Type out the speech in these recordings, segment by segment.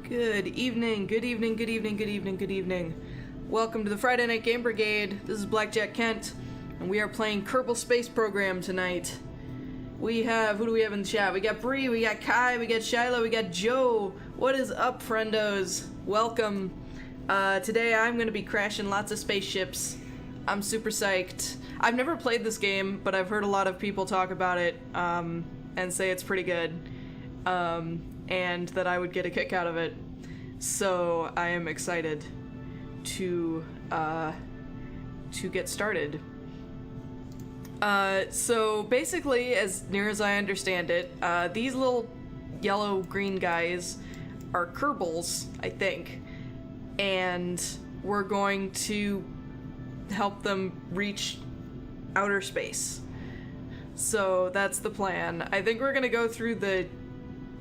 Good evening, good evening, good evening, good evening, good evening. Welcome to the Friday Night Game Brigade. This is Blackjack Kent, and we are playing Kerbal Space Program tonight. We have, who do we have in the chat? We got Bree, we got Kai, we got Shiloh, we got Joe. What is up, friendos? Welcome. Today I'm going to be crashing lots of spaceships. I'm super psyched. I've never played this game, but I've heard a lot of people talk about it, and say it's pretty good. And that I would get a kick out of it. So I am excited to get started. So basically, as near as I understand it, these little yellow-green guys are Kerbals, I think, and we're going to help them reach outer space. So that's the plan. I think we're gonna go through the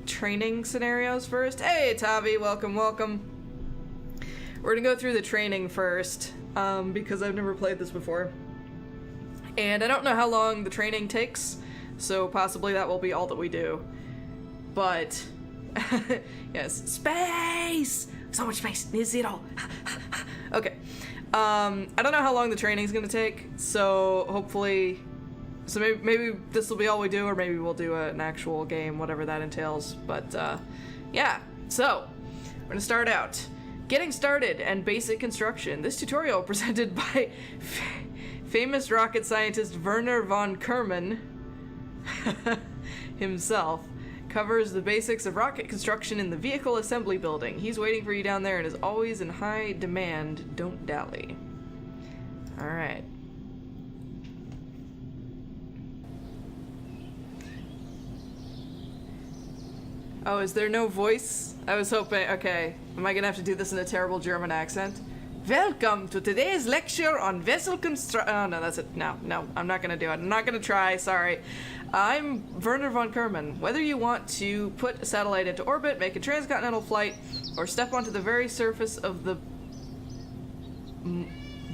training scenarios first. Hey Tavi, welcome. We're gonna go through the training first, because I've never played this before. And I don't know how long the training takes, so possibly that will be all that we do. But, yes, space! So much space, near zero. Okay, I don't know how long the training's gonna take, so hopefully... So maybe this will be all we do, or maybe we'll do an actual game, whatever that entails. But, yeah. So, we're gonna start out. Getting started and basic construction. This tutorial, presented by famous rocket scientist Wernher von Kerman himself, covers the basics of rocket construction in the vehicle assembly building. He's waiting for you down there and is always in high demand. Don't dally. Alright. Oh, is there no voice? I was hoping... Okay. Am I gonna have to do this in a terrible German accent? Welcome to today's lecture on vessel construction... Oh, no, that's it. No, I'm not gonna do it. I'm not gonna try, sorry. I'm Wernher von Kerman. Whether you want to put a satellite into orbit, make a transcontinental flight, or step onto the very surface of the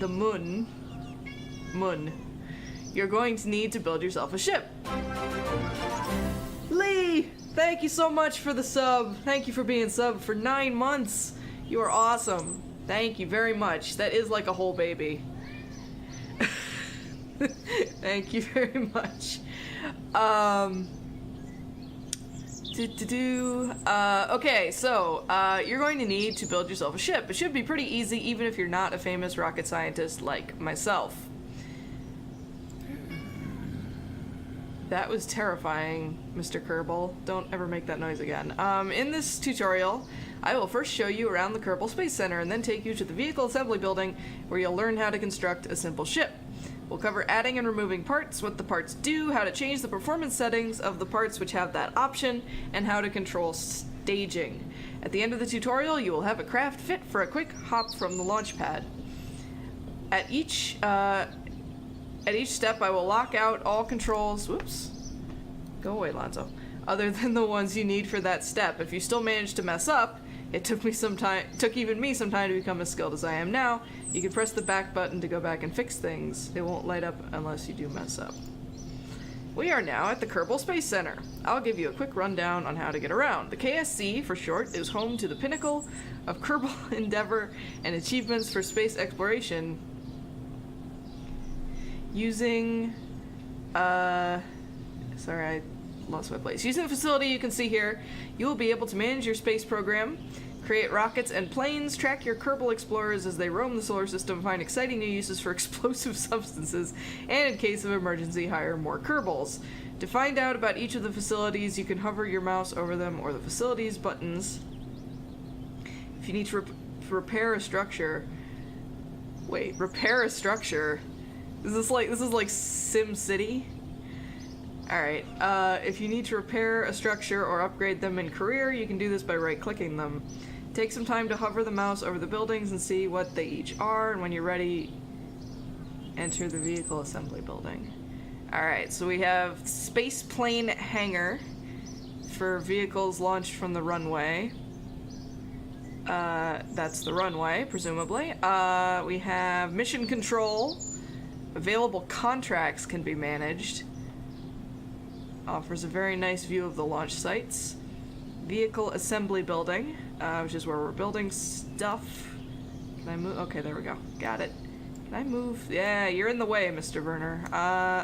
moon, you're going to need to build yourself a ship. Lee! Thank you so much for the sub. Thank you for being subbed for 9 months. You are awesome. Thank you very much. That is like a whole baby. Thank you very much. Okay, so, you're going to need to build yourself a ship. It should be pretty easy even if you're not a famous rocket scientist like myself. That was terrifying, Mr. Kerbal. Don't ever make that noise again. In this tutorial, I will first show you around the Kerbal Space Center and then take you to the vehicle assembly building where you'll learn how to construct a simple ship. We'll cover adding and removing parts, what the parts do, how to change the performance settings of the parts which have that option, and how to control staging. At the end of the tutorial, you will have a craft fit for a quick hop from the launch pad. At each step, I will lock out all controls. Whoops. Go away, Lonzo. Other than the ones you need for that step. If you still manage to mess up, it took even me some time to become as skilled as I am now. You can press the back button to go back and fix things. It won't light up unless you do mess up. We are now at the Kerbal Space Center. I'll give you a quick rundown on how to get around. The KSC, for short, is home to the pinnacle of Kerbal endeavor and achievements for space exploration. Using, sorry, I lost my place. Using the facility you can see here, you will be able to manage your space program, create rockets and planes, track your Kerbal explorers as they roam the solar system, find exciting new uses for explosive substances, and in case of emergency, hire more Kerbals. To find out about each of the facilities, you can hover your mouse over them or the facilities buttons. If you need to repair a structure... Wait, repair a structure? This is like Sim City? Alright, if you need to repair a structure or upgrade them in career, you can do this by right-clicking them. Take some time to hover the mouse over the buildings and see what they each are, and when you're ready, enter the vehicle assembly building. Alright, so we have space plane hangar for vehicles launched from the runway. That's the runway, presumably. We have mission control. Available contracts can be managed. Offers a very nice view of the launch sites. vehicle assembly building, which is where we're building stuff. Can I move? Okay, there we go. Got it. Can I move? Yeah, you're in the way, Mr. Werner.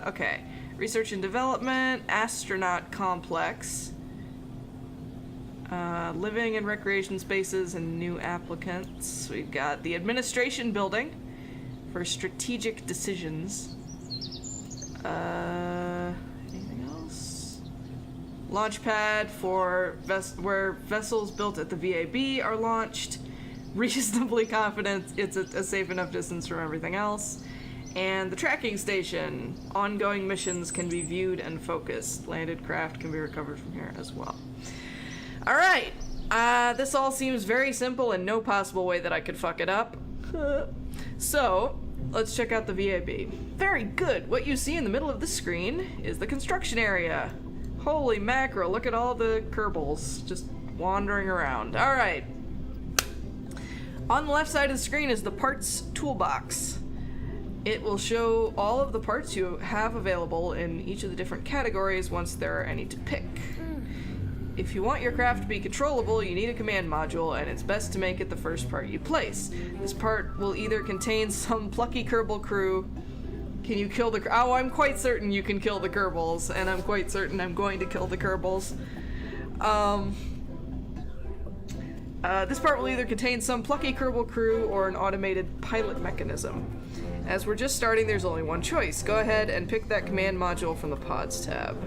Okay. Research and development, astronaut complex, living and recreation spaces and new applicants. We've got the administration building for strategic decisions. Anything else? Launch pad for where vessels built at the VAB are launched. Reasonably confident it's a safe enough distance from everything else. And the tracking station. Ongoing missions can be viewed and focused. Landed craft can be recovered from here as well. Alright. This all seems very simple and no possible way that I could fuck it up. So, let's check out the VAB. Very good. What you see in the middle of the screen is the construction area. Holy mackerel, look at all the Kerbals just wandering around. Alright. On the left side of the screen is the parts toolbox. It will show all of the parts you have available in each of the different categories once there are any to pick. If you want your craft to be controllable, you need a command module, and it's best to make it the first part you place. This part will either contain some plucky Kerbal crew. Can you kill the... Oh, I'm quite certain you can kill the Kerbals, and I'm quite certain I'm going to kill the Kerbals. This part will either contain some plucky Kerbal crew or an automated pilot mechanism. As we're just starting, there's only one choice. Go ahead and pick that command module from the Pods tab.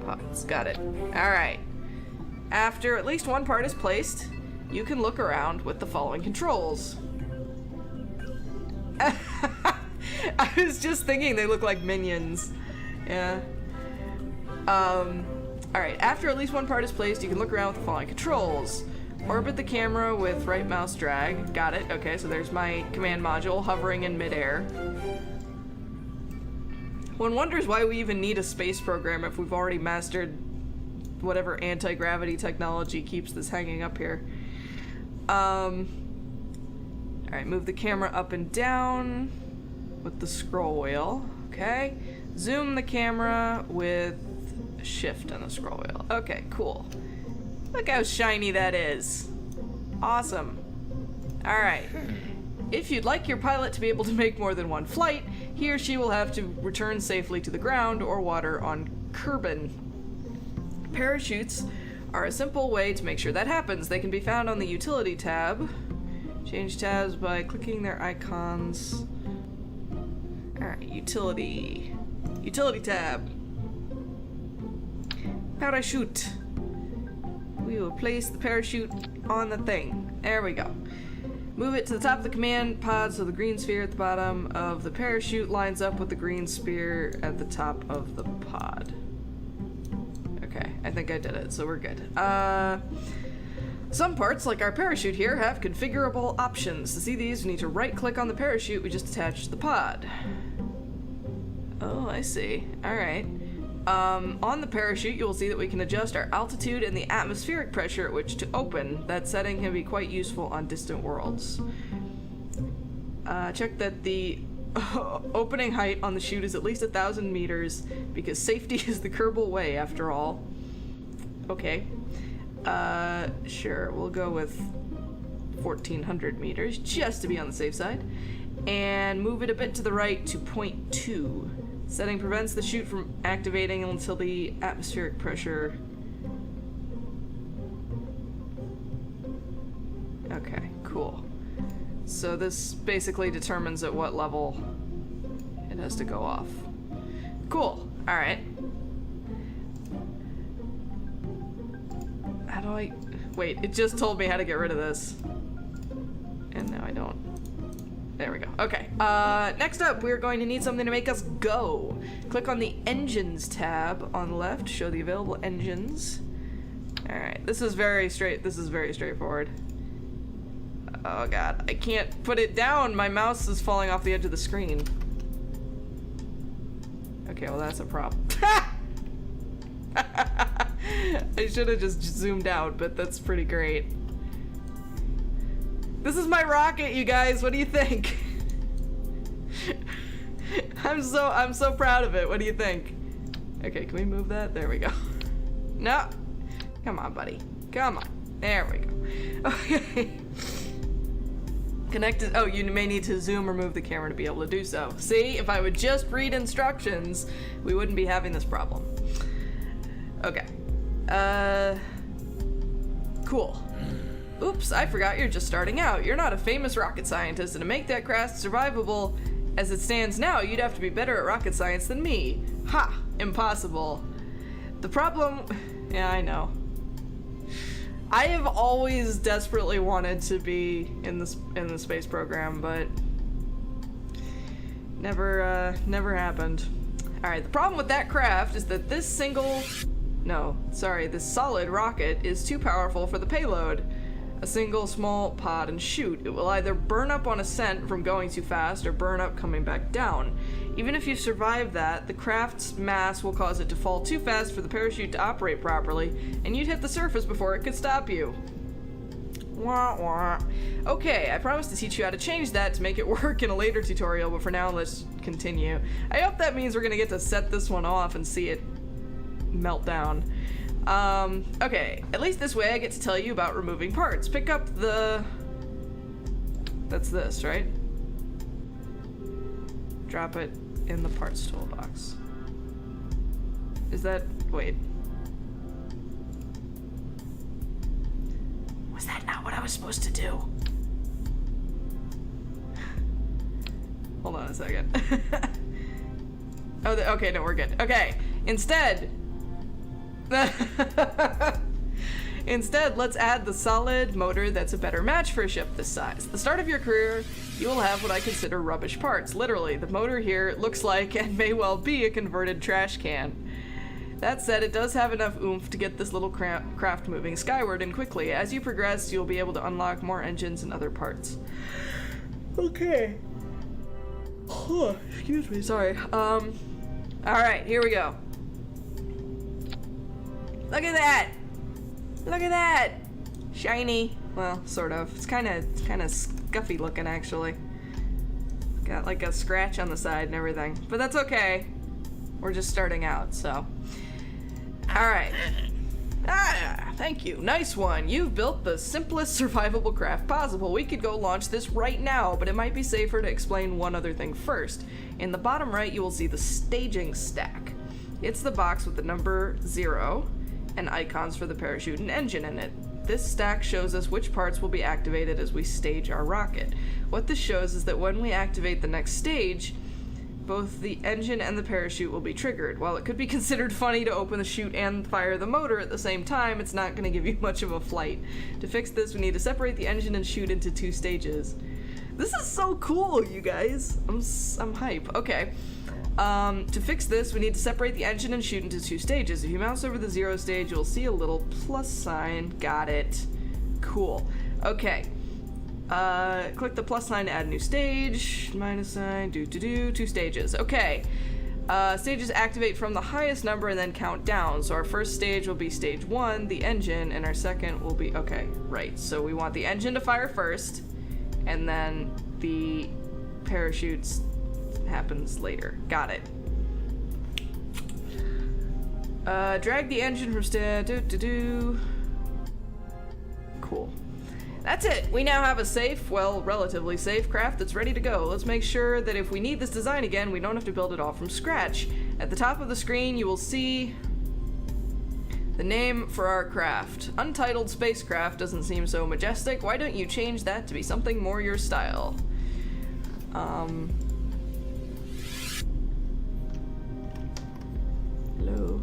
Pods, got it. Alright. After at least one part is placed, you can look around with the following controls. I was just thinking they look like minions. Yeah. Alright, after at least one part is placed, you can look around with the following controls. Orbit the camera with right mouse drag. Got it. Okay, so there's my command module hovering in midair. One wonders why we even need a space program if we've already mastered whatever anti-gravity technology keeps this hanging up here. Alright, move the camera up and down with the scroll wheel. Okay. Zoom the camera with shift on the scroll wheel. Okay, cool. Look how shiny that is. Awesome. Alright. If you'd like your pilot to be able to make more than one flight, he or she will have to return safely to the ground or water on Kerbal. Parachutes are a simple way to make sure that happens. They can be found on the Utility tab. Change tabs by clicking their icons. Alright, Utility. Utility tab. Parachute. We will place the parachute on the thing. There we go. Move it to the top of the command pod so the green sphere at the bottom of the parachute lines up with the green sphere at the top of the pod. Okay, I think I did it, so we're good. Some parts, like our parachute here, have configurable options. To see these, we need to right-click on the parachute we just attached to the pod. Oh, I see. Alright. On the parachute, you will see that we can adjust our altitude and the atmospheric pressure at which to open. That setting can be quite useful on distant worlds. Check that the opening height on the chute is at least 1,000 meters, because safety is the Kerbal way, after all. Okay. Sure, we'll go with 1,400 meters, just to be on the safe side. And move it a bit to the right to 0.2. Setting prevents the chute from activating until the atmospheric pressure... Okay, cool. So this basically determines at what level it has to go off. Cool. Alright. How do I... Wait, it just told me how to get rid of this. And now I don't. There we go. Okay. Next up, we're going to need something to make us go. Click on the Engines tab on the left. Show the available engines. Alright, this is very straightforward. Oh god, I can't put it down. My mouse is falling off the edge of the screen. Okay, well that's a problem. I should have just zoomed out, but that's pretty great. This is my rocket, you guys. What do you think? I'm so proud of it. What do you think? Okay, can we move that? There we go. No. Come on, buddy. Come on. There we go. Okay. Connected. Oh, you may need to zoom or move the camera to be able to do so. See, if I would just read instructions, we wouldn't be having this problem. Okay. Cool. Oops, I forgot you're just starting out. You're not a famous rocket scientist, and to make that craft survivable as it stands now, you'd have to be better at rocket science than me. Ha! Impossible. The problem... Yeah, I know. I have always desperately wanted to be in the space program, but never happened. Alright, the problem with that craft is that this solid rocket is too powerful for the payload. A single small pod and shoot. It will either burn up on ascent from going too fast or burn up coming back down. Even if you survive that, the craft's mass will cause it to fall too fast for the parachute to operate properly, and you'd hit the surface before it could stop you. Wah wah. Okay, I promised to teach you how to change that to make it work in a later tutorial, but for now let's continue. I hope that means we're gonna get to set this one off and see it melt down. Okay, at least this way I get to tell you about removing parts. Pick up the... That's this, right? Drop it in the parts toolbox. Is that... Wait. Was that not what I was supposed to do? Hold on a second. Oh, okay, no, we're good. Okay, instead, let's add the solid motor that's a better match for a ship this size. At the start of your career, you will have what I consider rubbish parts. Literally, the motor here looks like and may well be a converted trash can. That said, it does have enough oomph to get this little craft moving skyward and quickly. As you progress, you'll be able to unlock more engines and other parts. Okay. Oh, excuse me, sorry. Alright, here we go. Look at that! Look at that! Shiny. Well, sort of. It's kind of scuffy looking, actually. Got like a scratch on the side and everything. But that's okay. We're just starting out, so. Alright. Ah, thank you. Nice one. You've built the simplest survivable craft possible. We could go launch this right now, but it might be safer to explain one other thing first. In the bottom right, you will see the staging stack. It's the box with the number 0 and icons for the parachute and engine in it. This stack shows us which parts will be activated as we stage our rocket. What this shows is that when we activate the next stage, both the engine and the parachute will be triggered. While it could be considered funny to open the chute and fire the motor at the same time, it's not going to give you much of a flight. To fix this, we need to separate the engine and chute into 2 stages. This is so cool, you guys. I'm hype. Okay. To fix this, we need to separate the engine and chute into 2 stages. If you mouse over the 0 stage, you'll see a little plus sign. Got it. Cool. Okay. Click the plus sign to add a new stage. Minus sign. 2 stages. Okay. Stages activate from the highest number and then count down. So our first stage will be stage 1, the engine, and our second will be... Okay, right. So we want the engine to fire first, and then the parachutes happens later. Got it. Drag the engine from Cool. That's it. We now have a safe, well, relatively safe craft that's ready to go. Let's make sure that if we need this design again, we don't have to build it all from scratch. At the top of the screen, you will see the name for our craft. Untitled Spacecraft doesn't seem so majestic. Why don't you change that to be something more your style? Hello.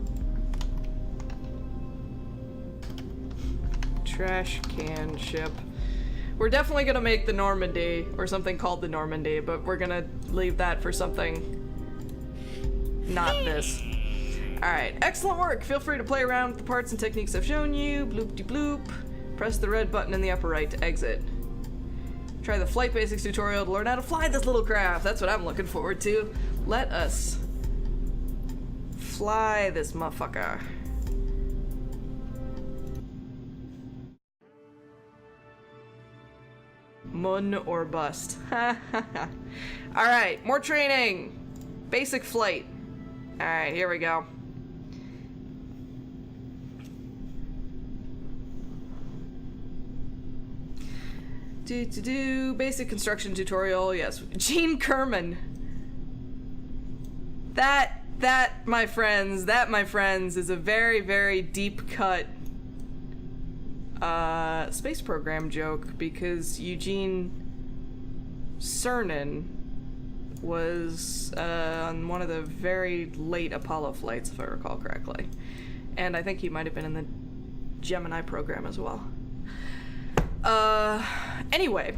Trash can ship. We're definitely gonna make the Normandy, or something called the Normandy, but we're gonna leave that for something not this. Alright, excellent work! Feel free to play around with the parts and techniques I've shown you. Bloop-de-bloop. Press the red button in the upper right to exit. Try the Flight Basics tutorial to learn how to fly this little craft. That's what I'm looking forward to. Let us fly this motherfucker. Mun or bust. Alright, more training! Basic flight. Alright, here we go. Basic construction tutorial, yes. Gene Kerman. That, my friends, is a very, very deep cut space program joke, because Eugene Cernan was on one of the very late Apollo flights, if I recall correctly. And I think he might have been in the Gemini program as well. Anyway,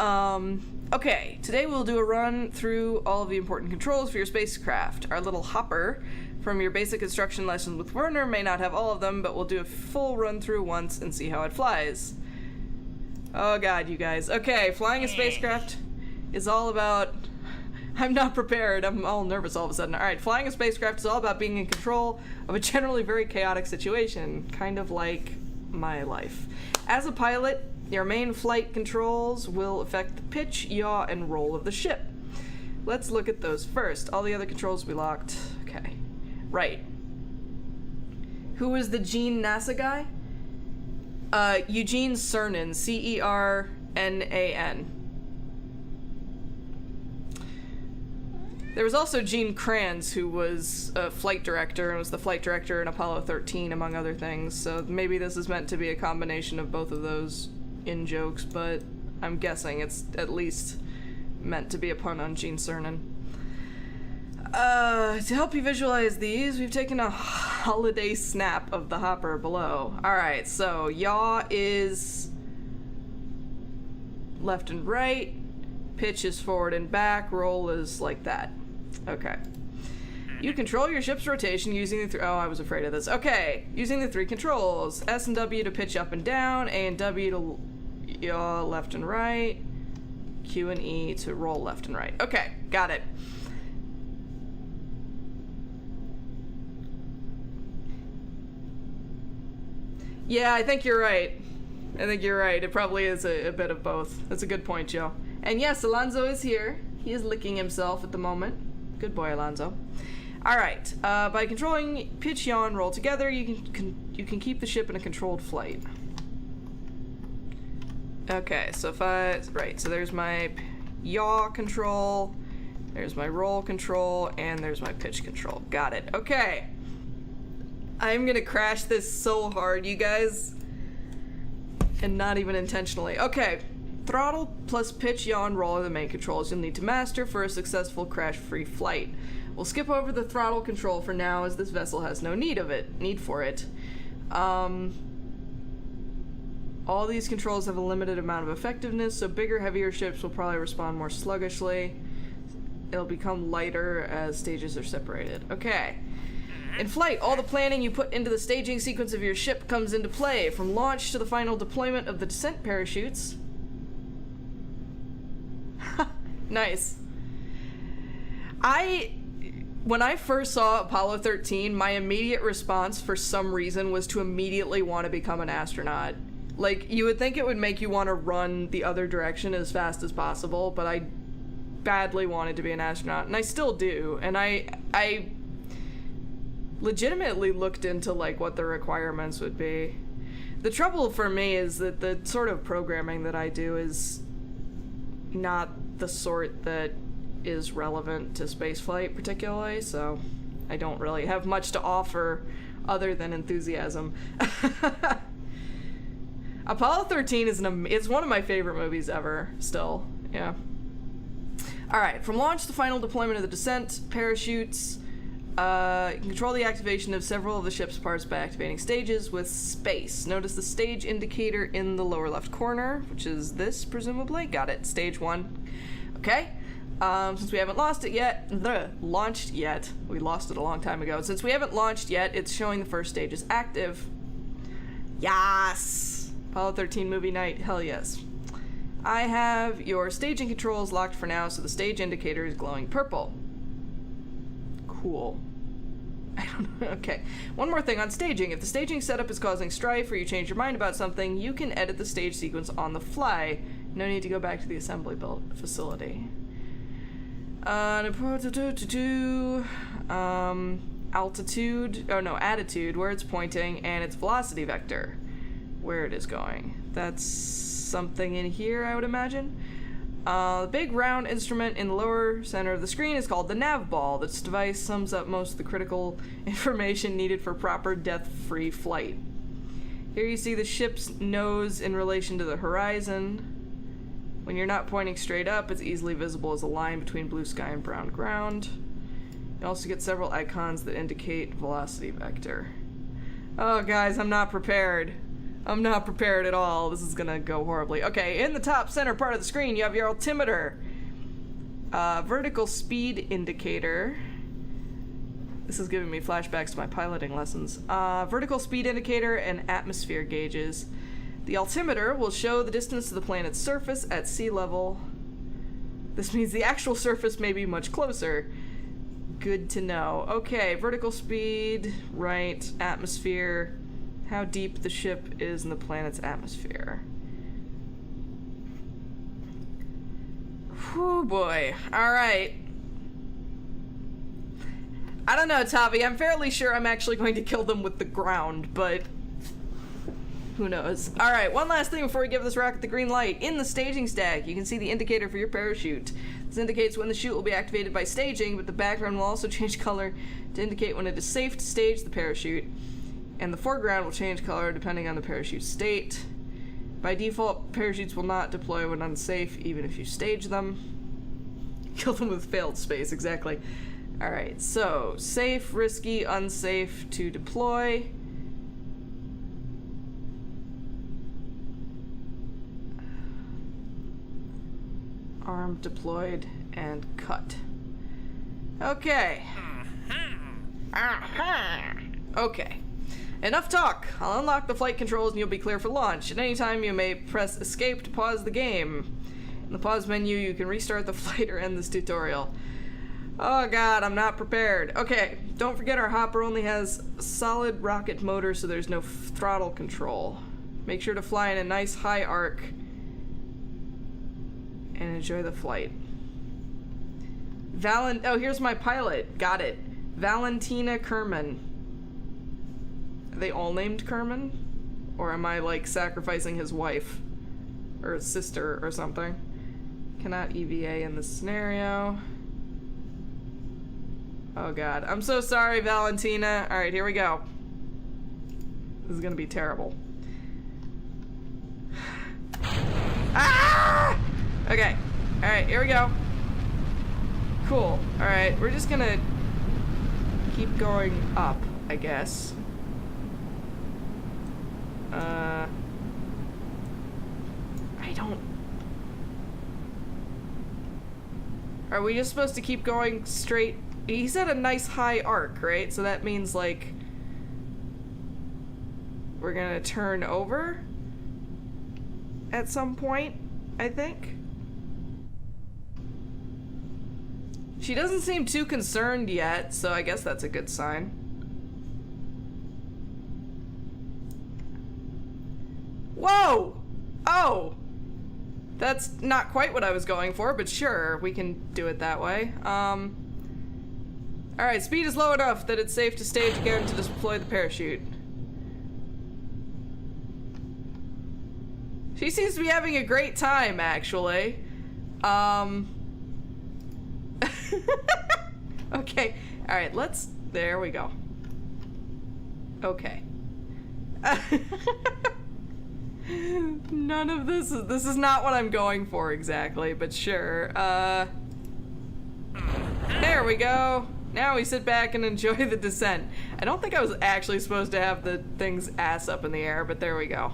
okay, today we'll do a run through all of the important controls for your spacecraft. Our little hopper from your basic instruction lessons with Werner may not have all of them, but we'll do a full run through once and see how it flies. Oh god, you guys. Okay, flying a spacecraft is all about... I'm not prepared. I'm all nervous all of a sudden. Alright, flying a spacecraft is all about being in control of a generally very chaotic situation, kind of like my life. As a pilot, your main flight controls will affect the pitch, yaw, and roll of the ship. Let's look at those first. All the other controls will be locked. Okay. Right. Who was the Gene NASA guy? Eugene Cernan. C-E-R-N-A-N. There was also Gene Kranz, who was a flight director, and was the flight director in Apollo 13, among other things, so maybe this is meant to be a combination of both of those in-jokes, but I'm guessing it's at least meant to be a pun on Gene Cernan. To help you visualize these, we've taken a holiday snap of the hopper below. Alright, so yaw is left and right, pitch is forward and back, roll is like that. Okay. You control your ship's rotation using the oh, I was afraid of this. Okay, using the three controls. S and W to pitch up and down, A and W to yaw left and right, Q and E to roll left and right. Okay, got it. Yeah, I think you're right. It probably is a bit of both. That's a good point, Joe. And yes, Alonzo is here. He is licking himself at the moment. Good boy, Alonzo. Alright, by controlling pitch, yaw, and roll together, you can keep the ship in a controlled flight. Okay, so right, so there's my yaw control, there's my roll control, and there's my pitch control. Got it. Okay. I'm gonna crash this so hard, you guys. And not even intentionally. Okay. Throttle plus pitch, yaw, and roll are the main controls you'll need to master for a successful crash-free flight. We'll skip over the throttle control for now, as this vessel has no need for it. All these controls have a limited amount of effectiveness, so bigger, heavier ships will probably respond more sluggishly. It'll become lighter as stages are separated. Okay. In flight, all the planning you put into the staging sequence of your ship comes into play, from launch to the final deployment of the descent parachutes. Nice. When I first saw Apollo 13, my immediate response for some reason was to immediately want to become an astronaut. Like, you would think it would make you want to run the other direction as fast as possible, but I badly wanted to be an astronaut, and I still do. And I legitimately looked into, like, what the requirements would be. The trouble for me is that the sort of programming that I do is not the sort that is relevant to spaceflight particularly, so I don't really have much to offer other than enthusiasm. Apollo 13 is it's one of my favorite movies ever, still, yeah. Alright, from launch to final deployment of the descent parachutes, you can control the activation of several of the ship's parts by activating stages with space. Notice the stage indicator in the lower left corner, which is this, presumably. Got it. Stage 1. Okay. Since we haven't launched yet, we lost it a long time ago. Since we haven't launched yet, it's showing the first stage is active. Yes! Apollo 13 movie night. Hell yes. I have your staging controls locked for now, so the stage indicator is glowing purple. Cool. I don't know. Okay. One more thing on staging. If the staging setup is causing strife or you change your mind about something, you can edit the stage sequence on the fly. No need to go back to the assembly build facility. Attitude, where it's pointing, and its velocity vector, where it is going. That's something in here, I would imagine. The big round instrument in the lower center of the screen is called the nav ball. This device sums up most of the critical information needed for proper death-free flight. Here you see the ship's nose in relation to the horizon. When you're not pointing straight up, it's easily visible as a line between blue sky and brown ground. You also get several icons that indicate velocity vector. Oh, guys, I'm not prepared. I'm not prepared at all. This is gonna go horribly. Okay, in the top center part of the screen, you have your altimeter. Vertical speed indicator. This is giving me flashbacks to my piloting lessons. Vertical speed indicator and atmosphere gauges. The altimeter will show the distance to the planet's surface at sea level. This means the actual surface may be much closer. Good to know. Okay, vertical speed, right, atmosphere. How deep the ship is in the planet's atmosphere. Whew, boy. Alright. I don't know, Tavi. I'm fairly sure I'm actually going to kill them with the ground, but who knows. Alright, one last thing before we give this rocket the green light. In the staging stack, you can see the indicator for your parachute. This indicates when the chute will be activated by staging, but the background will also change color to indicate when it is safe to stage the parachute. And the foreground will change color depending on the parachute state. By default, parachutes will not deploy when unsafe, even if you stage them. Kill them with failed space, exactly. Alright, so safe, risky, unsafe to deploy. Arm deployed and cut. Okay. Okay. Enough talk. I'll unlock the flight controls and you'll be clear for launch. At any time you may press escape to pause the game. In the pause menu you can restart the flight or end this tutorial. Oh god, I'm not prepared. Okay, don't forget our hopper only has solid rocket motor, so there's no throttle control. Make sure to fly in a nice high arc and enjoy the flight. Oh, here's my pilot. Got it. Valentina Kerman. Are they all named Kerman? Or am I, like, sacrificing his wife? Or his sister or something? Cannot EVA in this scenario. Oh god. I'm so sorry, Valentina. Alright, here we go. This is gonna be terrible. Ah! Okay. Alright, here we go. Cool. Alright, we're just gonna keep going up, I guess. I don't... Are we just supposed to keep going straight? He said a nice high arc, right? So that means, like, we're gonna turn over at some point, I think. She doesn't seem too concerned yet, so I guess that's a good sign. Whoa! Oh! That's not quite what I was going for, but sure, we can do it that way. Alright, speed is low enough that it's safe to stage again to deploy the parachute. She seems to be having a great time, actually. Okay, alright, let's... There we go. Okay. None of this is not what I'm going for exactly, but sure. There we go. Now we sit back and enjoy the descent. I don't think I was actually supposed to have the thing's ass up in the air, but there we go.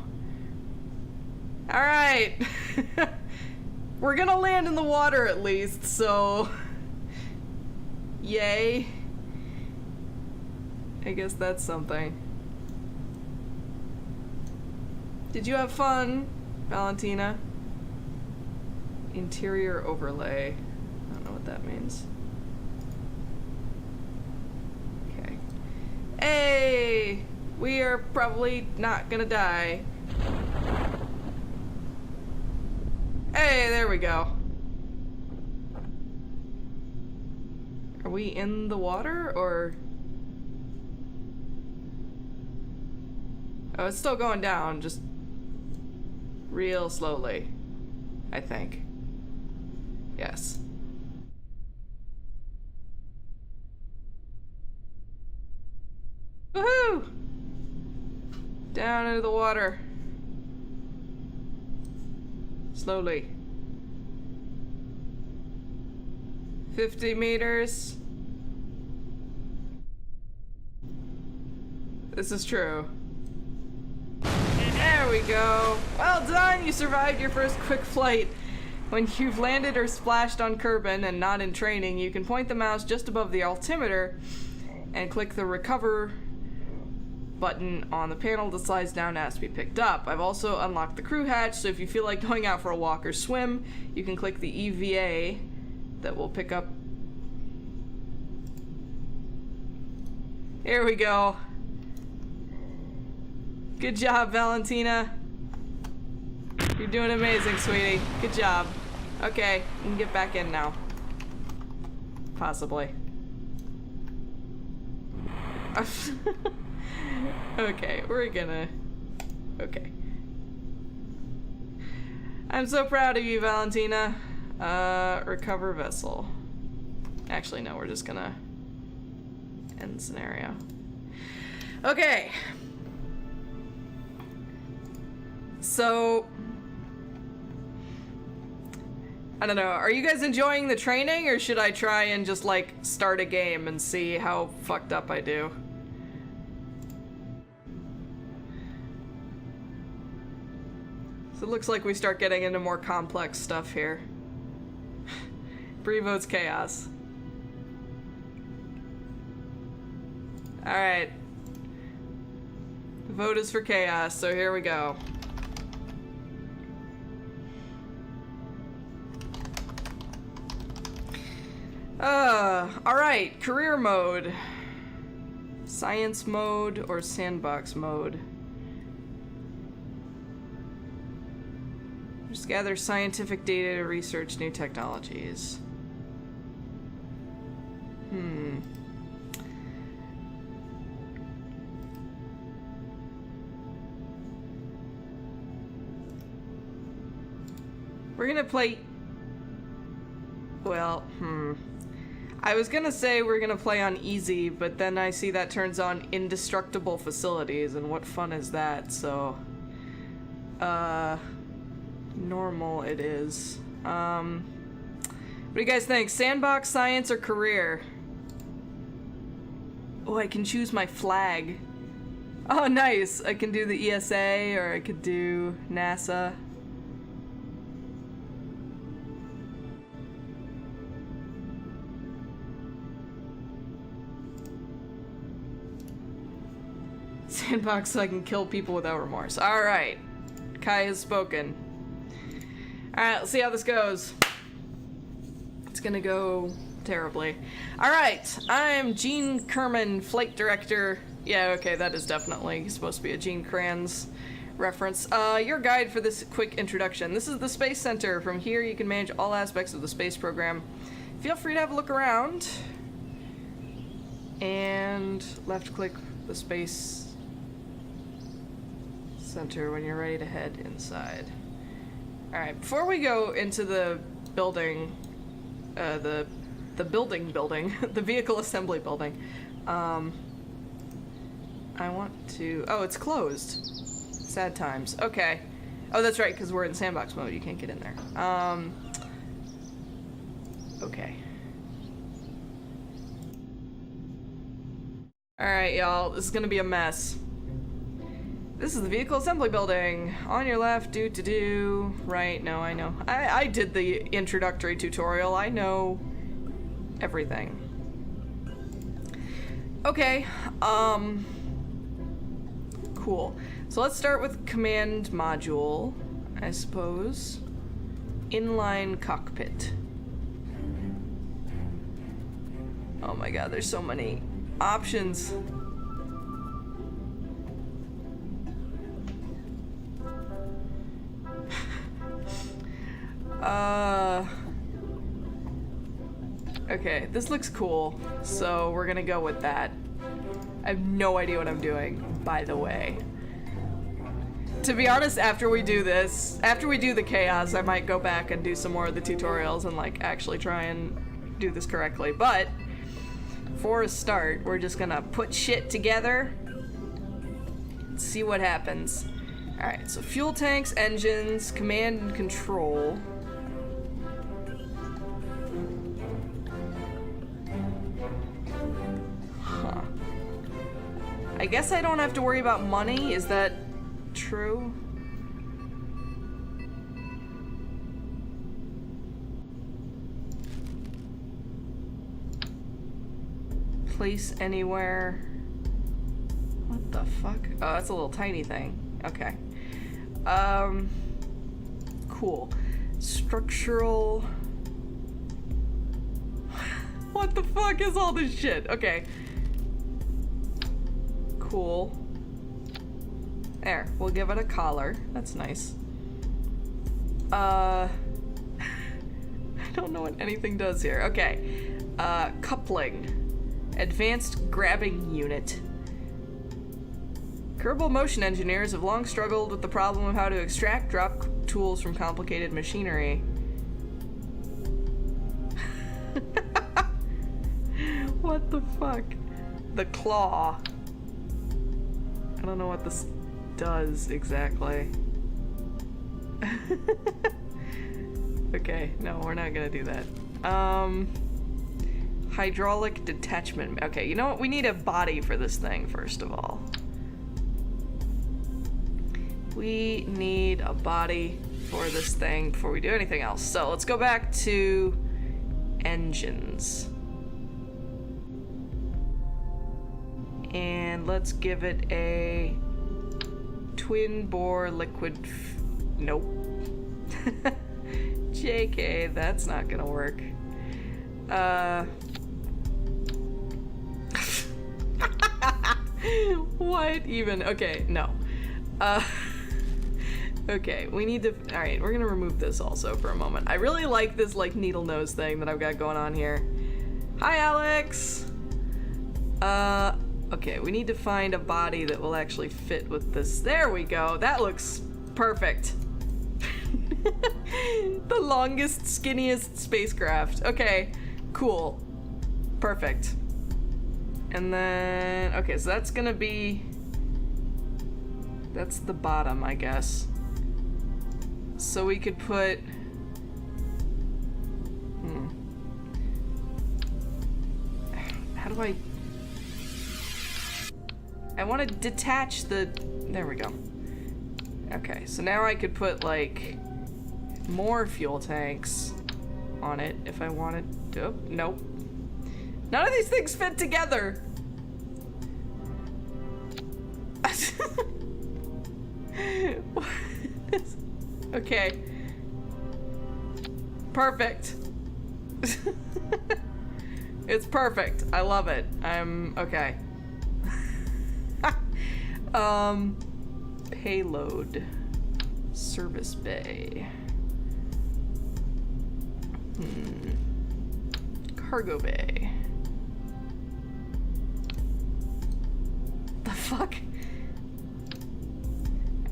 Alright. We're gonna land in the water at least, so... Yay. I guess that's something. Did you have fun, Valentina? Interior overlay. I don't know what that means. Okay. Hey! We are probably not gonna die. Hey, there we go. Are we in the water, or... Oh, it's still going down, just... real slowly, I think. Yes. Woohoo! Down into the water. Slowly. 50 meters. This is true. There we go. Well done! You survived your first quick flight. When you've landed or splashed on Kerbal and not in training, you can point the mouse just above the altimeter and click the recover button on the panel that slides down to ask to be picked up. I've also unlocked the crew hatch, so if you feel like going out for a walk or swim, you can click the EVA that will pick up. Here we go. Good job, Valentina. You're doing amazing, sweetie. Good job. Okay, you can get back in now. Possibly. Okay, we're gonna... Okay. I'm so proud of you, Valentina. Recover vessel. Actually, no, we're just gonna end the scenario. Okay. So... I don't know, are you guys enjoying the training, or should I try and just, like, start a game and see how fucked up I do? So it looks like we start getting into more complex stuff here. Bree votes chaos. Alright. The vote is for chaos, so here we go. Alright, career mode. Science mode or sandbox mode. Just gather scientific data to research new technologies. We're gonna play... Well, I was gonna say we're gonna play on easy, but then I see that turns on indestructible facilities, and what fun is that, so... normal it is. What do you guys think? Sandbox, science, or career? Oh, I can choose my flag. Oh, nice! I can do the ESA, or I could do NASA. Sandbox so I can kill people without remorse. Alright. Kai has spoken. Alright, let's see how this goes. It's gonna go terribly. Alright, I'm Gene Kerman, Flight Director. Yeah, okay, that is definitely supposed to be a Gene Kranz reference. Your guide for this quick introduction. This is the Space Center. From here you can manage all aspects of the space program. Feel free to have a look around. And left click the Space Center when you're ready to head inside. Alright, before we go into the building, the building, the vehicle assembly building, I want to... Oh, it's closed. Sad times. Okay. Oh, that's right, because we're in sandbox mode. You can't get in there. Okay. Alright, y'all. This is gonna be a mess. This is the vehicle assembly building. On your left, do. Right, no, I know. I did the introductory tutorial. I know everything. Okay, cool. So let's start with command module, I suppose. Inline cockpit. Oh my god, there's so many options. Okay, this looks cool, so we're gonna go with that. I have no idea what I'm doing, by the way. To be honest, after we do this, after we do the chaos, I might go back and do some more of the tutorials and like actually try and do this correctly. But for a start, we're just gonna put shit together and see what happens. Alright, so fuel tanks, engines, command and control. Huh. I guess I don't have to worry about money, is that true? Place anywhere. What the fuck? Oh, that's a little tiny thing. Okay. Cool. Structural. What the fuck is all this shit? Okay. Cool. There, we'll give it a collar. That's nice. I don't know what anything does here. Okay. Coupling. Advanced grabbing unit. Kerbal motion engineers have long struggled with the problem of how to extract drop tools from complicated machinery. What the fuck? The claw. I don't know what this does exactly. Okay, no, we're not gonna do that. Hydraulic detachment. Okay, you know what? We need a body for this thing, first of all. We need a body for this thing before we do anything else. So let's go back to engines. And let's give it a twin bore liquid. Nope. JK, that's not gonna work. What even? Okay, no. Okay, we need to. Alright, we're gonna remove this also for a moment. I really like this, like, needle nose thing that I've got going on here. Hi, Alex! Okay, we need to find a body that will actually fit with this. There we go. That looks perfect. The longest, skinniest spacecraft. Okay, cool. Perfect. And then, okay, so that's gonna be, that's the bottom, I guess. So we could put, how do I want to detach the, there we go. Okay, so now I could put like more fuel tanks on it if I wanted to. Oh, nope. None of these things fit together. Okay. Perfect. It's perfect. I love it. I'm okay. Payload. Service bay. Cargo bay. The fuck?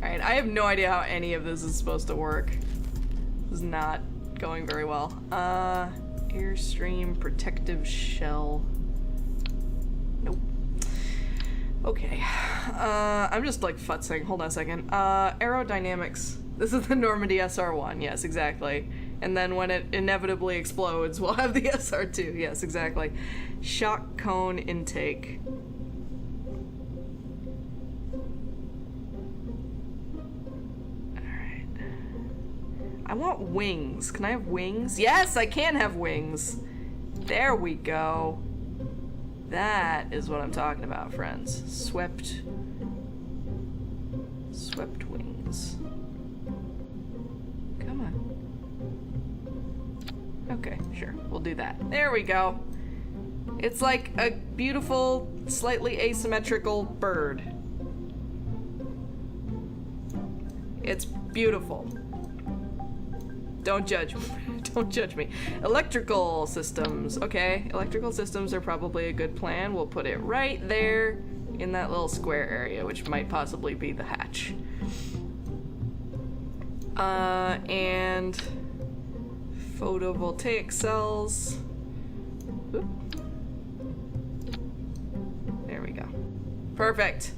Alright, I have no idea how any of this is supposed to work. This is not going very well. Airstream protective shell. Nope. Okay. I'm just like futzing. Hold on a second. Aerodynamics. This is the Normandy SR1. Yes, exactly. And then when it inevitably explodes, we'll have the SR2. Yes, exactly. Shock cone intake. Alright. I want wings. Can I have wings? Yes, I can have wings. There we go. That is what I'm talking about, friends. Swept wings. Come on. Okay, sure. We'll do that. There we go. It's like a beautiful, slightly asymmetrical bird. It's beautiful. Don't judge me. Don't judge me. Electrical systems. Okay, electrical systems are probably a good plan. We'll put it right there in that little square area, which might possibly be the hatch. And photovoltaic cells. Oop. There we go. Perfect.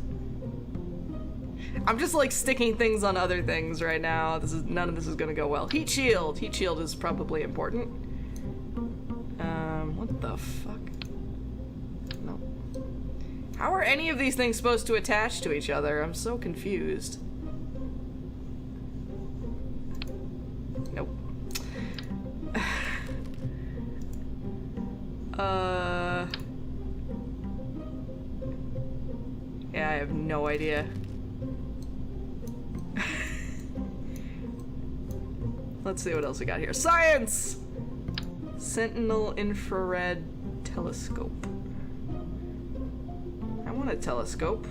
I'm just like sticking things on other things right now. None of this is gonna go well. Heat shield. Heat shield is probably important. What the fuck? No. How are any of these things supposed to attach to each other? I'm so confused. Nope. Yeah, I have no idea. Let's see what else we got here. Science! Sentinel infrared telescope. I want a telescope.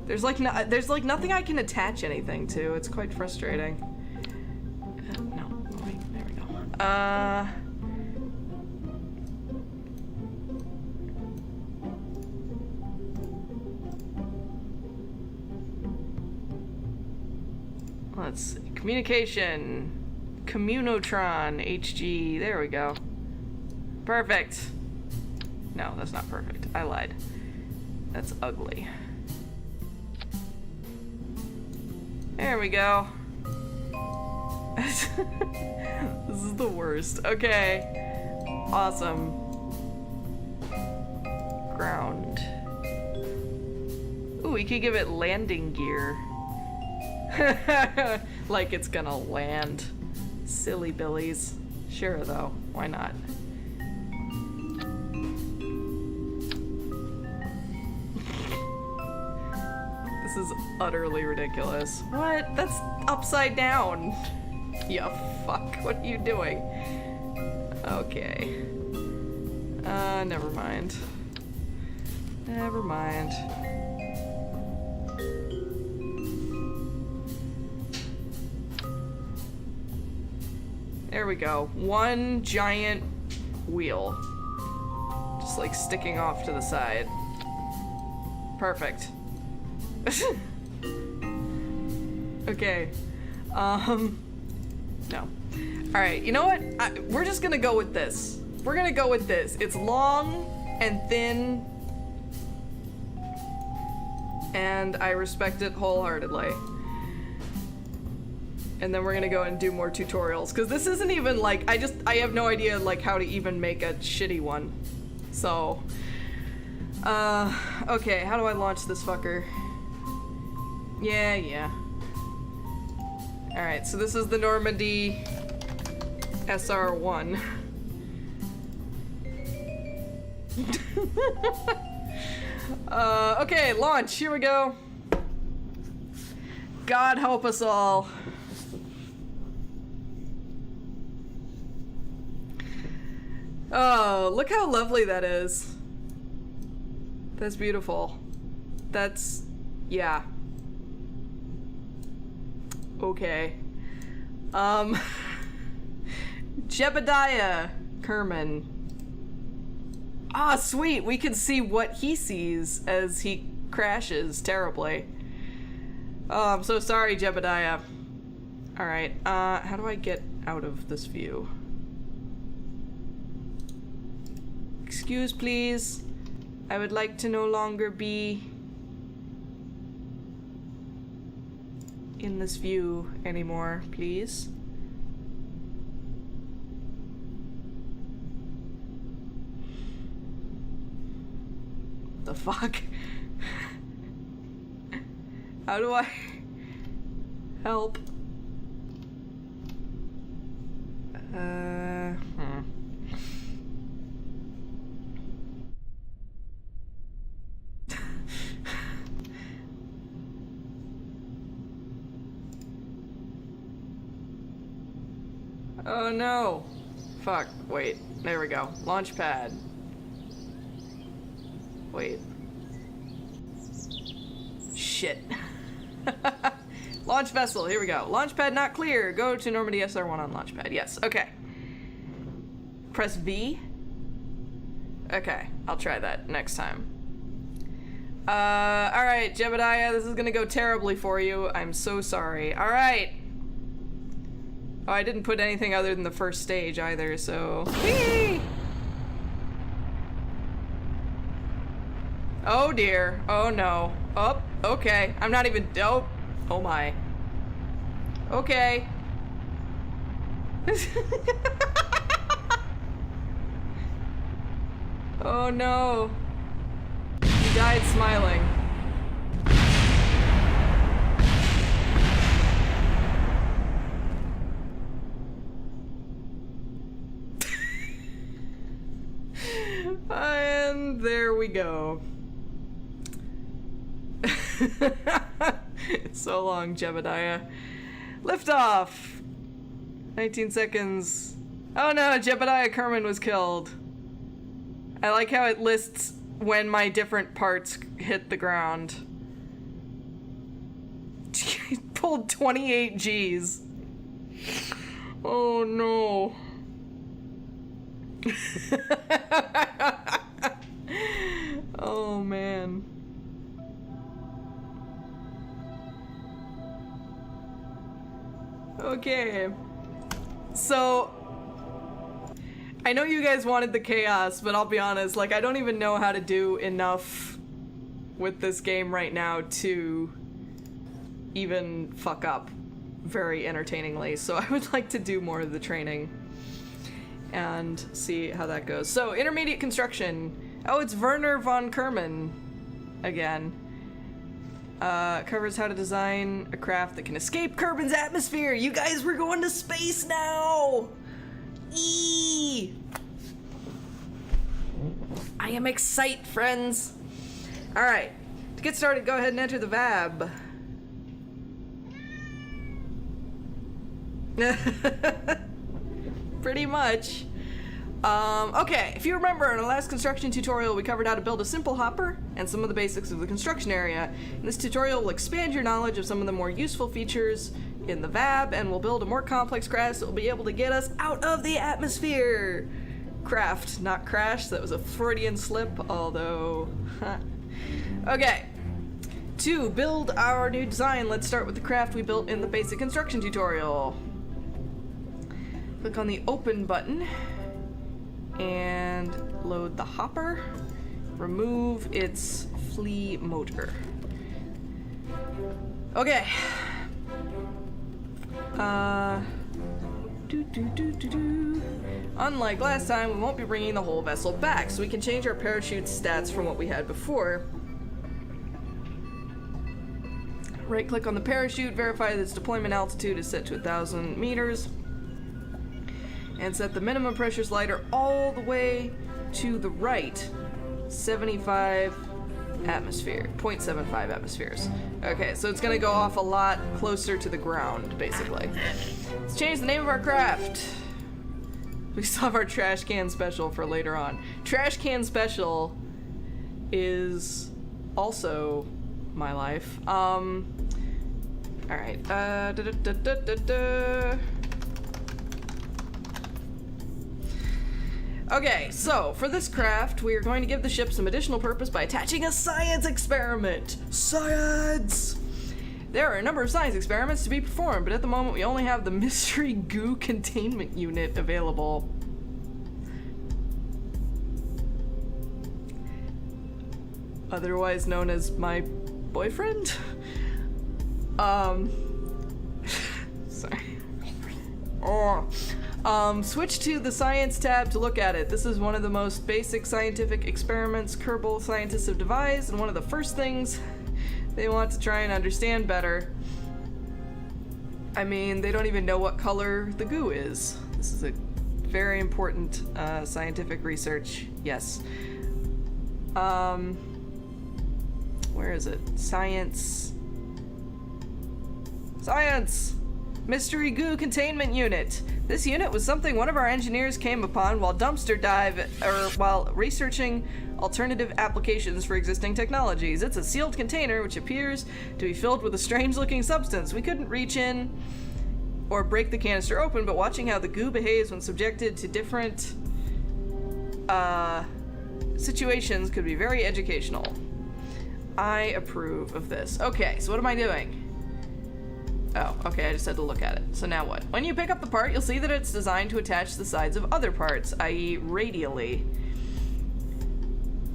There's like nothing I can attach anything to. It's quite frustrating. No, wait, there we go. Let's see. Communication. Communotron HG. There we go. Perfect. No, that's not perfect. I lied. That's ugly. There we go. This is the worst. Okay. Awesome. Ground. Ooh, we could give it landing gear. Like it's gonna land. Silly billies. Sure though, why not? This is utterly ridiculous. What? That's upside down. Yeah, fuck. What are you doing? Okay. Never mind. Never mind. There we go. One giant wheel. Just like sticking off to the side. Perfect. Okay. No. Alright, you know what? We're just gonna go with this. We're gonna go with this. It's long and thin. And I respect it wholeheartedly. And then we're gonna go and do more tutorials, because this isn't even like, I have no idea like how to even make a shitty one. So, okay, how do I launch this fucker? Yeah. Alright, so this is the Normandy SR1. Okay, launch, here we go. God help us all. Oh, look how lovely that is. That's beautiful. That's... yeah. Okay. Jebediah Kerman. Ah, sweet! We can see what he sees as he crashes terribly. Oh, I'm so sorry, Jebediah. Alright, how do I get out of this view? Excuse, please. I would like to no longer be in this view anymore, please. The fuck? How do I help? Oh no! Fuck, wait. There we go. Launch pad. Wait. Shit. Launch vessel, here we go. Launch pad not clear. Go to Normandy SR1 on launch pad. Yes, okay. Press V. Okay, I'll try that next time. Alright, Jebediah, this is gonna go terribly for you. I'm so sorry. Alright. Oh, I didn't put anything other than the first stage either, so... Whee! Oh dear. Oh no. Oh, okay. I'm not even... Oh. Oh my. Okay. Oh no. He died smiling. And there we go. It's so long, Jebediah. Lift off! 19 seconds. Oh no, Jebediah Kerman was killed. I like how it lists when my different parts hit the ground. He pulled 28 Gs. Oh no. Oh man. Okay. So I know you guys wanted the chaos, but I'll be honest, like I don't even know how to do enough with this game right now to even fuck up very entertainingly. So I would like to do more of the training and see how that goes. So, intermediate construction. Oh, it's Werner von Kerman again. Covers how to design a craft that can escape Kerbin's atmosphere. You guys, we're going to space now! Eee! I am excited, friends. Alright, to get started, go ahead and enter the VAB. Pretty much. Okay, if you remember, in our last construction tutorial, we covered how to build a simple hopper and some of the basics of the construction area. And this tutorial will expand your knowledge of some of the more useful features in the VAB, and we'll build a more complex craft that will be able to get us out of the atmosphere. Craft, not crash. That was a Freudian slip, although... Okay. To build our new design, let's start with the craft we built in the basic construction tutorial. Click on the open button and load the hopper. Remove its flea motor. Okay. Unlike last time, we won't be bringing the whole vessel back, so we can change our parachute stats from what we had before. Right click on the parachute, verify that its deployment altitude is set to 1,000 meters. And set the minimum pressure slider all the way to the right. 75 atmosphere, 0.75 atmospheres. Okay, so it's gonna go off a lot closer to the ground, basically. Let's change the name of our craft. We still have our trash can special for later on. Trash can special is also my life. Alright, Okay, so for this craft, we are going to give the ship some additional purpose by attaching a science experiment. Science! There are a number of science experiments to be performed, but at the moment we only have the mystery goo containment unit available. Otherwise known as my boyfriend? Sorry. Switch to the science tab to look at it. This is one of the most basic scientific experiments Kerbal scientists have devised, and one of the first things they want to try and understand better. I mean, they don't even know what color the goo is. This is a very important scientific research. Yes. Where is it? Science. Science! Mystery Goo Containment Unit. This unit was something one of our engineers came upon while while researching alternative applications for existing technologies. It's a sealed container which appears to be filled with a strange-looking substance. We couldn't reach in or break the canister open, but watching how the goo behaves when subjected to different situations could be very educational. I approve of this. Okay, so what am I doing? Oh, okay, I just had to look at it. So now what? When you pick up the part, you'll see that it's designed to attach to the sides of other parts, i.e. radially.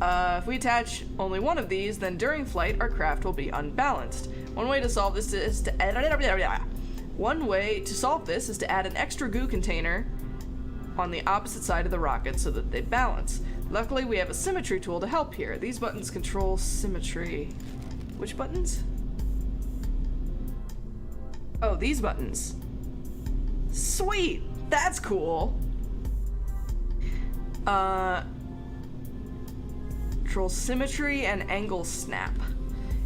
If we attach only one of these, then during flight, our craft will be unbalanced. One way to solve this is to add an extra goo container on the opposite side of the rocket so that they balance. Luckily, we have a symmetry tool to help here. These buttons control symmetry. Which buttons? Oh, these buttons. Sweet! That's cool! Control symmetry and angle snap,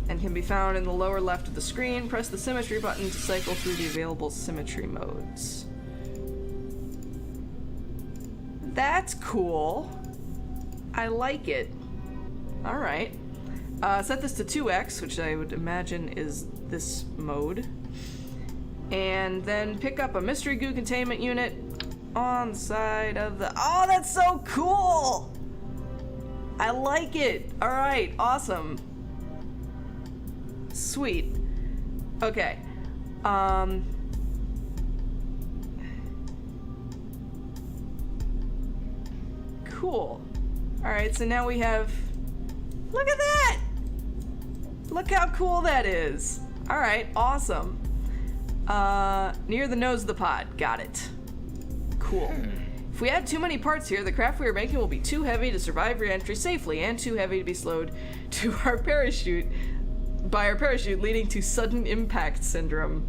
and can be found in the lower left of the screen. Press the symmetry button to cycle through the available symmetry modes. That's cool. I like it. Alright. Set this to 2x, which I would imagine is this mode. And then pick up a mystery goo containment unit on the side of the... Oh, that's so cool! I like it. Alright, awesome. Sweet. Okay. Cool. Alright, so now we have... Look at that! Look how cool that is. Alright, awesome. Near the nose of the pod. Got it. Cool. If we add too many parts here, the craft we are making will be too heavy to survive re-entry safely and too heavy to be slowed to our parachute by our parachute, leading to sudden impact syndrome.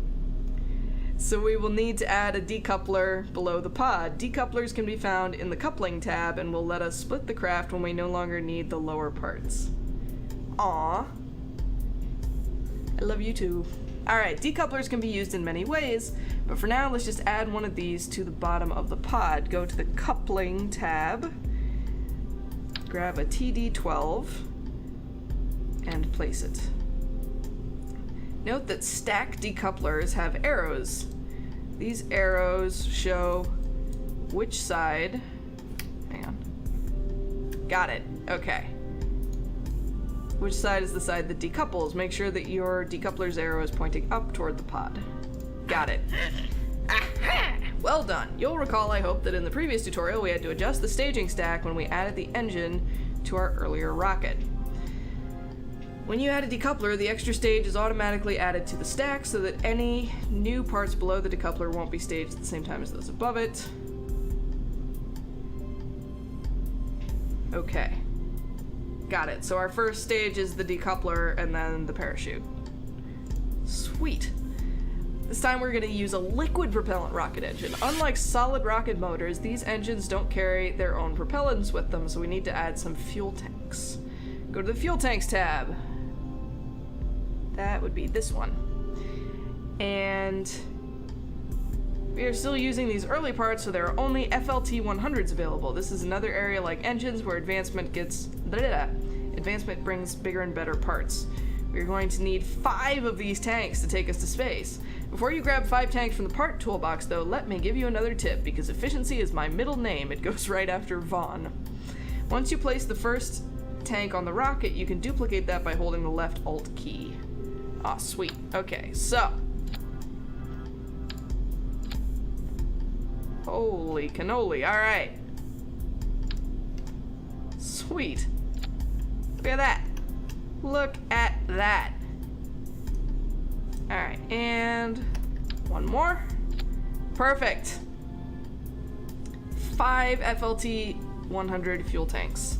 So we will need to add a decoupler below the pod. Decouplers can be found in the coupling tab and will let us split the craft when we no longer need the lower parts. Aww. I love you too. Alright, decouplers can be used in many ways, but for now let's just add one of these to the bottom of the pod. Go to the coupling tab, grab a TD12, and place it. Note that stack decouplers have arrows. These arrows show which side... Hang on. Got it. Okay. Which side is the side that decouples? Make sure that your decoupler's arrow is pointing up toward the pod. Got it. Well done. You'll recall, I hope, that in the previous tutorial we had to adjust the staging stack when we added the engine to our earlier rocket. When you add a decoupler, the extra stage is automatically added to the stack so that any new parts below the decoupler won't be staged at the same time as those above it. Okay. Got it. So our first stage is the decoupler and then the parachute. Sweet. This time we're going to use a liquid propellant rocket engine. Unlike solid rocket motors, these engines don't carry their own propellants with them, so we need to add some fuel tanks. Go to the fuel tanks tab. That would be this one. And we are still using these early parts, so there are only FLT 100s available. This is another area like engines where advancement brings bigger and better parts. We're going to need 5 of these tanks to take us to space. Before you grab 5 tanks from the part toolbox, though, let me give you another tip, because efficiency is my middle name. It goes right after Vaughn. Once you place the first tank on the rocket, you can duplicate that by holding the left Alt key. Ah, sweet. Okay, so. Holy cannoli, alright. Sweet. Look at that. Look at that. Alright, and one more. Perfect. 5 FLT 100 fuel tanks.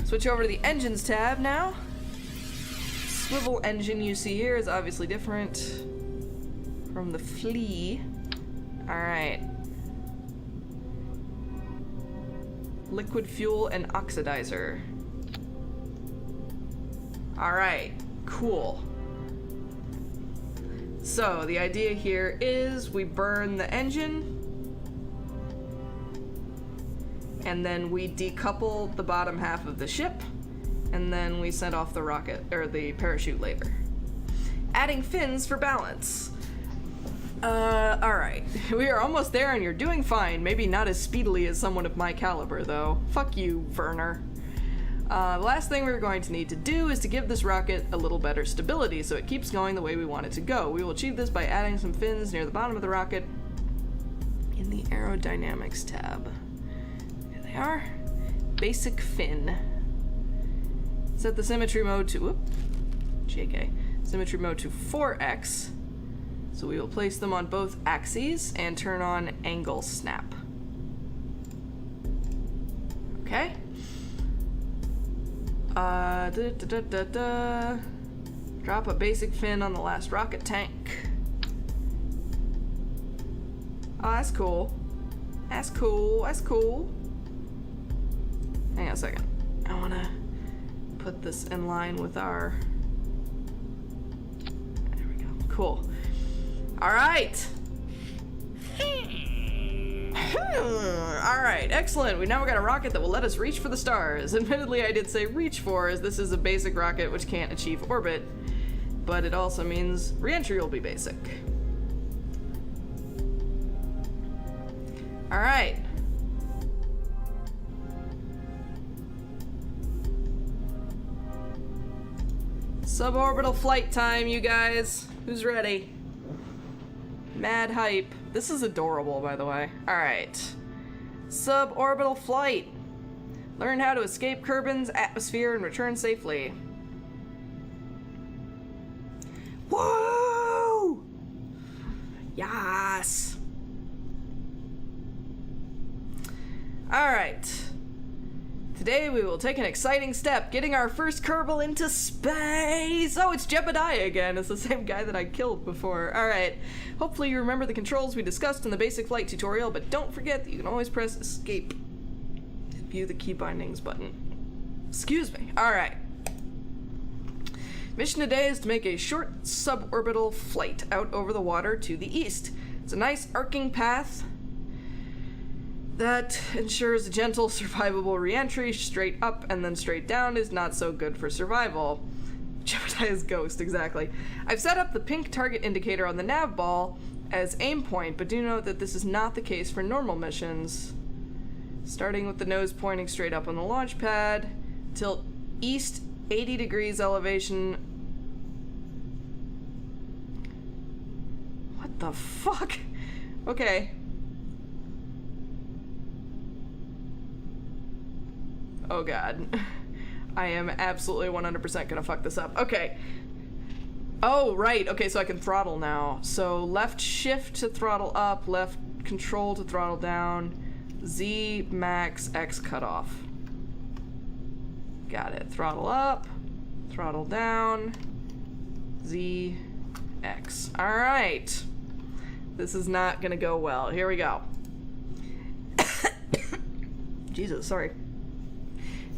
Switch over to the engines tab now. Swivel engine you see here is obviously different from the flea. Alright. Liquid fuel and oxidizer. Alright, cool. So the idea here is we burn the engine and then we decouple the bottom half of the ship, and then we send off the rocket, or the parachute later. Adding fins for balance. Alright. We are almost there and you're doing fine. Maybe not as speedily as someone of my caliber, though. Fuck you, Werner. The last thing we're going to need to do is to give this rocket a little better stability so it keeps going the way we want it to go. We will achieve this by adding some fins near the bottom of the rocket in the aerodynamics tab. There they are. Basic fin. Set the symmetry mode to, JK, symmetry mode to 4x. So we will place them on both axes and turn on angle snap. Okay. Drop a basic fin on the last rocket tank. Oh, that's cool. That's cool. That's cool. Hang on a second. I want to put this in line with our... There we go. Cool. All right. Alright, excellent. We now got a rocket that will let us reach for the stars. Admittedly, I did say reach for, as this is a basic rocket which can't achieve orbit, but it also means re-entry will be basic. Alright. Suborbital flight time, you guys. Who's ready? Mad hype. This is adorable, by the way. Alright. Suborbital flight. Learn how to escape Kerbin's atmosphere and return safely. Whoa! Yes! Alright. Today we will take an exciting step, getting our first Kerbal into space! Oh, it's Jebediah again. It's the same guy that I killed before. Alright. Hopefully you remember the controls we discussed in the basic flight tutorial, but don't forget that you can always press escape to view the key bindings button. Excuse me. Alright. Mission today is to make a short suborbital flight out over the water to the east. It's a nice arcing path that ensures a gentle, survivable re-entry. Straight up and then straight down is not so good for survival. Jebediah's ghost, exactly. I've set up the pink target indicator on the nav ball as aim point, but do note that this is not the case for normal missions. Starting with the nose pointing straight up on the launch pad, tilt east 80 degrees elevation. What the fuck? Okay. Oh god. I am absolutely 100% gonna fuck this up. Okay. Oh, right. Okay, so I can throttle now. So left shift to throttle up, left control to throttle down, Z, max, X cutoff. Got it. Throttle up, throttle down, Z, X. Alright. This is not gonna go well. Here we go. Jesus, sorry.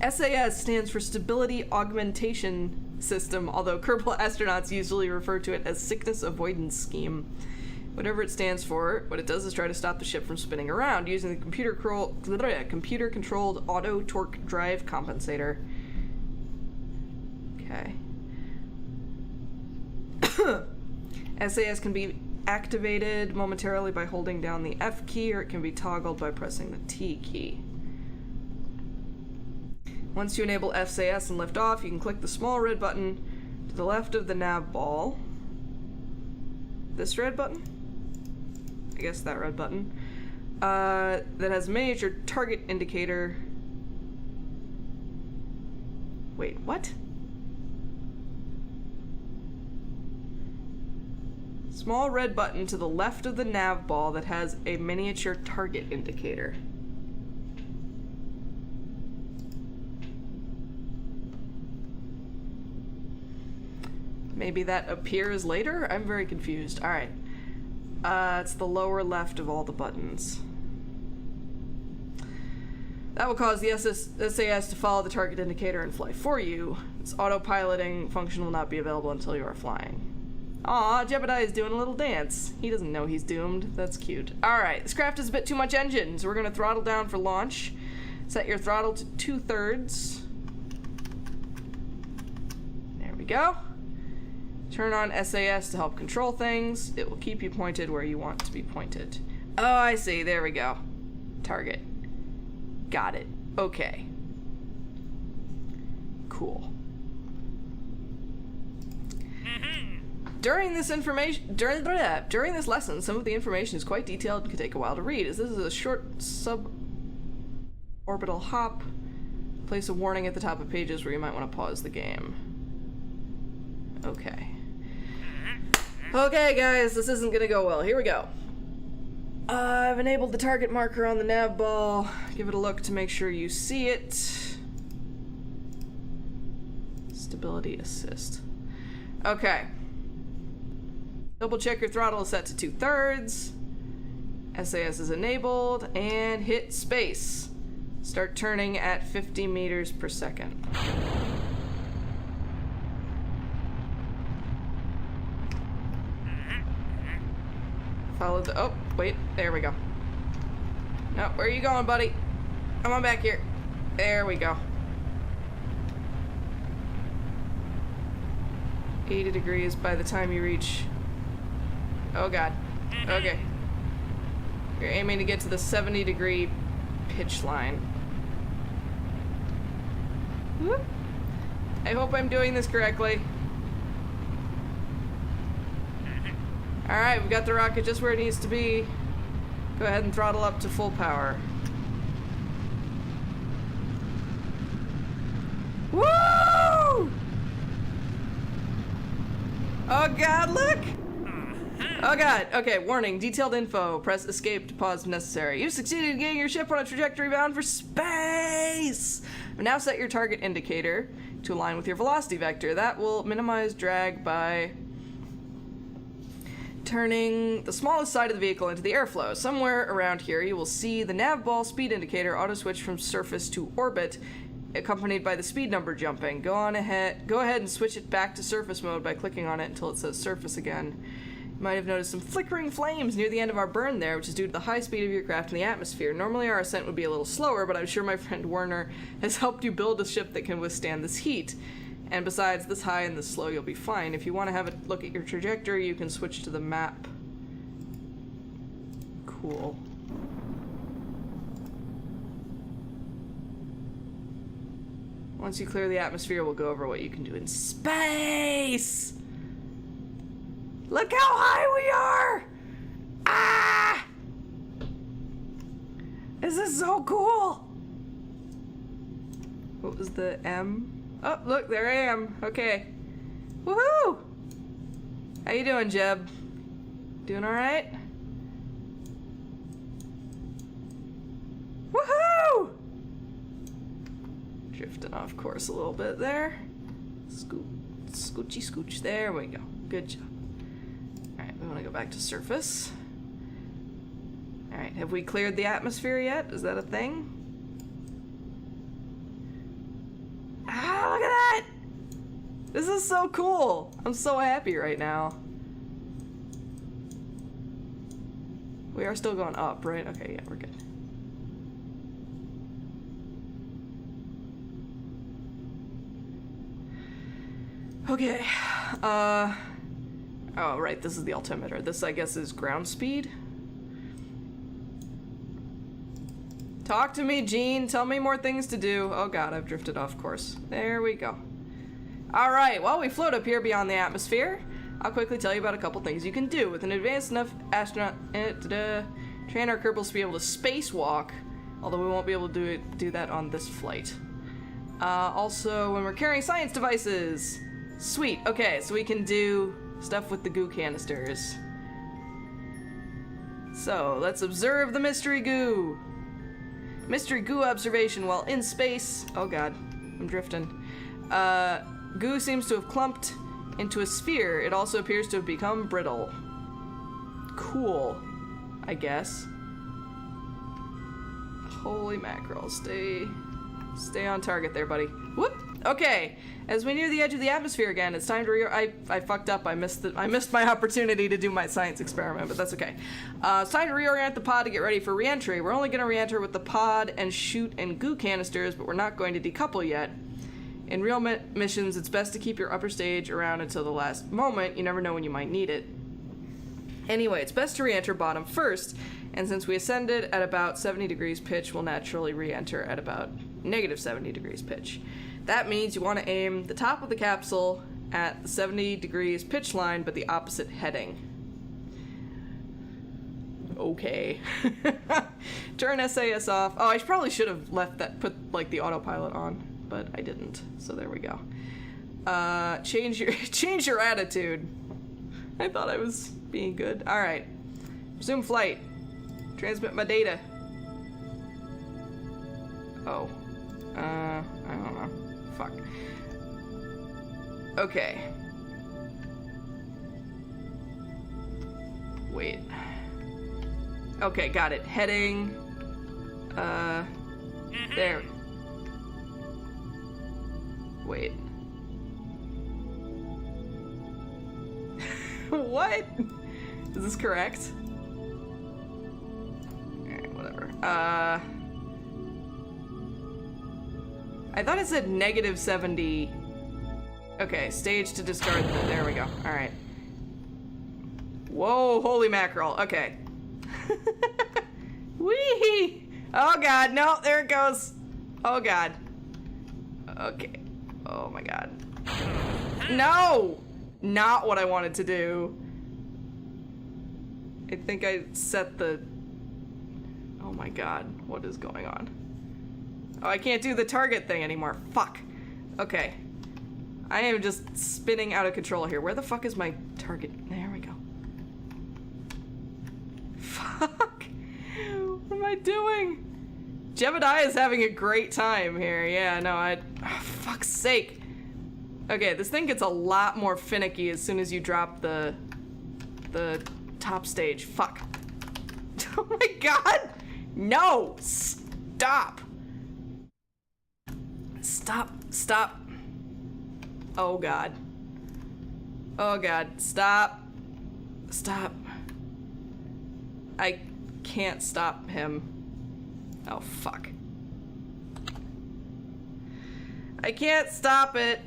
SAS stands for Stability Augmentation System, although Kerbal astronauts usually refer to it as Sickness Avoidance Scheme. Whatever it stands for, what it does is try to stop the ship from spinning around using the computer-controlled auto torque drive compensator. Okay. SAS can be activated momentarily by holding down the F key, or it can be toggled by pressing the T key. Once you enable SAS and lift off, you can click the small red button to the left of the nav ball. This red button? I guess that red button. That has a miniature target indicator. Wait, what? Small red button to the left of the nav ball that has a miniature target indicator. Maybe that appears later? I'm very confused. Alright. It's the lower left of all the buttons. That will cause the SAS to follow the target indicator and fly for you. This autopiloting function will not be available until you are flying. Aw, Jebediah is doing a little dance. He doesn't know he's doomed. That's cute. Alright, this craft is a bit too much engine, so we're going to throttle down for launch. Set your throttle to 2/3. There we go. Turn on SAS to help control things. It will keep you pointed where you want to be pointed. Oh, I see. There we go. Target. Got it. Okay. Cool. During this lesson, some of the information is quite detailed and could take a while to read. As this is a short suborbital hop, place a warning at the top of pages where you might want to pause the game. Okay. Okay, guys, this isn't gonna go well. Here we go. I've enabled the target marker on the nav ball. Give it a look to make sure you see it. Stability assist. Okay. Double check your throttle is set to 2/3. SAS is enabled, and hit space. Start turning at 50 meters per second. Follow the, oh, wait, there we go. No, where are you going, buddy? Come on back here. There we go. 80 degrees by the time you reach. Oh god. Okay. You're aiming to get to the 70-degree pitch line. Whoop. I hope I'm doing this correctly. Alright, we've got the rocket just where it needs to be. Go ahead and throttle up to full power. Woo! Oh god, look! Oh god, okay, warning, detailed info. Press escape to pause if necessary. You've succeeded in getting your ship on a trajectory bound for space! Now set your target indicator to align with your velocity vector. That will minimize drag by turning the smallest side of the vehicle into the airflow. Somewhere around here you will see the nav ball speed indicator auto switch from surface to orbit, accompanied by the speed number jumping. Go ahead and switch it back to surface mode by clicking on it until it says surface again. You might have noticed some flickering flames near the end of our burn there, which is due to the high speed of your craft in the atmosphere. Normally our ascent would be a little slower, but I'm sure my friend Werner has helped you build a ship that can withstand this heat. And besides, this high and this slow, you'll be fine. If you want to have a look at your trajectory, you can switch to the map. Cool. Once you clear the atmosphere, we'll go over what you can do in space! Look how high we are! Ah! This is so cool! What was the M? Oh, look, there I am. Okay. Woohoo! How you doing, Jeb? Doing alright? Woohoo! Drifting off course a little bit there. Scoochy scooch. There we go. Good job. Alright, we want to go back to surface. Alright, have we cleared the atmosphere yet? Is that a thing? Ah, look at that! This is so cool! I'm so happy right now. We are still going up, right? Okay, yeah, we're good. Okay, oh, right, this is the altimeter. This, I guess, is ground speed? Talk to me, Gene. Tell me more things to do. Oh god, I've drifted off course. There we go. Alright, while we float up here beyond the atmosphere, I'll quickly tell you about a couple things you can do. With an advanced enough astronaut train our Kerbals to be able to spacewalk, although we won't be able to do that on this flight. Also, when we're carrying science devices. Sweet, okay, so we can do stuff with the goo canisters. So, let's observe the mystery goo. Mystery goo observation while in space. Oh god, I'm drifting. Goo seems to have clumped into a sphere. It also appears to have become brittle. Cool, I guess. Holy mackerel, stay on target there, buddy. Whoop! Okay, as we near the edge of the atmosphere again, it's time to I fucked up. I missed my opportunity to do my science experiment, but that's okay. It's time to reorient the pod to get ready for re-entry. We're only going to re-enter with the pod and chute and goo canisters, but we're not going to decouple yet. In real missions, it's best to keep your upper stage around until the last moment. You never know when you might need it. Anyway, it's best to re-enter bottom first, and since we ascended at about 70 degrees pitch, we'll naturally re-enter at about negative 70 degrees pitch. That means you want to aim the top of the capsule at the 70 degrees pitch line, but the opposite heading. Okay. Turn SAS off. Oh, I probably should have left that, put like the autopilot on, but I didn't. So there we go. Change your attitude. I thought I was being good. All right. Resume flight. Transmit my data. Oh. I don't know. Fuck. Okay. Wait. Okay, got it. Heading. There. Wait. What? Is this correct? Alright, whatever. I thought it said -70. Okay, stage to discard. There we go. Alright. Whoa, holy mackerel. Okay. Wee! Oh god, no, there it goes. Oh god. Okay. Oh my god. No! Not what I wanted to do. I think I set the... Oh my god, what is going on? Oh, I can't do the target thing anymore. Fuck. Okay. I am just spinning out of control here. Where the fuck is my target? There we go. Fuck. What am I doing? Jebediah is having a great time here. Yeah, no, oh, fuck's sake. Okay, this thing gets a lot more finicky as soon as you drop the top stage. Fuck. Oh my god! No! Stop! Stop. Oh god. Oh god. Stop. I can't stop him. Oh fuck. I can't stop it.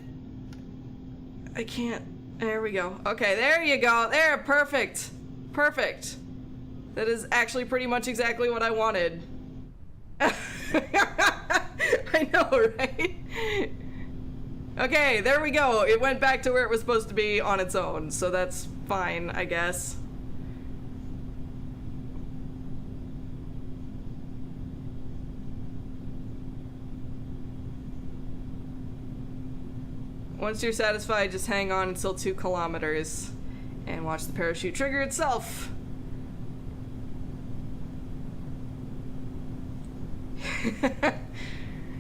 I can't. There we go. Okay, there you go. There, perfect. Perfect. That is actually pretty much exactly what I wanted. I know, right? Okay, there we go. It went back to where it was supposed to be on its own, so that's fine, I guess. Once you're satisfied, just hang on until 2 kilometers and watch the parachute trigger itself.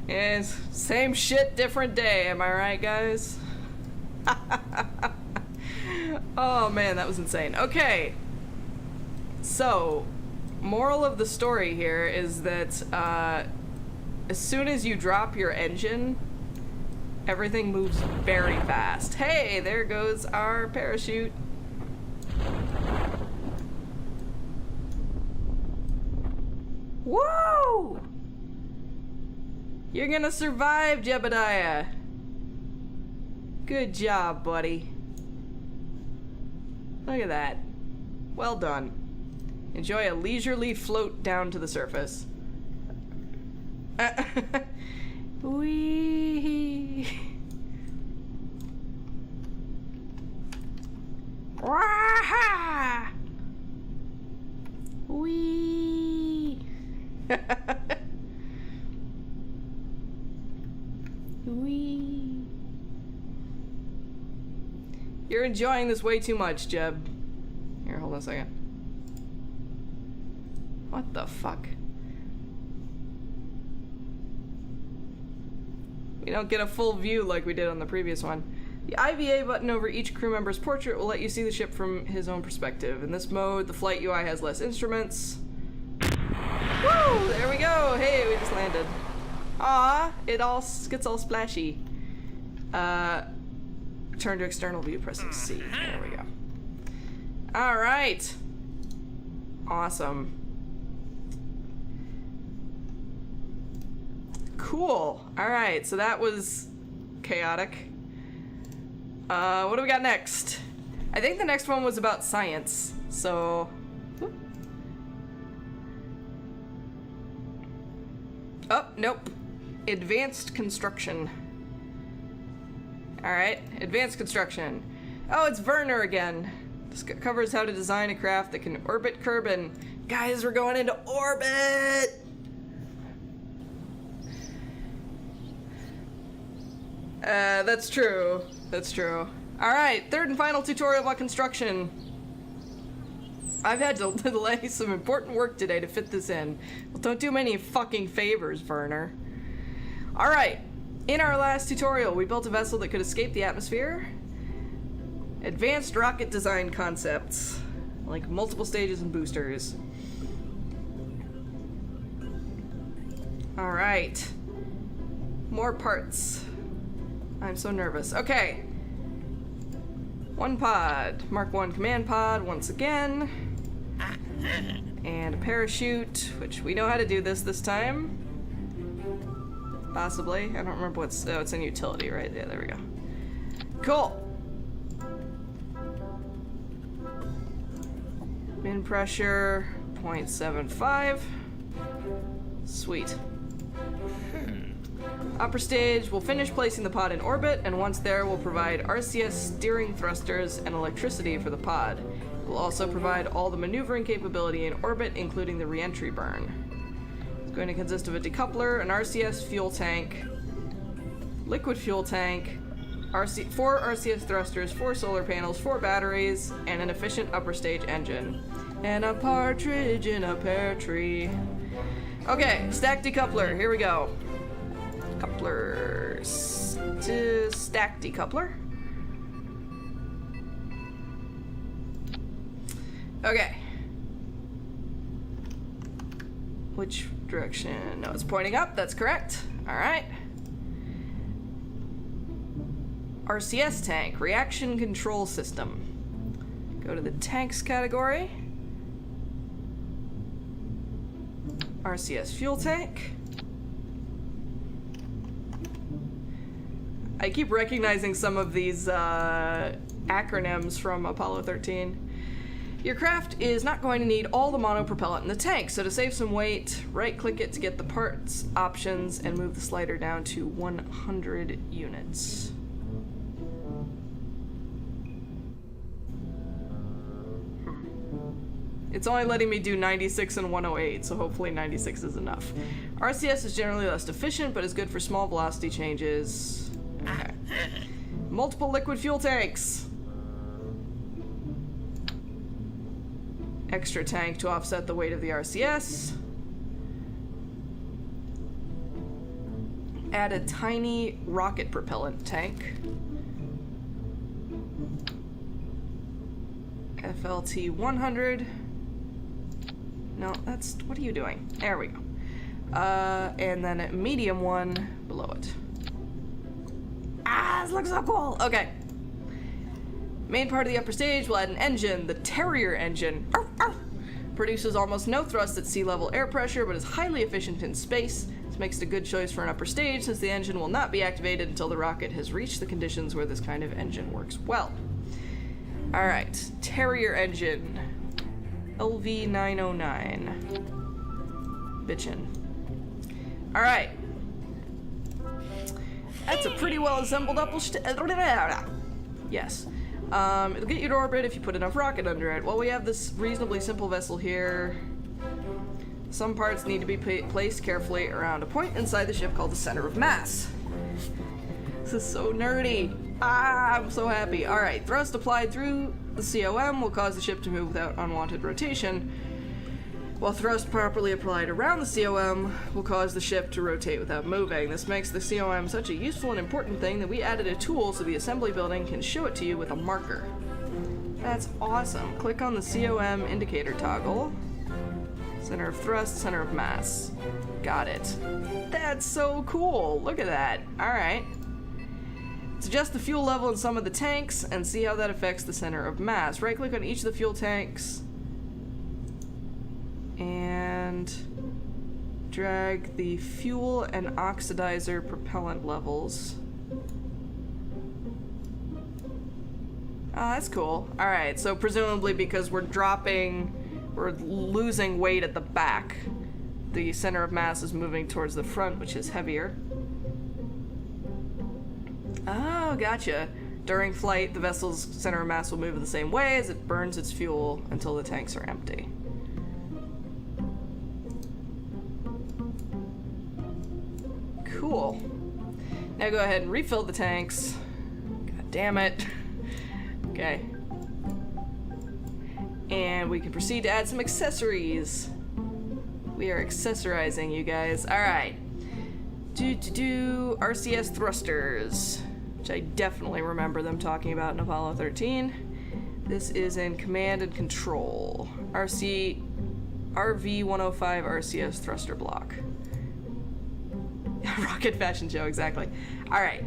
And same shit, different day, am I right, guys? Oh man, that was insane. Okay. So, moral of the story here is that as soon as you drop your engine, everything moves very fast. Hey, there goes our parachute. Woo! You're gonna survive, Jebediah. Good job, buddy. Look at that. Well done. Enjoy a leisurely float down to the surface. Wee. Wah-ha! Wee. Wee. You're enjoying this way too much, Jeb. Here, hold on a second. What the fuck? We don't get a full view like we did on the previous one. The IVA button over each crew member's portrait will let you see the ship from his own perspective. In this mode, the flight UI has less instruments. Woo! There we go! Hey, we just landed. Aw, it all gets all splashy. Return to external view, pressing C. There we go. Alright. Awesome. Cool. Alright, so that was chaotic. What do we got next? I think the next one was about science, so... Oh, nope. Advanced construction. Alright, advanced construction. Oh, it's Werner again. This covers how to design a craft that can orbit Kerbal. Guys, we're going into orbit! That's true. That's true. Alright, third and final tutorial about construction. I've had to delay some important work today to fit this in. Well, don't do me any fucking favors, Werner. Alright, in our last tutorial, we built a vessel that could escape the atmosphere. Advanced rocket design concepts, like multiple stages and boosters. Alright. More parts. I'm so nervous. Okay. One pod. Mark 1 command pod once again. And a parachute, which we know how to do this time. Possibly. I don't remember what's... Oh, it's in utility, right? Yeah, there we go. Cool. Min pressure, 0.75. Sweet. Upper stage, we'll finish placing the pod in orbit, and once there, we'll provide RCS steering thrusters and electricity for the pod. We'll also provide all the maneuvering capability in orbit, including the re-entry burn. It's going to consist of a decoupler, an RCS fuel tank, liquid fuel tank, 4 RCS thrusters, 4 solar panels, 4 batteries, and an efficient upper stage engine. And a partridge in a pear tree. Okay, stack decoupler, here we go. Couplers to stack decoupler. Okay. Which direction? No, it's pointing up, that's correct. Alright. RCS tank, reaction control system. Go to the tanks category. RCS fuel tank. I keep recognizing some of these acronyms from Apollo 13. Your craft is not going to need all the monopropellant in the tank, so to save some weight, right-click it to get the parts options and move the slider down to 100 units. It's only letting me do 96 and 108, so hopefully 96 is enough. RCS is generally less efficient, but is good for small velocity changes. Okay. Multiple liquid fuel tanks. Extra tank to offset the weight of the RCS. Add a tiny rocket propellant tank. FLT 100. No, that's... What are you doing? There we go. And then a medium one below it. Ah, this looks so cool! Okay. Main part of the upper stage will add an engine, the Terrier engine. Arf, arf. Produces almost no thrust at sea level air pressure, but is highly efficient in space. This makes it a good choice for an upper stage, since the engine will not be activated until the rocket has reached the conditions where this kind of engine works well. Alright, Terrier engine. LV909. Bitchin'. Alright. That's a pretty well assembled upper Yes. It'll get you to orbit if you put enough rocket under it. Well, we have this reasonably simple vessel here. Some parts need to be placed carefully around a point inside the ship called the center of mass. This is so nerdy. Ah, I'm so happy. Alright, thrust applied through the COM will cause the ship to move without unwanted rotation, while thrust properly applied around the COM will cause the ship to rotate without moving. This makes the COM such a useful and important thing that we added a tool so the assembly building can show it to you with a marker. That's awesome. Click on the COM indicator toggle. Center of thrust, center of mass. Got it. That's so cool. Look at that. Alright. Adjust the fuel level in some of the tanks and see how that affects the center of mass. Right click on each of the fuel tanks and drag the fuel and oxidizer propellant levels. Oh, that's cool. Alright, so presumably because we're losing weight at the back, the center of mass is moving towards the front, which is heavier. Oh, gotcha. During flight, the vessel's center of mass will move the same way as it burns its fuel until the tanks are empty. Cool. Now go ahead and refill the tanks. God damn it. Okay. And we can proceed to add some accessories. We are accessorizing, you guys. Alright. RCS thrusters, which I definitely remember them talking about in Apollo 13. This is in command and control. RV-105 RCS thruster block. Rocket fashion show, exactly. Alright.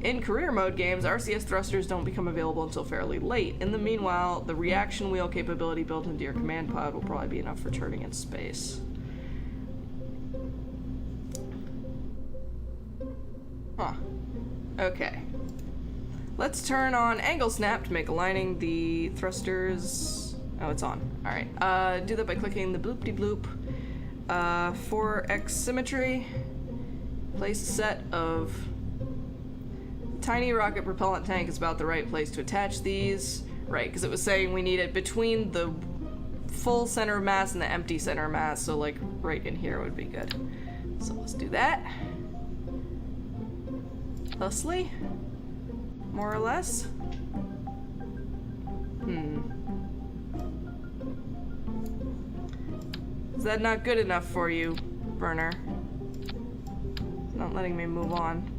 In career mode games, RCS thrusters don't become available until fairly late. In the meanwhile, the reaction wheel capability built into your command pod will probably be enough for turning in space. Huh. Okay. Let's turn on angle snap to make aligning the thrusters. Oh, it's on. Alright. Do that by clicking the bloop-de-bloop. For X symmetry, place a set of tiny rocket propellant tank is about the right place to attach these. Right, because it was saying we need it between the full center of mass and the empty center of mass, so like right in here would be good. So let's do that. Thusly, more or less. Is that not good enough for you, Burner? It's not letting me move on.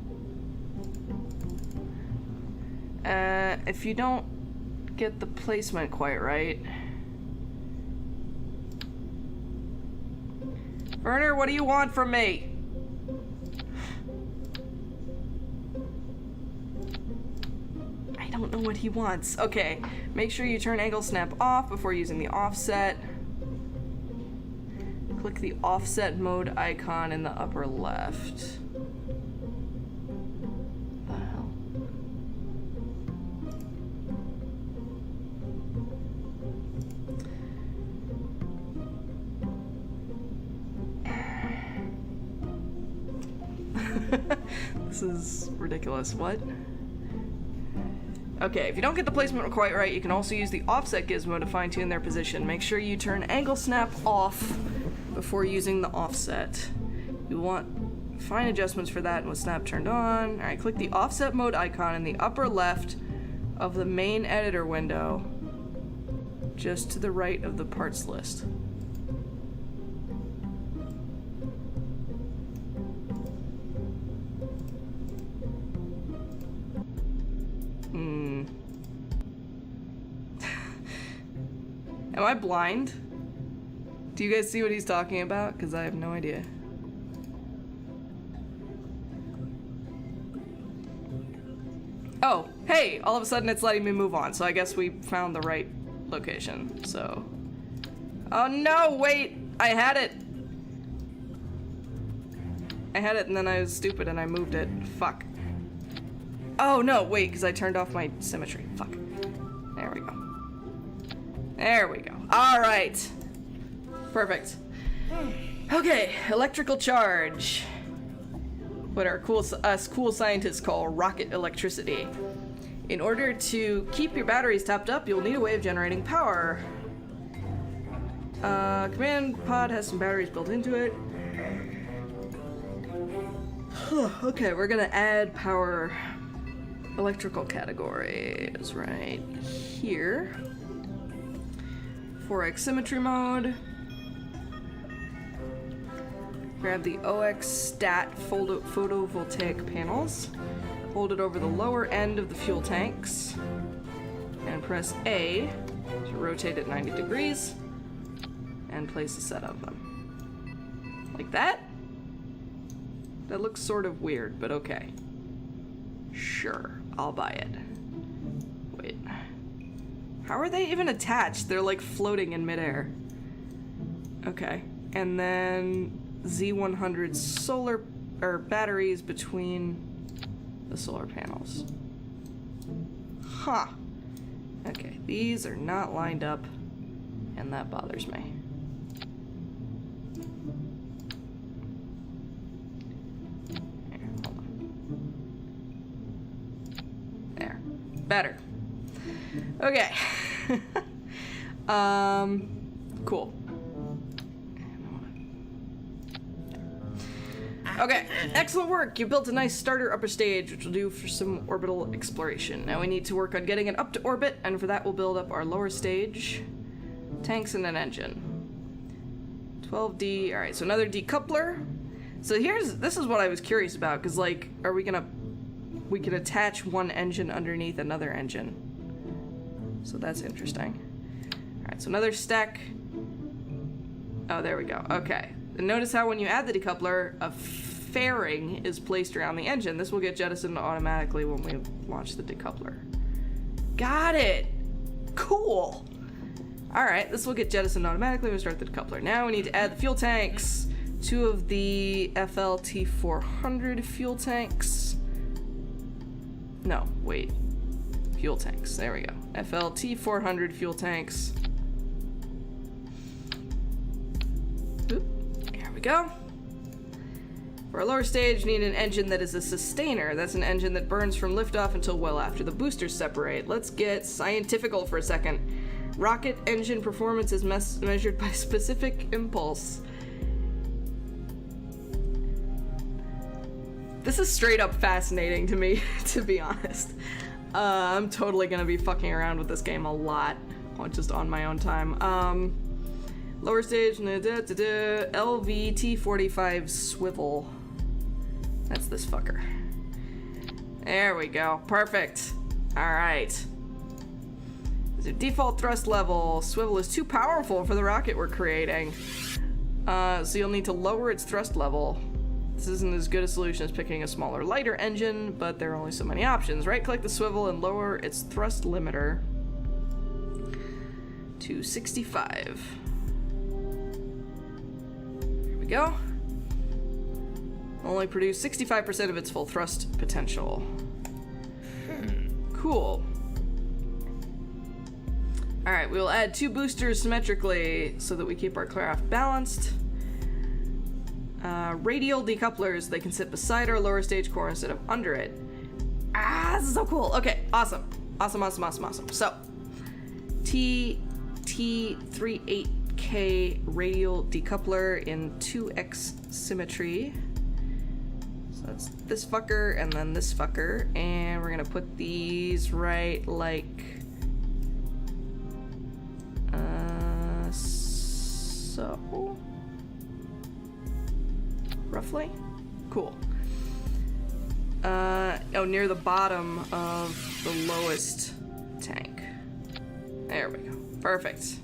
If you don't get the placement quite right. Burner, what do you want from me? I don't know what he wants. Okay, make sure you turn angle snap off before using the offset. Click the offset mode icon in the upper left. What the hell? This is ridiculous. What? Okay, if you don't get the placement quite right, you can also use the offset gizmo to fine-tune their position. Make sure you turn angle snap off before using the offset. You want fine adjustments for that and with snap turned on. Alright, click the offset mode icon in the upper left of the main editor window, just to the right of the parts list. Am I blind? Do you guys see what he's talking about? Because I have no idea. Oh, hey! All of a sudden it's letting me move on, so I guess we found the right location, so... Oh no, wait! I had it! I had it and then I was stupid and I moved it. Fuck. Oh no, wait, because I turned off my symmetry. Fuck. There we go. There we go. Alright. Perfect. Okay, electrical charge. What our us cool scientists call rocket electricity. In order to keep your batteries topped up, you'll need a way of generating power. Command pod has some batteries built into it. Okay, we're gonna add power electrical categories right here. 4x symmetry mode. Grab the OX stat photovoltaic panels. Hold it over the lower end of the fuel tanks. And press A to rotate it 90 degrees. And place a set of them. Like that? That looks sort of weird, but okay. Sure, I'll buy it. Wait. How are they even attached? They're like floating in midair. Okay. And then Z100 solar or batteries between the solar panels. Huh. Okay, these are not lined up, and that bothers me. Here, hold on. Better. Okay. Cool. Okay, excellent work. You built a nice starter upper stage, which will do for some orbital exploration. Now we need to work on getting it up to orbit, and for that we'll build up our lower stage, tanks, and an engine. 12D. All right, so another decoupler. So this is what I was curious about, because like, we can attach one engine underneath another engine. So that's interesting. All right, so another stack. Oh, there we go. Okay. And notice how when you add the decoupler, a fairing is placed around the engine. This will get jettisoned automatically when we launch the decoupler. Got it! Cool! Alright, this will get jettisoned automatically when we start the decoupler. Now we need to add the fuel tanks. 2 of the FLT400 fuel tanks. No, wait. Fuel tanks. There we go. FLT400 fuel tanks. Oop. There we go. For our lower stage, we need an engine that is a sustainer. That's an engine that burns from liftoff until well after the boosters separate. Let's get scientifical for a second. Rocket engine performance is measured by specific impulse. This is straight up fascinating to me, to be honest. I'm totally gonna be fucking around with this game a lot, just on my own time. Lower stage, LVT45 swivel. That's this fucker. There we go. Perfect. Alright. So default thrust level. Swivel is too powerful for the rocket we're creating. So you'll need to lower its thrust level. This isn't as good a solution as picking a smaller, lighter engine, but there are only so many options. Right-click the swivel and lower its thrust limiter to 65. Go. Only produce 65% of its full thrust potential. Cool. Alright, we will add 2 boosters symmetrically so that we keep our craft balanced. Radial decouplers, they can sit beside our lower stage core instead of under it. This is so cool. Okay, awesome. Awesome. So, T38K radial decoupler in 2x symmetry. So that's this fucker and then this fucker. And we're gonna put these right like so. Roughly? Cool. Near the bottom of the lowest tank. There we go. Perfect.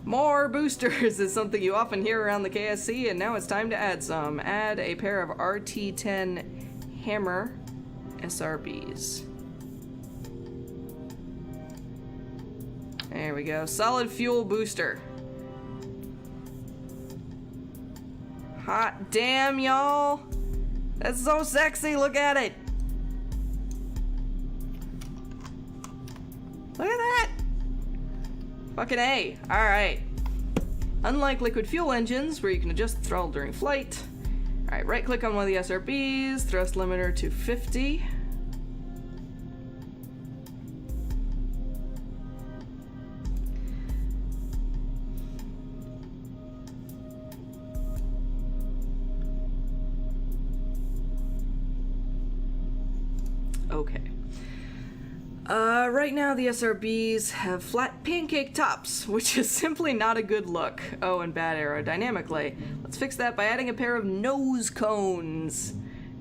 More boosters is something you often hear around the KSC, and now it's time to add some. Add a pair of RT-10 Hammer SRBs. There we go. Solid fuel booster. Hot damn, y'all. That's so sexy. Look at it. Look at that. Fucking A. Alright. Unlike liquid fuel engines, where you can adjust the throttle during flight. Alright, right click on one of the SRBs, thrust limiter to 50. Okay. Right now the SRBs have flat pancake tops, which is simply not a good look. Oh, and bad aerodynamically. Let's fix that by adding a pair of nose cones.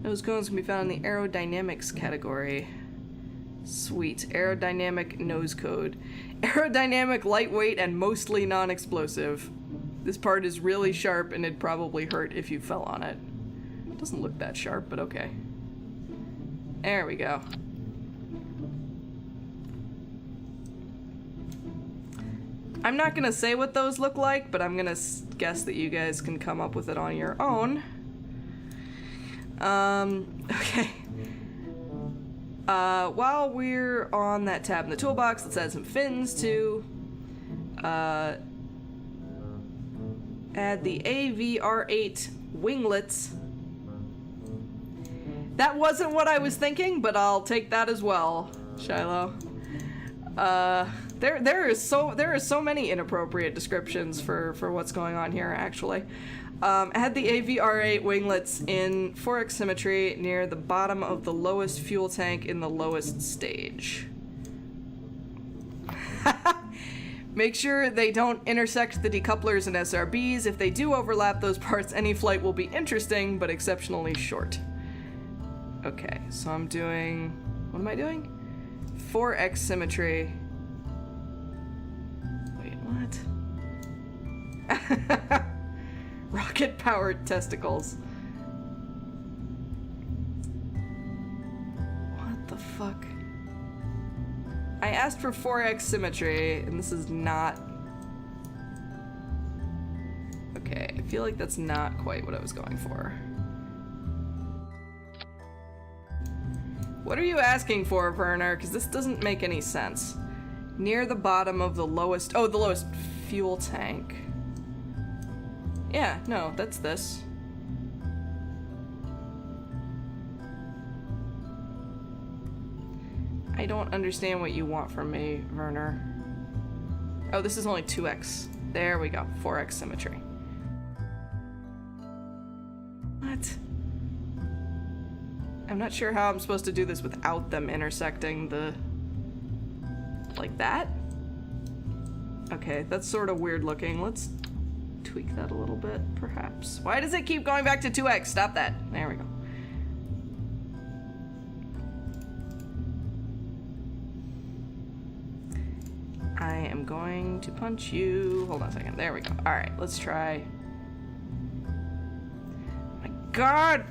Nose cones can be found in the aerodynamics category. Sweet. Aerodynamic nose code. Aerodynamic, lightweight, and mostly non-explosive. This part is really sharp and it'd probably hurt if you fell on it. It doesn't look that sharp, but okay. There we go. I'm not gonna say what those look like, but I'm gonna guess that you guys can come up with it on your own. Okay. While we're on that tab in the toolbox, let's add some fins too. Add the AVR8 winglets. That wasn't what I was thinking, but I'll take that as well, Shiloh. There are so many inappropriate descriptions for what's going on here, actually. Had the AVR8 winglets in 4x symmetry near the bottom of the lowest fuel tank in the lowest stage. Make sure they don't intersect the decouplers and SRBs. If they do overlap those parts, any flight will be interesting, but exceptionally short. Okay, so I'm doing... What am I doing? 4x symmetry. Wait, what? Rocket-powered testicles. What the fuck? I asked for 4x symmetry, and this is not... Okay, I feel like that's not quite what I was going for. What are you asking for, Werner? Because this doesn't make any sense. Near the bottom of the lowest... Oh, the lowest fuel tank. Yeah, no, that's this. I don't understand what you want from me, Werner. Oh, this is only 2x. There we go. 4x symmetry. What? I'm not sure how I'm supposed to do this without them intersecting the... Like that? Okay, that's sort of weird looking. Let's tweak that a little bit, perhaps. Why does it keep going back to 2x? Stop that. There we go. I am going to punch you. Hold on a second. There we go. All right, let's try. My God!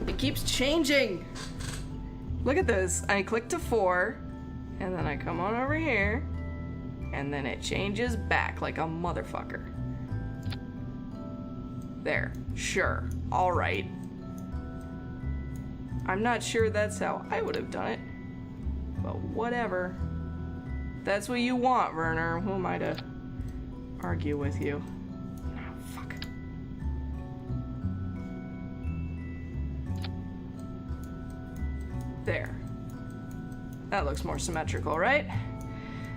It keeps changing. Look at this. I click to 4, and then I come on over here, and then it changes back like a motherfucker. There. Sure. All right. I'm not sure that's how I would have done it, but whatever. That's what you want, Werner. Who am I to argue with you? Oh, fuck. There. That looks more symmetrical, right?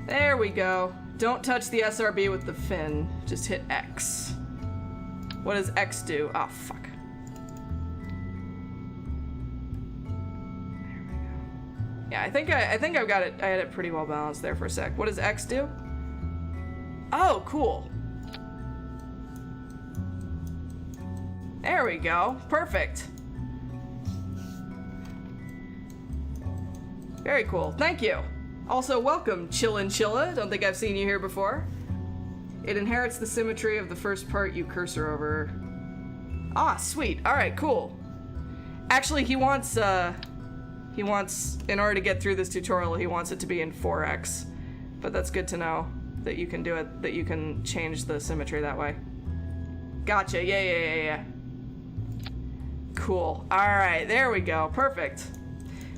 There we go. Don't touch the SRB with the fin. Just hit X. What does X do? Oh, fuck. Yeah, I think I've got it. I had it pretty well balanced there for a sec. What does X do? Oh, cool. There we go. Perfect. Very cool. Thank you. Also, welcome, Chillin' Chilla. Don't think I've seen you here before. It inherits the symmetry of the first part you cursor over. Ah, sweet. All right, cool. Actually, he wants, in order to get through this tutorial, he wants it to be in 4x. But that's good to know that you can do it, that you can change the symmetry that way. Gotcha, yeah. Cool. Alright, there we go. Perfect.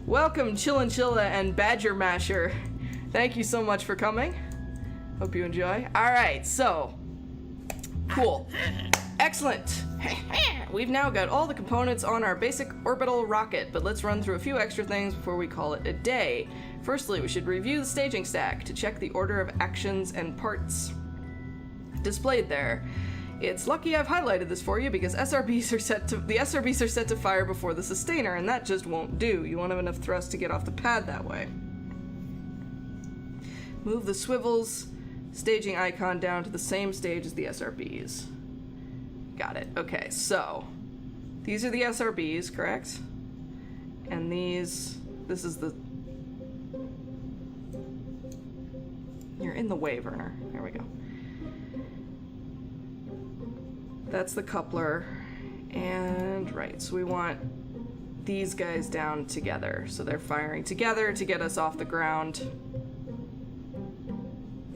Welcome, Chillin' Chilla and Badger Masher. Thank you so much for coming. Hope you enjoy. Alright, so. Cool. Excellent. We've now got all the components on our basic orbital rocket, but let's run through a few extra things before we call it a day. Firstly, we should review the staging stack to check the order of actions and parts displayed there. It's lucky I've highlighted this for you because the SRBs are set to fire before the sustainer, and that just won't do. You won't have enough thrust to get off the pad that way. Move the swivels staging icon down to the same stage as the SRBs. Got it. Okay, so these are the SRBs, correct? And this is the... You're in the way, Werner. There we go. That's the coupler. And, right, so we want these guys down together. So they're firing together to get us off the ground.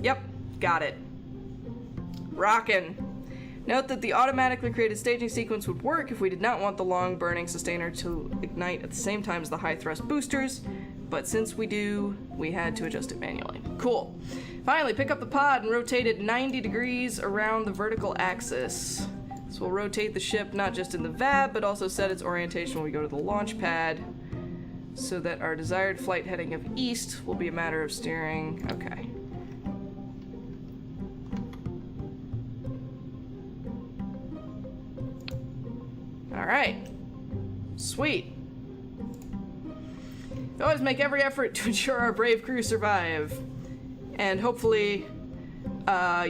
Yep, got it. Rockin'. Note that the automatically created staging sequence would work if we did not want the long burning sustainer to ignite at the same time as the high thrust boosters, but since we do, we had to adjust it manually. Cool. Finally, pick up the pod and rotate it 90 degrees around the vertical axis. This will rotate the ship not just in the VAB, but also set its orientation when we go to the launch pad, so that our desired flight heading of east will be a matter of steering. Okay. Alright. Sweet. We always make every effort to ensure our brave crew survive. And hopefully,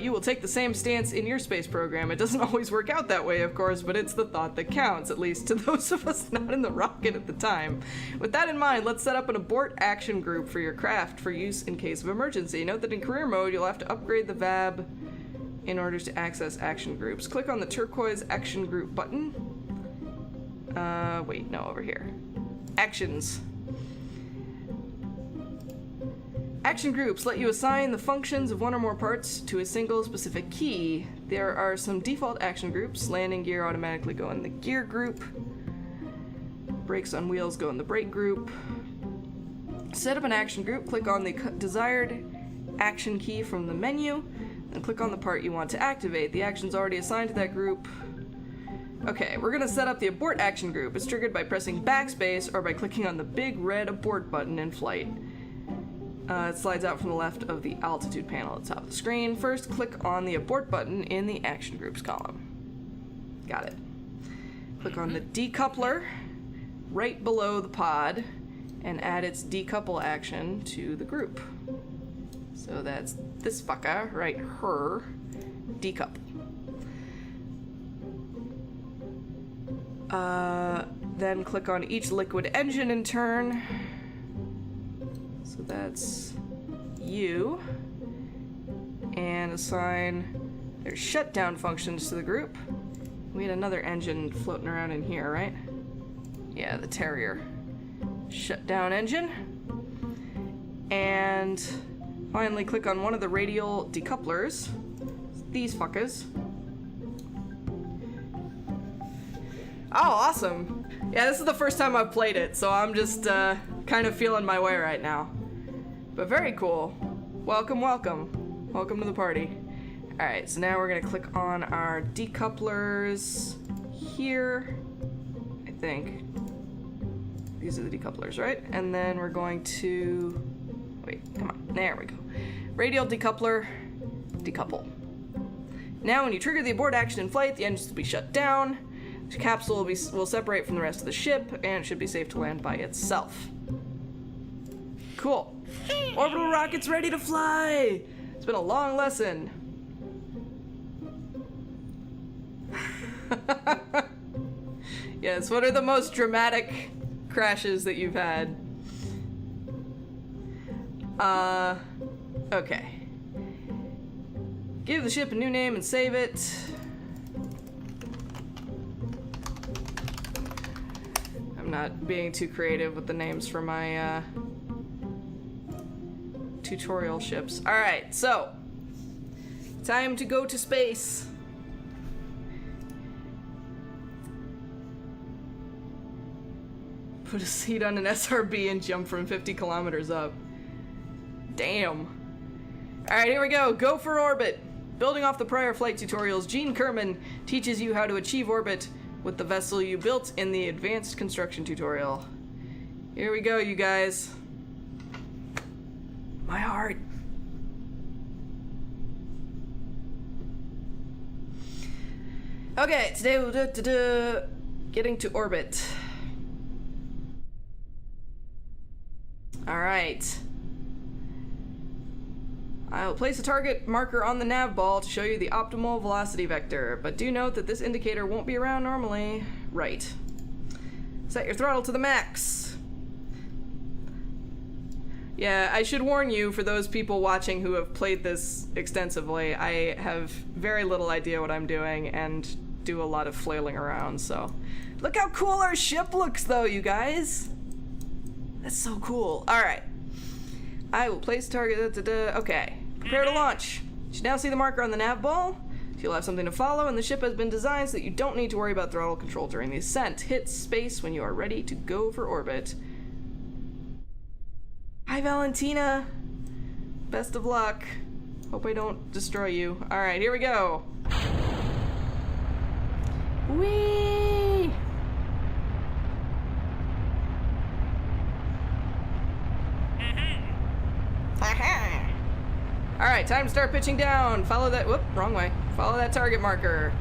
you will take the same stance in your space program. It doesn't always work out that way, of course, but it's the thought that counts, at least to those of us not in the rocket at the time. With that in mind, let's set up an abort action group for your craft for use in case of emergency. Note that in career mode, you'll have to upgrade the VAB in order to access action groups. Click on the turquoise action group button. Wait, no, over here. Actions. Action groups let you assign the functions of one or more parts to a single specific key. There are some default action groups. Landing gear automatically go in the gear group. Brakes on wheels go in the brake group. Set up an action group, click on the desired action key from the menu, and click on the part you want to activate. The action's already assigned to that group. Okay, we're gonna set up the abort action group. It's triggered by pressing backspace or by clicking on the big red abort button in flight. It slides out from the left of the altitude panel at the top of the screen. First, click on the abort button in the action groups column. Got it. Click on the decoupler right below the pod and add its decouple action to the group. So that's this fucker, right? Her. Decouple. Then click on each liquid engine in turn. So that's you. And assign their shutdown functions to the group. We had another engine floating around in here, right? Yeah, the Terrier. Shutdown engine. And finally click on one of the radial decouplers. These fuckers. Oh, awesome. Yeah, this is the first time I've played it, so I'm just kind of feeling my way right now. But very cool. Welcome, welcome. Welcome to the party. Alright, so now we're gonna click on our decouplers here. I think. These are the decouplers, right? And then we're going to... Wait, come on. There we go. Radial decoupler. Decouple. Now when you trigger the abort action in flight, the engines will be shut down. The capsule will separate from the rest of the ship, and it should be safe to land by itself. Cool. Orbital rocket's ready to fly! It's been a long lesson. Yes, what are the most dramatic crashes that you've had? Okay. Give the ship a new name and save it. I'm not being too creative with the names for my tutorial ships. Alright, so time to go to space. Put a seat on an SRB and jump from 50 kilometers up. Damn. Alright, here we go. Go for orbit. Building off the prior flight tutorials, Gene Kerman teaches you how to achieve orbit with the vessel you built in the advanced construction tutorial. Here we go, you guys. My heart. Okay, today we'll do getting to orbit. Alright. I will place a target marker on the nav ball to show you the optimal velocity vector, but do note that this indicator won't be around normally. Right. Set your throttle to the max. Yeah, I should warn you, for those people watching who have played this extensively, I have very little idea what I'm doing and do a lot of flailing around, so. Look how cool our ship looks though, you guys! That's so cool. Alright. I will place target. Okay. Prepare to launch. You should now see the marker on the nav ball. You'll have something to follow, and the ship has been designed so that you don't need to worry about throttle control during the ascent. Hit space when you are ready to go for orbit. Hi, Valentina. Best of luck. Hope I don't destroy you. Alright, here we go. Whee! Alright, time to start pitching down. Follow that, whoop, wrong way. Follow that target marker.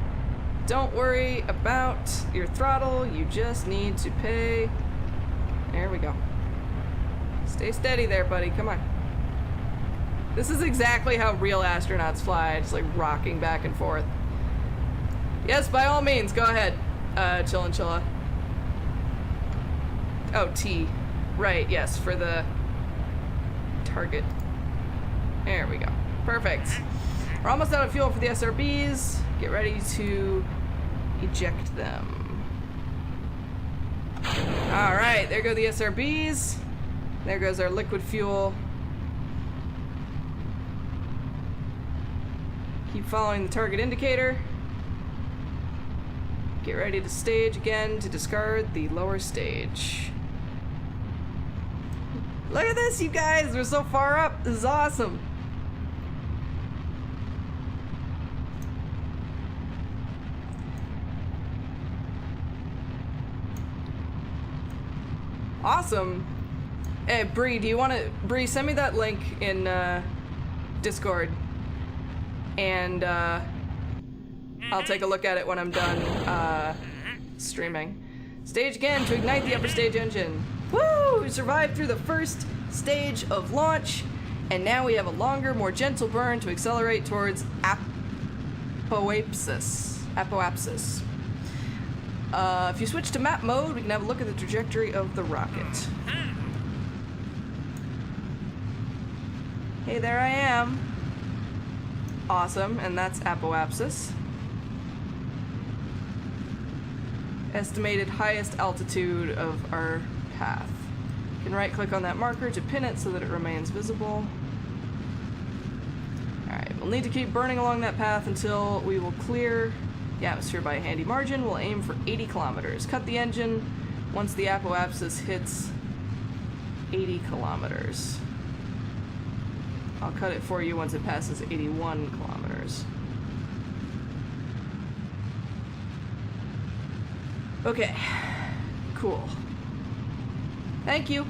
Don't worry about your throttle, you just need to pay. There we go. Stay steady there, buddy, come on. This is exactly how real astronauts fly, just like rocking back and forth. Yes, by all means, go ahead. Chilla. Oh, T. Right, yes, for the target. There we go. Perfect. We're almost out of fuel for the SRBs. Get ready to eject them. Alright, there go the SRBs. There goes our liquid fuel. Keep following the target indicator. Get ready to stage again to discard the lower stage. Look at this, you guys! We're so far up! This is awesome! Awesome! Hey, Bree, do you want to... Bree, send me that link in, Discord. And, I'll take a look at it when I'm done, streaming. Stage again to ignite the upper stage engine. Woo! We survived through the first stage of launch, and now we have a longer, more gentle burn to accelerate towards apoapsis. If you switch to map mode, we can have a look at the trajectory of the rocket. Hey, there I am. Awesome, and that's apoapsis. Estimated highest altitude of our path. You can right-click on that marker to pin it so that it remains visible. Alright, we'll need to keep burning along that path until we will clear the atmosphere by a handy margin. We'll aim for 80 kilometers. Cut the engine once the apoapsis hits 80 kilometers. I'll cut it for you once it passes 81 kilometers. Okay, cool. Thank you.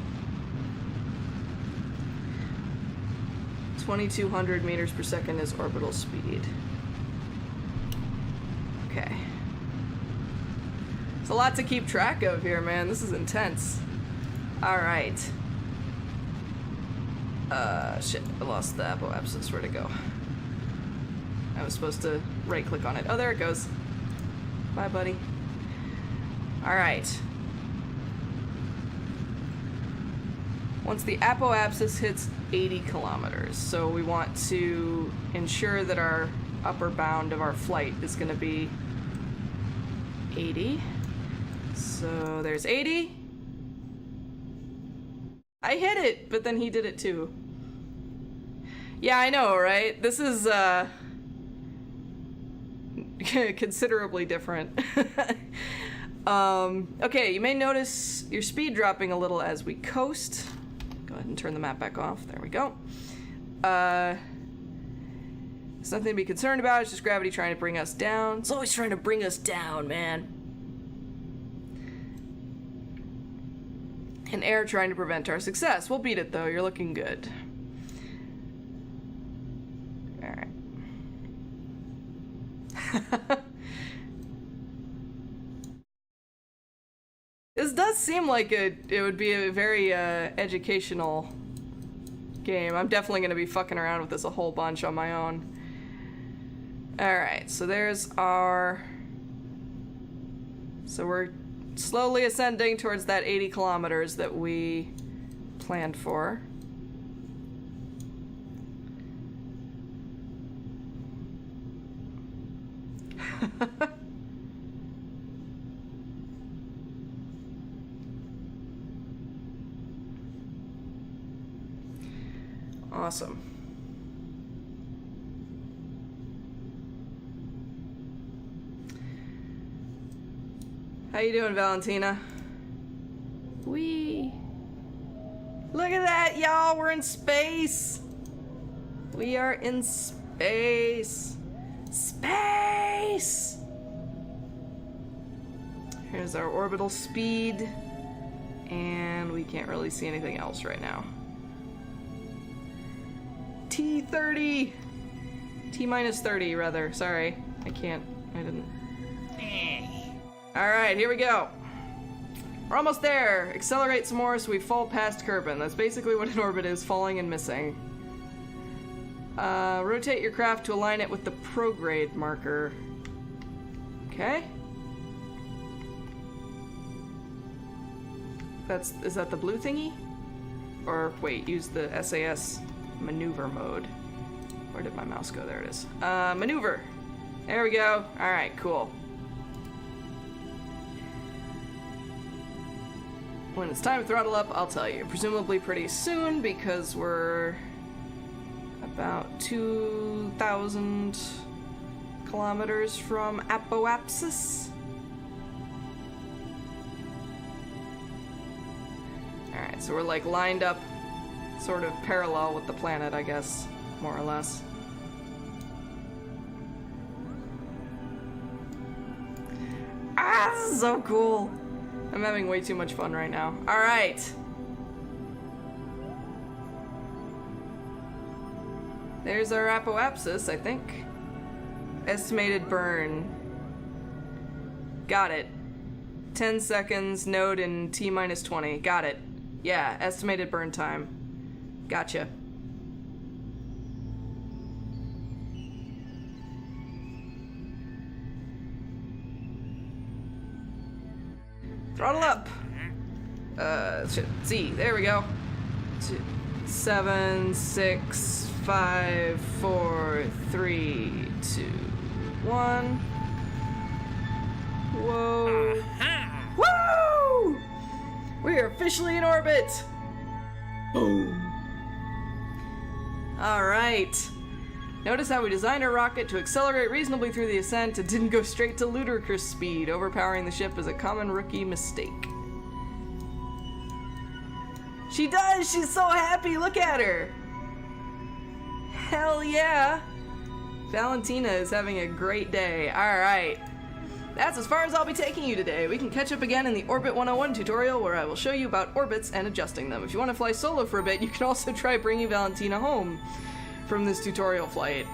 2,200 meters per second is orbital speed. Okay. It's a lot to keep track of here, man. This is intense. Alright. Shit, I lost the apoapsis. Where'd it go? I was supposed to right-click on it. Oh, there it goes. Bye, buddy. Alright. Once the apoapsis hits 80 kilometers, so we want to ensure that our upper bound of our flight is going to be 80. So there's 80. I hit it, but then he did it too. Yeah, I know, right? This is considerably different. Okay, you may notice your speed dropping a little as we coast. Go ahead and turn the map back off. There we go. It's nothing to be concerned about. It's just gravity trying to bring us down. It's always trying to bring us down, man. And air trying to prevent our success. We'll beat it, though. You're looking good. Alright. This does seem like it would be a very educational game. I'm definitely going to be fucking around with this a whole bunch on my own. Alright, so there's our... So we're slowly ascending towards that 80 kilometers that we planned for. Awesome. How you doing, Valentina? Whee! Look at that, y'all! We're in space! We are in space! Space! There's our orbital speed. And we can't really see anything else right now. T30! T-minus 30, rather. Sorry. I didn't. Alright, here we go. We're almost there. Accelerate some more so we fall past Kerbal. That's basically what an orbit is, falling and missing. Rotate your craft to align it with the prograde marker. Okay. Is that the blue thingy? Or, wait, use the SAS maneuver mode. Where did my mouse go? There it is. Maneuver! There we go. Alright, cool. When it's time to throttle up, I'll tell you. Presumably pretty soon, because we're about 2,000 kilometers from Apoapsis. Alright, so we're like lined up sort of parallel with the planet, I guess, more or less. Ah, this is so cool! I'm having way too much fun right now. Alright! There's our apoapsis, I think. Estimated burn. Got it. 10 seconds, node in T-minus 20. Got it. Yeah, estimated burn time. Gotcha. Throttle up! Shit. Z, there we go. 7, 6, 5, 4, 3, 2, 1. Whoa. Woo! We are officially in orbit! Boom. Alright. Notice how we designed our rocket to accelerate reasonably through the ascent and didn't go straight to ludicrous speed. Overpowering the ship is a common rookie mistake. She does! She's so happy! Look at her! Hell yeah! Valentina is having a great day. Alright. That's as far as I'll be taking you today. We can catch up again in the Orbit 101 tutorial where I will show you about orbits and adjusting them. If you want to fly solo for a bit, you can also try bringing Valentina home from this tutorial flight.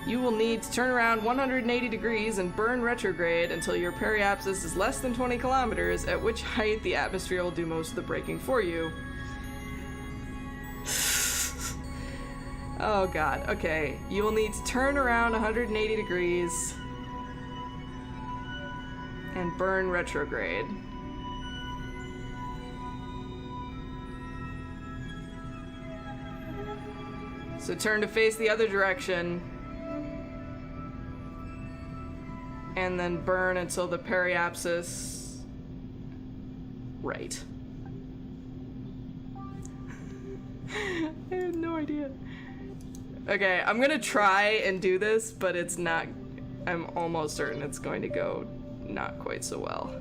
You will need to turn around 180 degrees and burn retrograde until your periapsis is less than 20 kilometers, at which height the atmosphere will do most of the braking for you. Oh god, okay. You will need to turn around 180 degrees and burn retrograde. So turn to face the other direction and then burn until the periapsis right. I have no idea. Okay, I'm gonna try and do this, but it's not, I'm almost certain it's going to go not quite so well.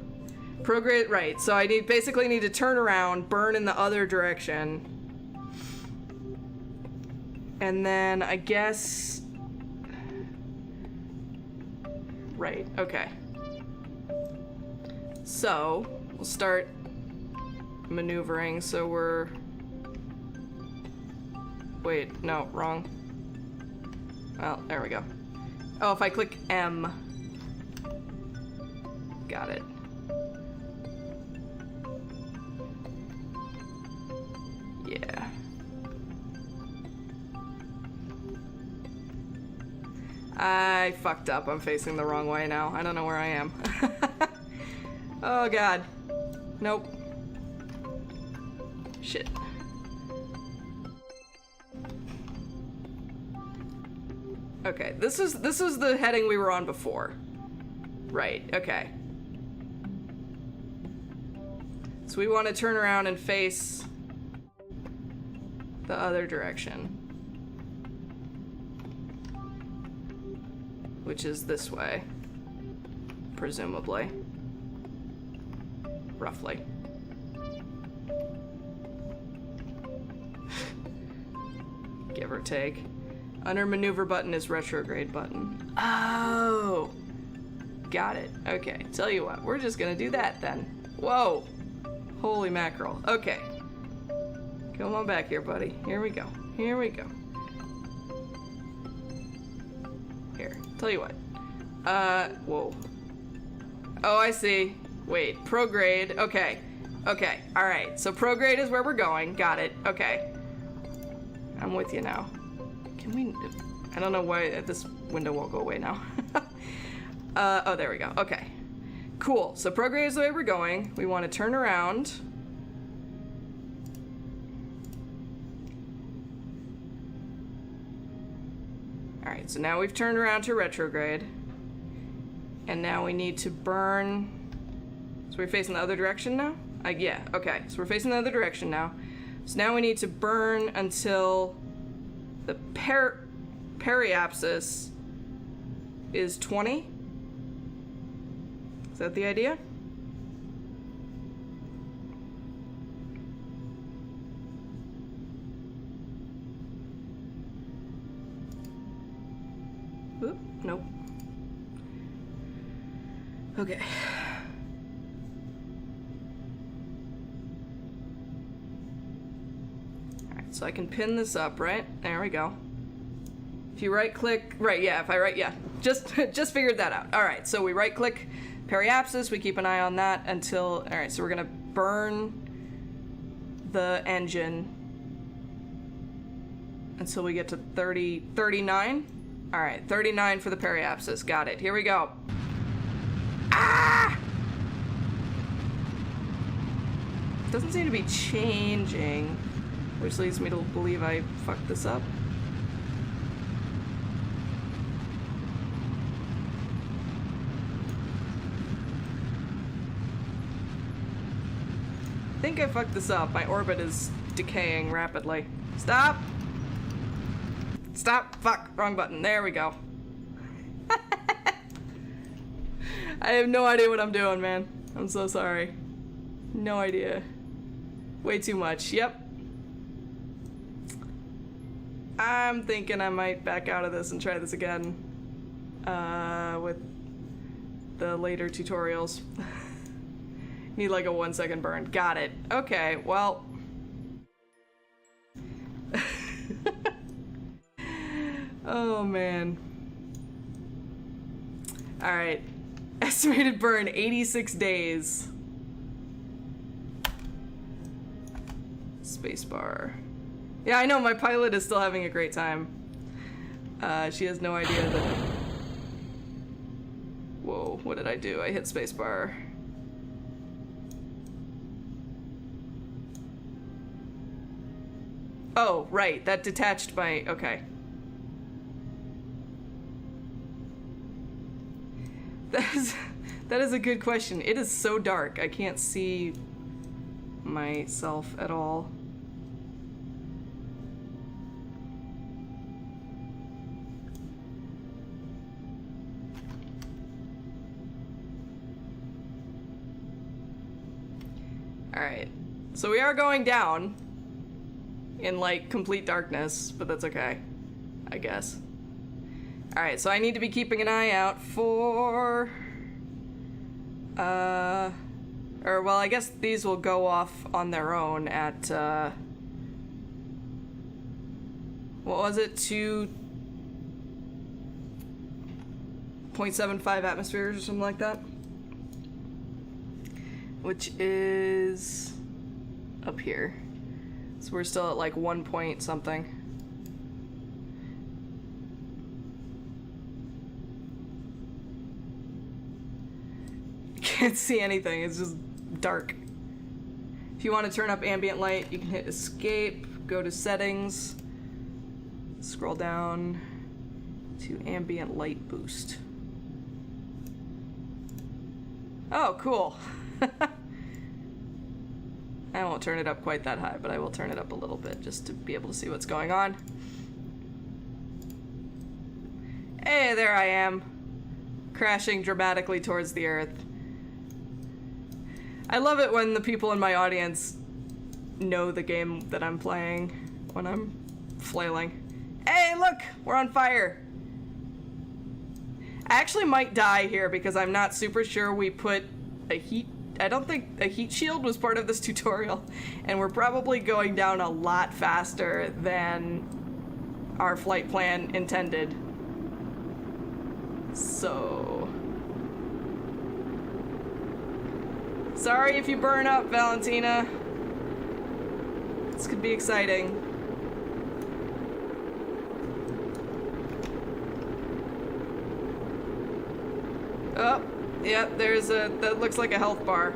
Prograde, right, so I basically need to turn around, burn in the other direction, and then I guess, right, okay. So, we'll start maneuvering, so we're, wait, no, wrong. Well, there we go. Oh, if I click M. Got it. Yeah. I fucked up. I'm facing the wrong way now. I don't know where I am. Oh god. Nope. Shit. Okay, this is the heading we were on before. Right, okay. So we want to turn around and face the other direction, which is this way, presumably. Roughly. Give or take. Under maneuver button is retrograde button. Oh! Got it. Okay, tell you what, we're just gonna do that then. Whoa! Holy mackerel. Okay. Come on back here, buddy. Here we go. Here we go. Here, tell you what. Whoa. Oh, I see. Wait, prograde. Okay. Okay, alright. So prograde is where we're going. Got it. Okay. I'm with you now. Can we... I don't know why this window won't go away now. Oh, there we go. Okay. Cool. So prograde is the way we're going. We want to turn around. Alright, so now we've turned around to retrograde. And now we need to burn... So we're facing the other direction now? Yeah, okay. So we're facing the other direction now. So now we need to burn until the periapsis is 20? Is that the idea? Oop, nope. Okay. Alright, so I can pin this up, right? There we go. If you right click, right, yeah, if I right, yeah. Just figured that out. Alright, so we right click periapsis, we keep an eye on that until, alright, so we're gonna burn the engine until we get to 39? Alright, 39 for the periapsis, got it, here we go. Ah! Doesn't seem to be changing, which leads me to believe I fucked this up. I think I fucked this up. My orbit is decaying rapidly. Stop! Stop! Fuck! Wrong button. There we go. I have no idea what I'm doing, man. I'm so sorry. No idea. Way too much. Yep. I'm thinking I might back out of this and try this again. With the later tutorials. Need like a 1 second burn. Got it. Okay, well. Oh man. Alright. Estimated burn 86 days. Spacebar. Yeah, I know, my pilot is still having a great time. She has no idea that... Whoa, what did I do? I hit spacebar. Oh, right, that detached my... Okay. That is a good question. It is so dark, I can't see myself at all. Alright, so we are going down in like complete darkness, but that's okay, I guess. Alright, so I need to be keeping an eye out for... Or, well, I guess these will go off on their own at, what was it? 2.75 atmospheres or something like that? Which is up here. So we're still at like 1 point something. Can't see anything, it's just dark. If you want to turn up ambient light, you can hit escape, go to settings, scroll down to ambient light boost. Oh, cool. I won't turn it up quite that high, but I will turn it up a little bit just to be able to see what's going on. Hey, there I am, crashing dramatically towards the Earth. I love it when the people in my audience know the game that I'm playing when I'm flailing. Hey, look! We're on fire! I actually might die here because I'm not super sure we put a heat... I don't think a heat shield was part of this tutorial, and we're probably going down a lot faster than our flight plan intended. So... sorry if you burn up, Valentina. This could be exciting. Oh, yeah, there's a... that looks like a health bar.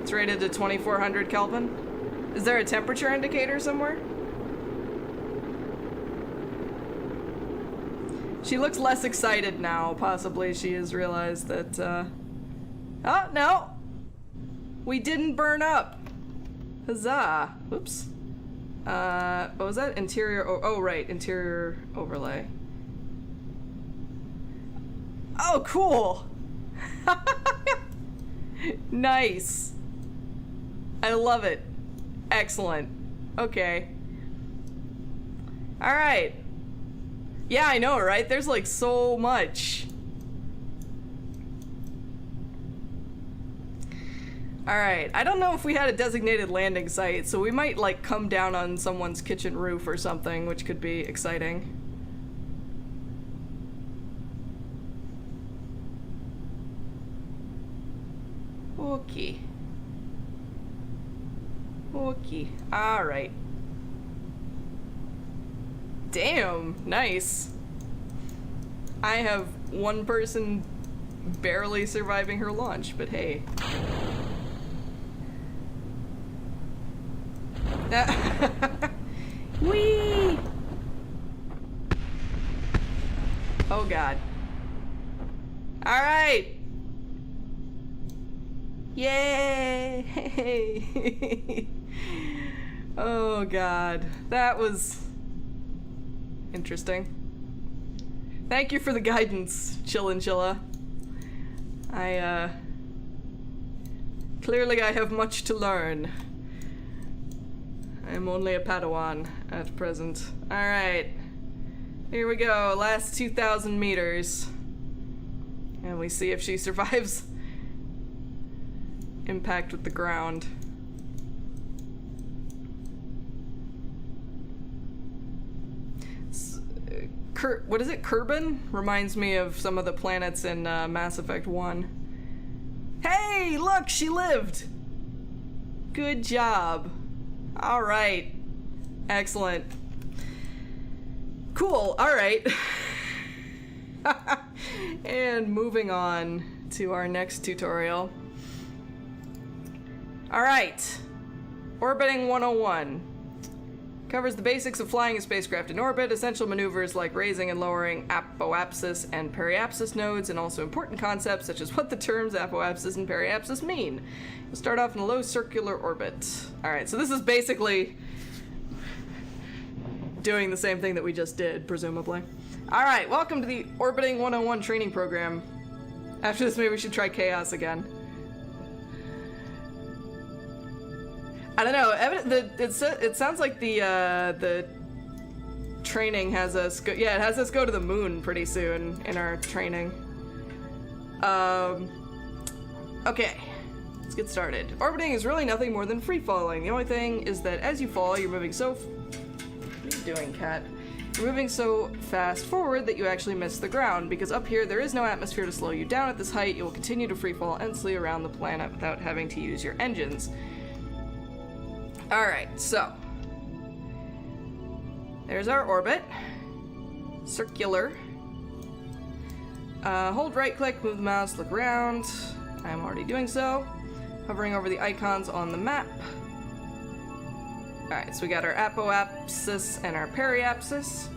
It's rated to 2400 Kelvin. Is there a temperature indicator somewhere? She looks less excited now. Possibly she has realized that, oh, no! We didn't burn up! Huzzah! Oops. What was that? Interior... oh, right. Interior overlay. Oh, cool! Nice. I love it. Excellent. Okay. Alright. Yeah, I know, right? There's like so much. Alright, I don't know if we had a designated landing site, so we might like come down on someone's kitchen roof or something, which could be exciting. Okay. Okay. Alright. Damn, nice. I have one person barely surviving her launch, but hey. Whee! Oh god. Alright! Yay! Oh god. That was interesting. Thank you for the guidance, Chilla. Clearly I have much to learn. I'm only a Padawan at present. Alright. Here we go. Last 2,000 meters. And we see if she survives impact with the ground. What is it? Kerbal? Reminds me of some of the planets in Mass Effect 1. Hey, look, she lived! Good job. Alright. Excellent. Cool, alright. And moving on to our next tutorial. Alright. Orbiting 101. Covers the basics of flying a spacecraft in orbit, essential maneuvers like raising and lowering apoapsis and periapsis nodes, and also important concepts such as what the terms apoapsis and periapsis mean. We'll start off in a low circular orbit. Alright, so this is basically doing the same thing that we just did, presumably. Alright, welcome to the Orbiting 101 training program. After this, maybe we should try Chaos again. I don't know. It sounds like the training has us go. Yeah, it has us go to the moon pretty soon in our training. Okay, let's get started. Orbiting is really nothing more than free falling. The only thing is that as you fall, you're moving so. What are you doing, cat? You're moving so fast forward that you actually miss the ground. Because up here, there is no atmosphere to slow you down at this height. You will continue to free fall endlessly around the planet without having to use your engines. Alright, so there's our orbit. Circular. Hold right click, move the mouse, look around. I'm already doing so. Hovering over the icons on the map. Alright, so we got our apoapsis and our periapsis.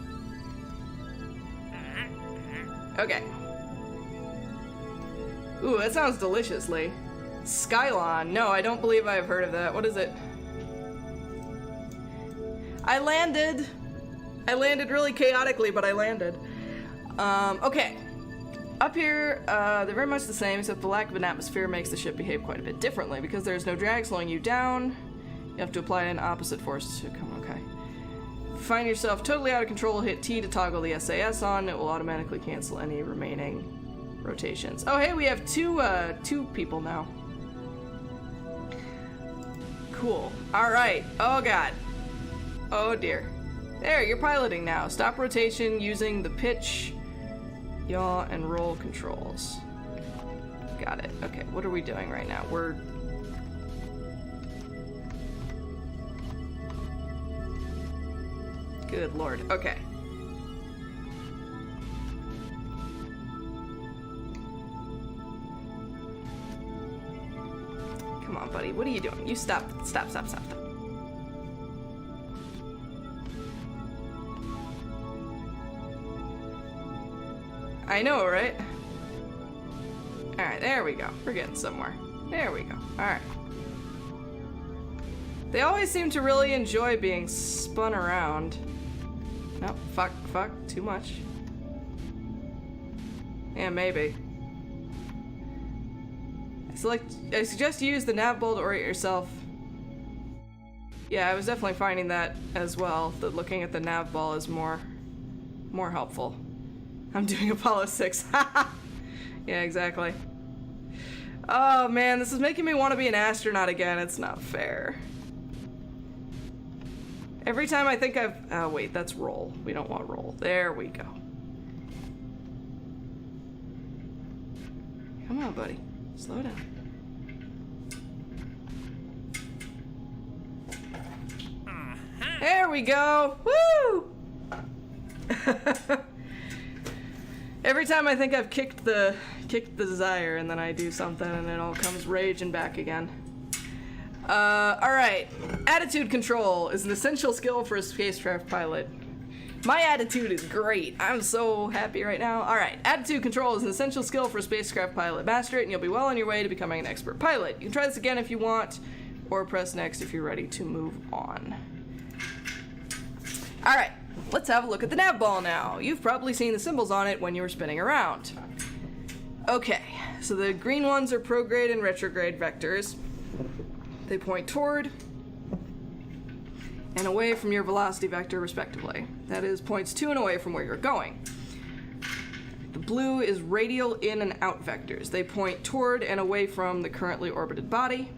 Okay. Ooh, that sounds deliciously. Skylon. No, I don't believe I've heard of that. What is it? I landed really chaotically, but I landed. Okay. Up here, they're very much the same, except the lack of an atmosphere makes the ship behave quite a bit differently. Because there's no drag slowing you down, you have to apply an opposite force to come, okay. you find yourself totally out of control, hit T to toggle the SAS on. It will automatically cancel any remaining rotations. Oh, hey, we have two people now. Cool. All right. Oh, God. Oh, dear. There, you're piloting now. Stop rotation using the pitch, yaw, and roll controls. Got it. Okay, what are we doing right now? We're... Good lord. Okay. Come on, buddy. What are you doing? You stop. Stop. I know, right? Alright, there we go. We're getting somewhere. There we go. Alright. They always seem to really enjoy being spun around. No, fuck, too much. Yeah, maybe. I suggest you use the nav ball to orient yourself. Yeah, I was definitely finding that as well, that looking at the nav ball is more helpful. I'm doing Apollo 6. Yeah, exactly. Oh man, this is making me want to be an astronaut again. It's not fair. Every time I think I've... Oh wait, that's roll. We don't want roll. There we go. Come on, buddy. Slow down. There we go! Woo! Every time I think I've kicked the desire, and then I do something and it all comes raging back again. Alright. Attitude control is an essential skill for a spacecraft pilot. My attitude is great. I'm so happy right now. Alright. Attitude control is an essential skill for a spacecraft pilot. Master it and you'll be well on your way to becoming an expert pilot. You can try this again if you want, or press next if you're ready to move on. Alright. Let's have a look at the nav ball now. You've probably seen the symbols on it when you were spinning around. Okay, so the green ones are prograde and retrograde vectors. They point toward and away from your velocity vector, respectively. That is, points to and away from where you're going. The blue is radial in and out vectors. They point toward and away from the currently orbited body.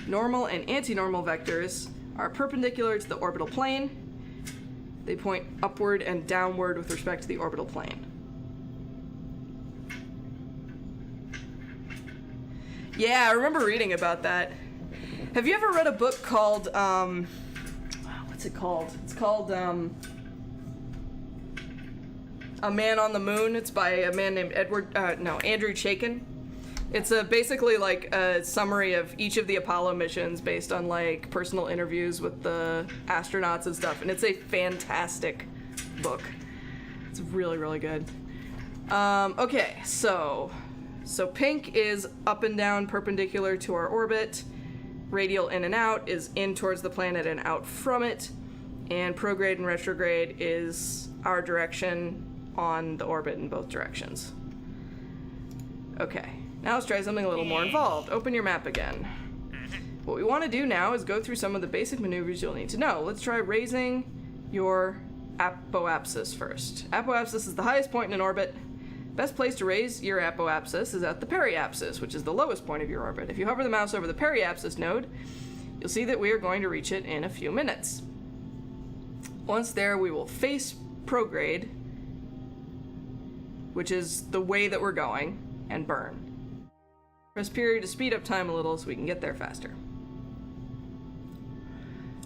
Normal and anti-normal vectors are perpendicular to the orbital plane. They point upward and downward with respect to the orbital plane. Yeah, I remember reading about that. Have you ever read a book called, what's it called? It's called, A Man on the Moon. It's by a man named Andrew Chaikin. It's basically like a summary of each of the Apollo missions based on like personal interviews with the astronauts and stuff, and it's a fantastic book. It's really, really good. Okay, so pink is up and down perpendicular to our orbit. Radial in and out is in towards the planet and out from it. And prograde and retrograde is our direction on the orbit in both directions. Okay. Now let's try something a little more involved. Open your map again. What we want to do now is go through some of the basic maneuvers you'll need to know. Let's try raising your apoapsis first. Apoapsis is the highest point in an orbit. Best place to raise your apoapsis is at the periapsis, which is the lowest point of your orbit. If you hover the mouse over the periapsis node, you'll see that we are going to reach it in a few minutes. Once there, we will face prograde, which is the way that we're going, and burn. Press period to speed up time a little so we can get there faster.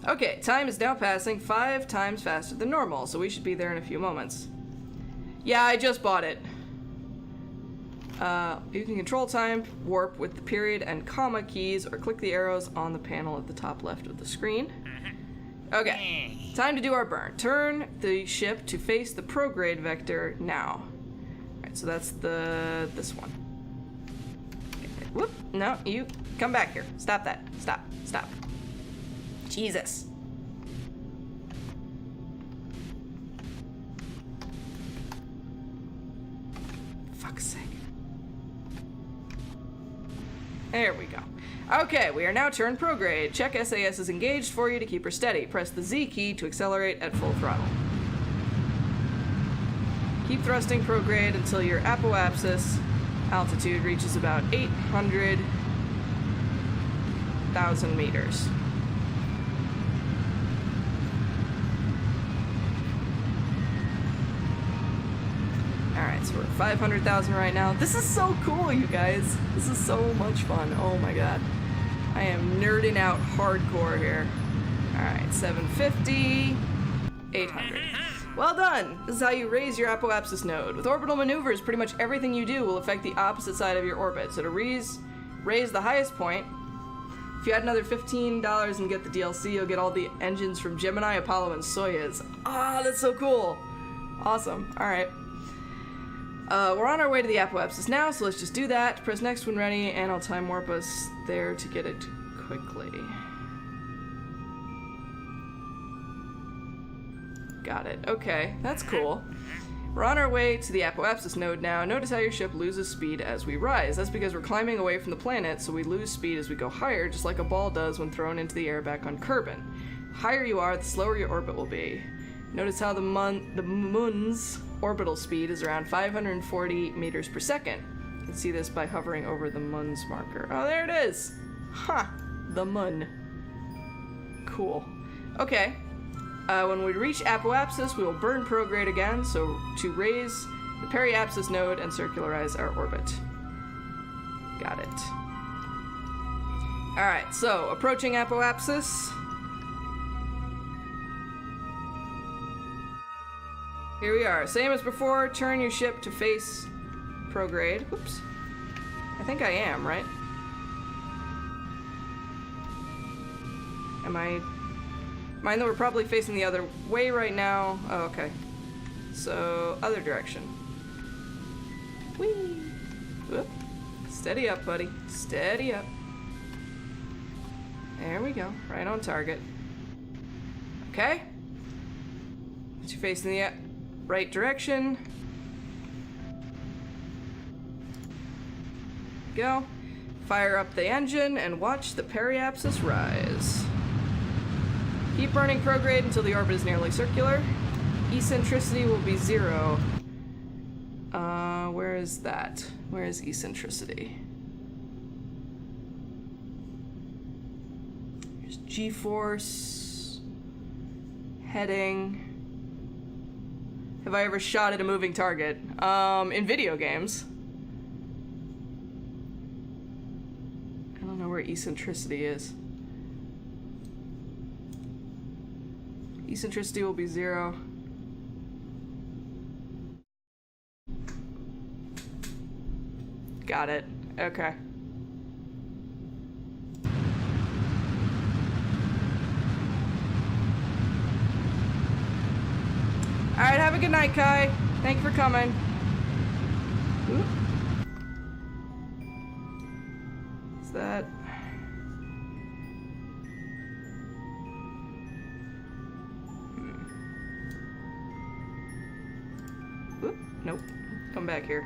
Okay, time is now passing 5 times faster than normal, so we should be there in a few moments. Yeah, I just bought it. You can control time warp with the period and comma keys, or click the arrows on the panel at the top left of the screen. Okay, time to do our burn. Turn the ship to face the prograde vector now. Alright, so that's this one. Whoop, no, you come back here. Stop that. Stop. Jesus. Fuck's sake. There we go. Okay, we are now turned prograde. Check SAS is engaged for you to keep her steady. Press the Z key to accelerate at full throttle. Keep thrusting prograde until your apoapsis altitude reaches about 800,000 meters. Alright, so we're at 500,000 right now. This is so cool, you guys. This is so much fun. Oh my god. I am nerding out hardcore here. Alright, 750, 800. Well done! This is how you raise your apoapsis node. With orbital maneuvers, pretty much everything you do will affect the opposite side of your orbit. So to raise the highest point, if you add another $15 and get the DLC, you'll get all the engines from Gemini, Apollo, and Soyuz. Ah, that's so cool! Awesome. Alright. We're on our way to the apoapsis now, so let's just do that. Press next when ready, and I'll time warp us there to get it quickly. Got it. Okay, that's cool. We're on our way to the apoapsis node now. Notice how your ship loses speed as we rise. That's because we're climbing away from the planet, so we lose speed as we go higher, just like a ball does when thrown into the air back on Kerbal. The higher you are, the slower your orbit will be. Notice how the moon's orbital speed is around 540 meters per second. You can see this by hovering over the moon's marker. Oh, there it is! Huh. The moon. Cool. Okay. When we reach apoapsis, we will burn prograde again, so to raise the periapsis node and circularize our orbit. Got it. Alright, so approaching apoapsis. Here we are. Same as before, turn your ship to face prograde. Oops. I think I am, right? Am I... Mind that we're probably facing the other way right now. Oh, okay. So, other direction. Whee! Whoop. Steady up, buddy. Steady up. There we go. Right on target. Okay. You're facing the right direction. Go. Fire up the engine and watch the periapsis rise. Keep burning prograde until the orbit is nearly circular. Eccentricity will be 0. Where is that? Where is eccentricity? There's G-force. Heading. Have I ever shot at a moving target? In video games. I don't know where eccentricity is. Eccentricity will be 0. Got it. Okay. Alright, have a good night, Kai. Thank you for coming. Ooh. Is that... Oop, nope. Come back here.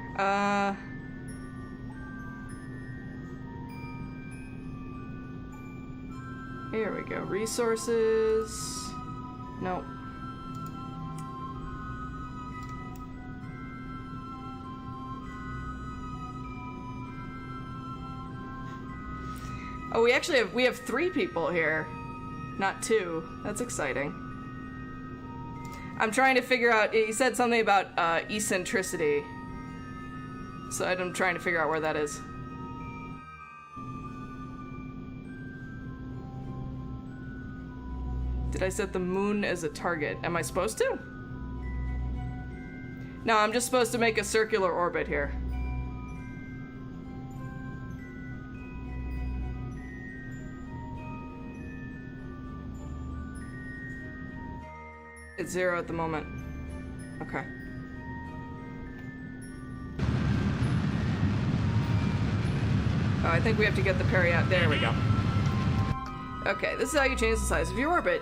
Here we go. Resources. Nope. Oh, we have 3 people here, not 2. That's exciting. I'm trying to figure out, he said something about eccentricity. So I'm trying to figure out where that is. Did I set the moon as a target? Am I supposed to? No, I'm just supposed to make a circular orbit here. It's 0 at the moment. Okay. Oh, I think we have to get the peri out. There we go. Okay, this is how you change the size of your orbit.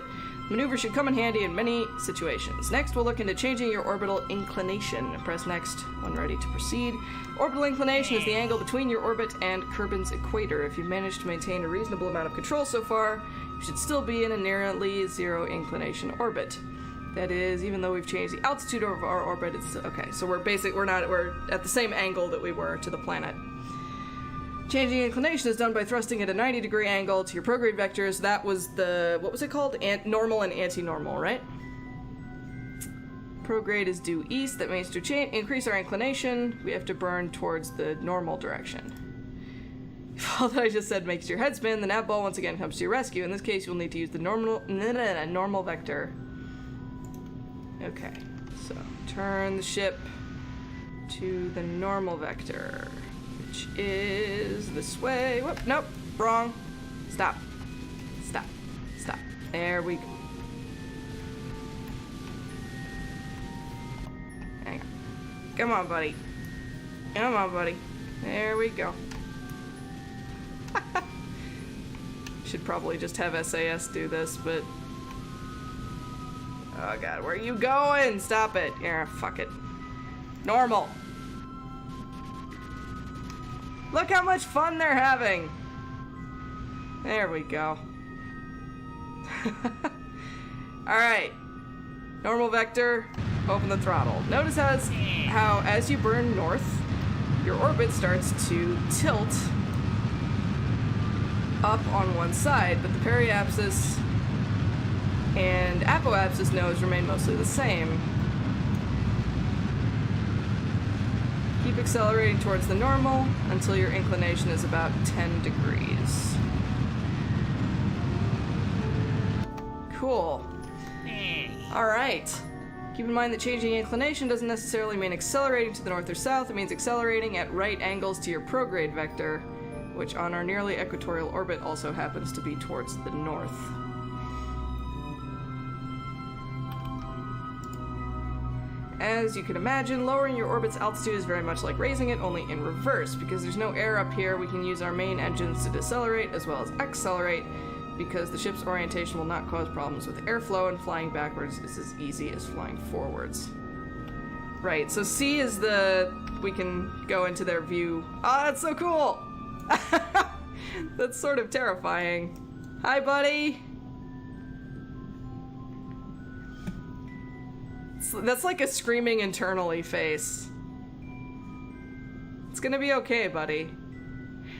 Maneuver should come in handy in many situations. Next, we'll look into changing your orbital inclination. Press next when ready to proceed. Orbital inclination is the angle between your orbit and Kerbin's equator. If you've managed to maintain a reasonable amount of control so far, you should still be in a nearly zero inclination orbit. That is, even though we've changed the altitude of our orbit, it's okay. So we're at the same angle that we were to the planet. Changing inclination is done by thrusting at a 90-degree angle to your prograde vectors. That was the, what was it called? Normal and anti-normal, right? Prograde is due east. That means to increase our inclination, we have to burn towards the normal direction. If all that I just said makes your head spin, the nav ball once again comes to your rescue. In this case, you'll need to use the normal vector. Okay, so turn the ship to the normal vector, which is this way. Whoop, nope, wrong. Stop. Stop. Stop. There we go. Hang on. Come on, buddy. Come on, buddy. There we go. Should probably just have SAS do this, but... Oh god, where are you going? Stop it. Yeah, fuck it. Normal. Look how much fun they're having. There we go. Alright. Normal vector. Open the throttle. Notice how as you burn north, your orbit starts to tilt up on one side, but the periapsis and apoapsis nodes remain mostly the same. Keep accelerating towards the normal until your inclination is about 10 degrees. Cool. Alright. Keep in mind that changing inclination doesn't necessarily mean accelerating to the north or south. It means accelerating at right angles to your prograde vector, which on our nearly equatorial orbit also happens to be towards the north. As you can imagine, lowering your orbit's altitude is very much like raising it, only in reverse. Because there's no air up here, we can use our main engines to decelerate as well as accelerate, because the ship's orientation will not cause problems with airflow, and flying backwards is as easy as flying forwards. Right, so C is we can go into their view. Oh, that's so cool! That's sort of terrifying. Hi, buddy! That's like a screaming internally face. It's gonna be okay, buddy.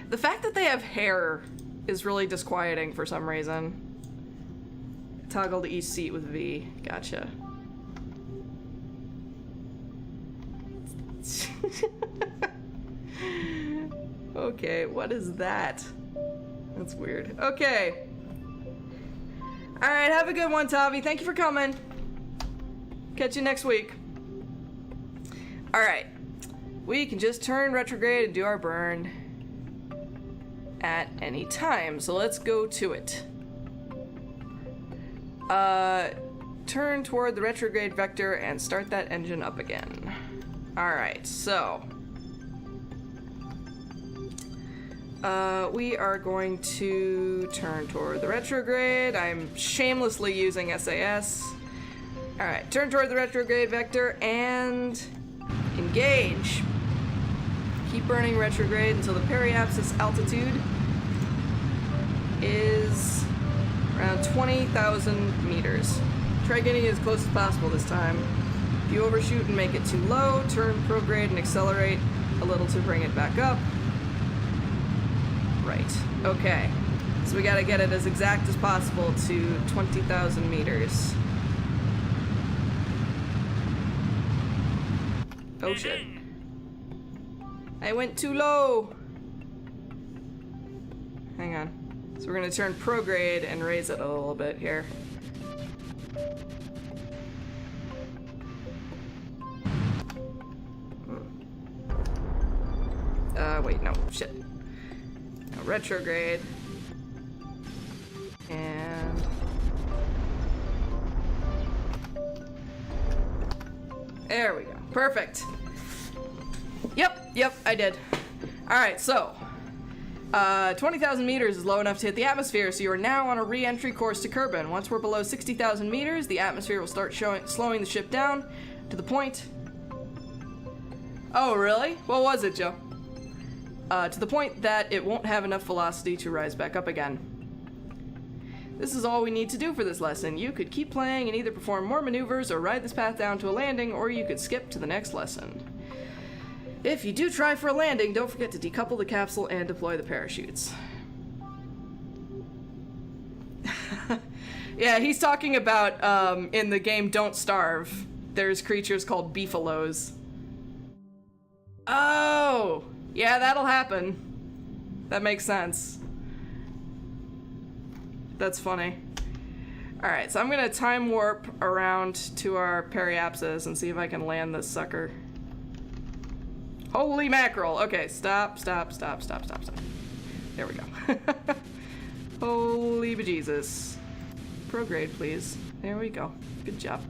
The fact that they have hair is really disquieting for some reason. Toggle to each seat with V. Gotcha. Okay, what is that? That's weird. Okay. Alright, have a good one, Tavi. Thank you for coming. Catch you next week. Alright. We can just turn retrograde and do our burn at any time. So let's go to it. Turn toward the retrograde vector and start that engine up again. Alright, so... we are going to turn toward the retrograde. I'm shamelessly using SAS. Alright, turn toward the retrograde vector and engage. Keep burning retrograde until the periapsis altitude is around 20,000 meters. Try getting as close as possible this time. If you overshoot and make it too low, turn prograde and accelerate a little to bring it back up. Right, okay. So we gotta get it as exact as possible to 20,000 meters. Oh shit. I went too low! Hang on. So we're gonna turn prograde and raise it a little bit here. Wait, no, shit. No, retrograde. And... there we go. Perfect. Yep, I did. Alright, so... 20,000 meters is low enough to hit the atmosphere, so you are now on a re-entry course to Kerbal. Once we're below 60,000 meters, the atmosphere will start slowing the ship down to the point... Oh, really? What was it, Joe? To the point that it won't have enough velocity to rise back up again. This is all we need to do for this lesson. You could keep playing and either perform more maneuvers or ride this path down to a landing, or you could skip to the next lesson. If you do try for a landing, don't forget to decouple the capsule and deploy the parachutes. Yeah, he's talking about, in the game Don't Starve, there's creatures called beefalos. Oh! Yeah, that'll happen. That makes sense. That's funny. Alright, so I'm gonna time warp around to our periapsis and see if I can land this sucker. Holy mackerel! Okay, stop. There we go. Holy bejesus. Prograde, please. There we go. Good job.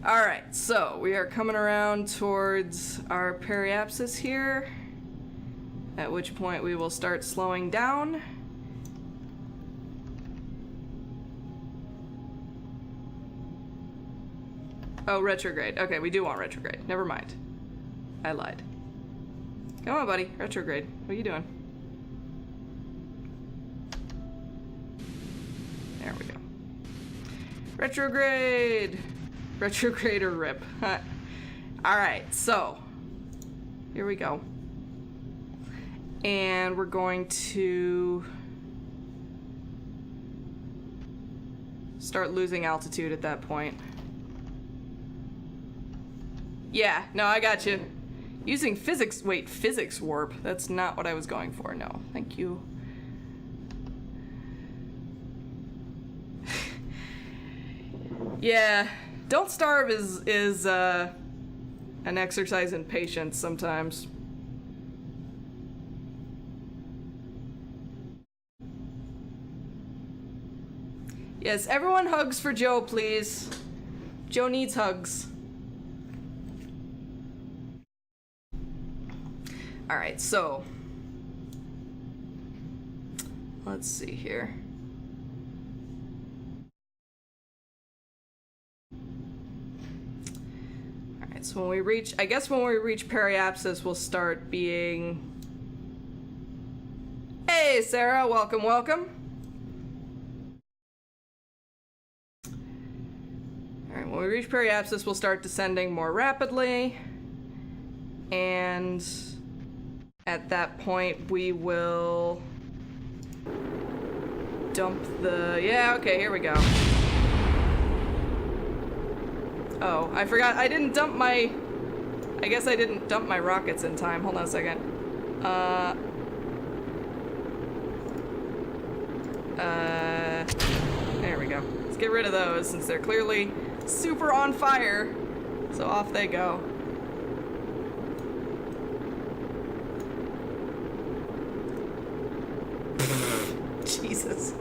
Alright, so we are coming around towards our periapsis here, at which point we will start slowing down. Oh, retrograde. Okay, we do want retrograde. Never mind. I lied. Come on, buddy. Retrograde. What are you doing? There we go. Retrograde! Retrograde or rip. Alright, so here we go. And we're going to start losing altitude at that point. Yeah, no, I got you. Using physics, wait, physics warp. That's not what I was going for. No, thank you. Yeah. Don't Starve is an exercise in patience sometimes. Yes, everyone hugs for Joe, please. Joe needs hugs. Alright, so... let's see here. So when we reach, I guess when we reach periapsis, we'll start being... Hey, Sarah, welcome, welcome. Alright, when we reach periapsis, we'll start descending more rapidly. And at that point, we will dump the... Yeah, okay, here we go. Oh, I forgot. I didn't dump my... I guess I didn't dump my rockets in time. Hold on a second. There we go. Let's get rid of those since they're clearly super on fire. So off they go. Jesus.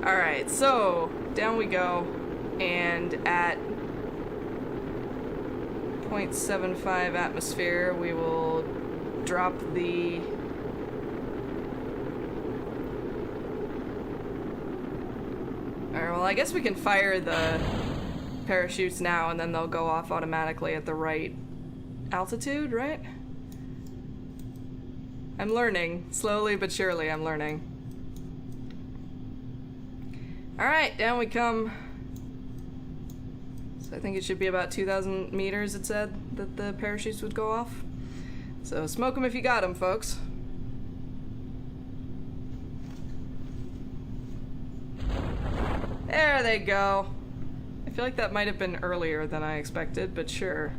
Alright, so down we go, and at 0.75 atmosphere, we will drop the... Alright, well, I guess we can fire the parachutes now, and then they'll go off automatically at the right altitude, right? I'm learning. Slowly but surely, I'm learning. Alright, down we come. So I think it should be about 2,000 meters, it said, that the parachutes would go off. So smoke them if you got them, folks. There they go. I feel like that might have been earlier than I expected, but sure.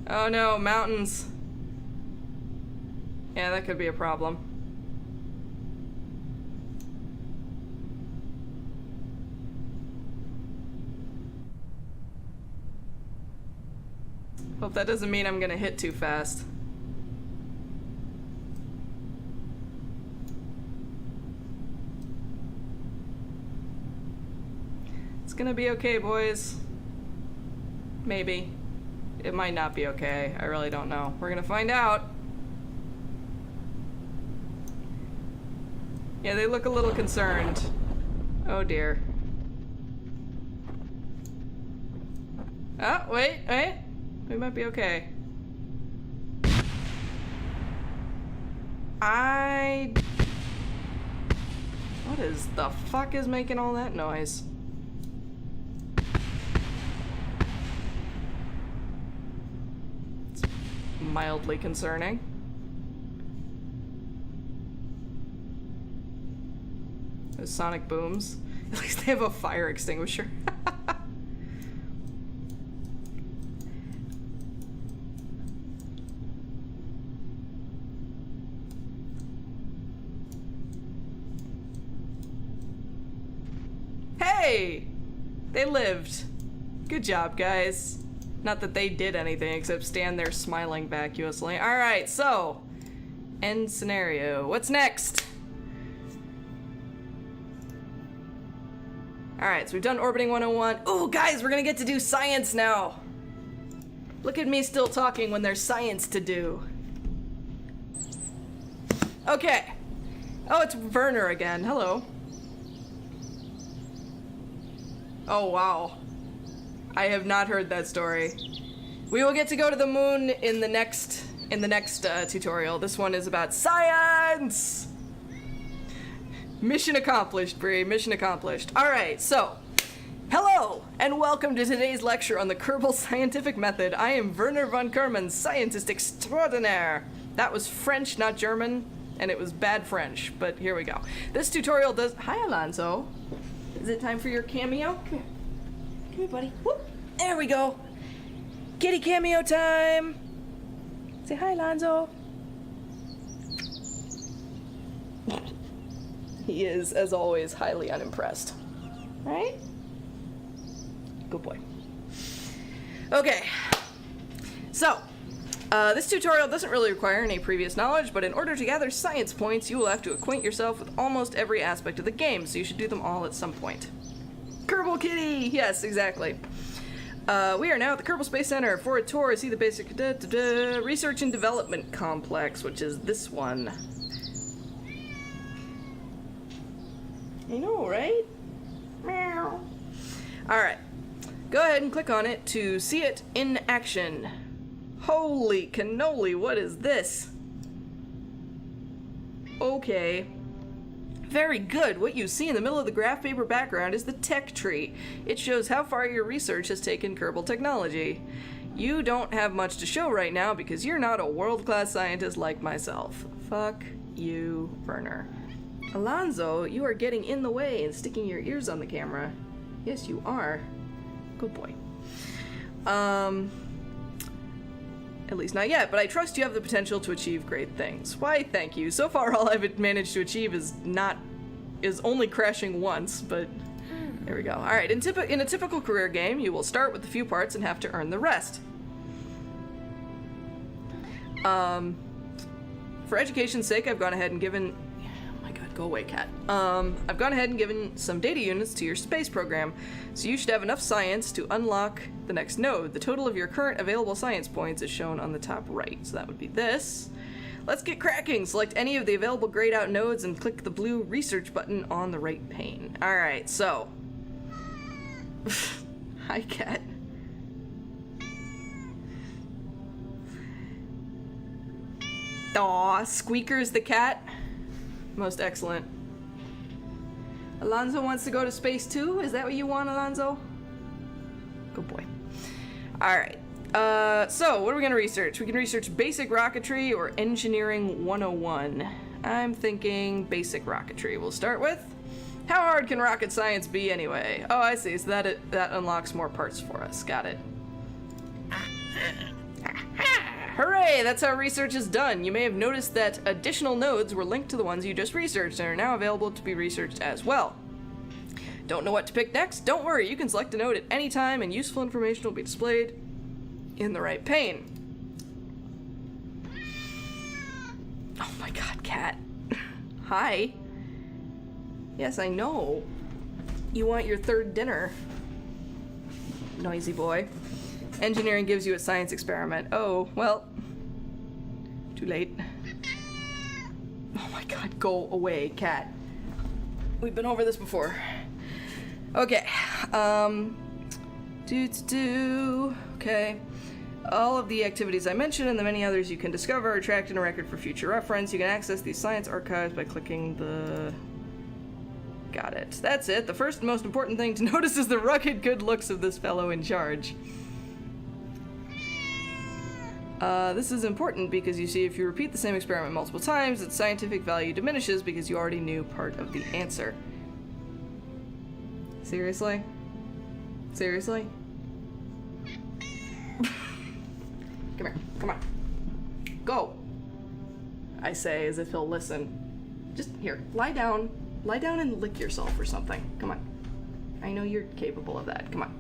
Oh no, mountains. Yeah, that could be a problem. Hope that doesn't mean I'm gonna hit too fast. gonna be okay, boys. Maybe. It might not be okay. I really don't know. We're gonna find out. Yeah, they look a little concerned. Oh dear. Oh, wait. We might be okay. What is the fuck is making all that noise? It's mildly concerning. Those sonic booms. At least they have a fire extinguisher. Hey! They lived. Good job, guys. Not that they did anything except stand there smiling vacuously. Alright, so. End scenario. What's next? Alright, so we've done Orbiting 101. Ooh, guys, we're gonna get to do science now. Look at me still talking when there's science to do. Okay. Oh, it's Werner again. Hello. Oh, wow. I have not heard that story. We will get to go to the moon in the next tutorial. This one is about science! Mission accomplished, Bree. Mission accomplished. Alright, so, hello, and welcome to today's lecture on the Kerbal scientific method. I am Werner von Kerman, scientist extraordinaire. That was French, not German, and it was bad French, but here we go. This tutorial does... Hi, Alonso. Is it time for your cameo? Come here. Come here, buddy. Whoop. There we go. Kitty cameo time. Say hi, Alonso. He is, as always, highly unimpressed. Right? Good boy. Okay. So, this tutorial doesn't really require any previous knowledge, but in order to gather science points, you will have to acquaint yourself with almost every aspect of the game, so you should do them all at some point. Kerbal Kitty! Yes, exactly. We are now at the Kerbal Space Center for a tour. See the basic research and development complex, which is this one. I know, right? Meow. Alright. Go ahead and click on it to see it in action. Holy cannoli, what is this? Okay. Very good. What you see in the middle of the graph paper background is the tech tree. It shows how far your research has taken Kerbal technology. You don't have much to show right now because you're not a world-class scientist like myself. Fuck you, Werner. Alonso, you are getting in the way and sticking your ears on the camera. Yes, you are. Good boy. At least not yet, but I trust you have the potential to achieve great things. Why, thank you. So far, all I've managed to achieve is only crashing once, but there we go. Alright, in a typical career game, you will start with a few parts and have to earn the rest. For education's sake, I've gone ahead and given... Oh my god, go away, cat. I've gone ahead and given some data units to your space program, so you should have enough science to unlock the next node. The total of your current available science points is shown on the top right, so that would be this. Let's get cracking! Select any of the available grayed out nodes and click the blue research button on the right pane. Alright, so... Hi, cat. Aw, Squeaker's the cat. Most excellent. Alonso wants to go to space too? Is that what you want, Alonso? Good boy. Alright. So, what are we going to research? We can research basic rocketry or engineering 101. I'm thinking basic rocketry. We'll start with, how hard can rocket science be anyway? Oh, I see. So that unlocks more parts for us. Got it. Hooray! That's how research is done. You may have noticed that additional nodes were linked to the ones you just researched and are now available to be researched as well. Don't know what to pick next? Don't worry, you can select a node at any time and useful information will be displayed in the right pane. Oh my god, cat. Hi. Yes, I know. You want your third dinner. noisy boy. Engineering gives you a science experiment. Oh, well. Too late. Oh my god, go away, cat. We've been over this before. Okay. Okay. All of the activities I mentioned and the many others you can discover are tracked in a record for future reference. You can access these science archives by clicking the... Got it. That's it. The first and most important thing to notice is the rugged good looks of this fellow in charge. This is important because you see if you repeat the same experiment multiple times, its scientific value diminishes because you already knew part of the answer. Seriously? Seriously? Come here. Come on. Go! I say as if he'll listen. Just here. Lie down. Lie down and lick yourself or something. Come on. I know you're capable of that. Come on.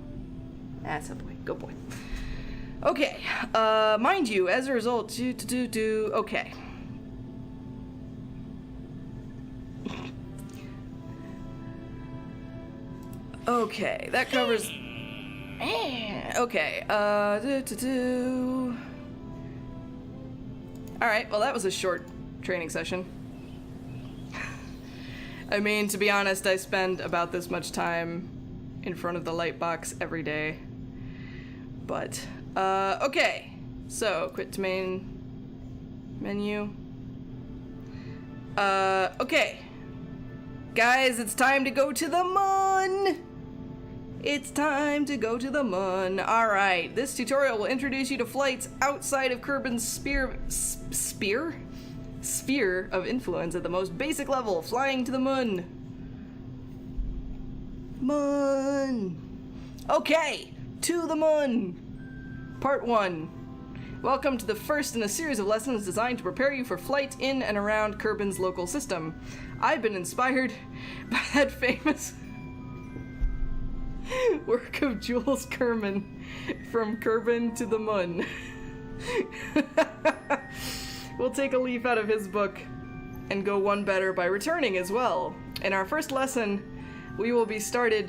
That's a boy. Go boy. Okay. Mind you, as a result, okay. Okay, that covers... Okay, Alright, well that was a short training session. I mean, to be honest, I spend about this much time in front of the light box every day. But, okay. So, quit to main menu. Okay. Guys, it's time to go to the moon! It's time to go to the moon. Alright, this tutorial will introduce you to flights outside of Kerbin's sphere of influence at the most basic level, flying to the moon. Moon. Okay, to the moon. Part 1. Welcome to the first in a series of lessons designed to prepare you for flight in and around Kerbin's local system. I've been inspired by that famous work of Jules Kerman, From Kerbin to the Moon. We'll take a leaf out of his book and go one better by returning as well. In our first lesson, we will be starting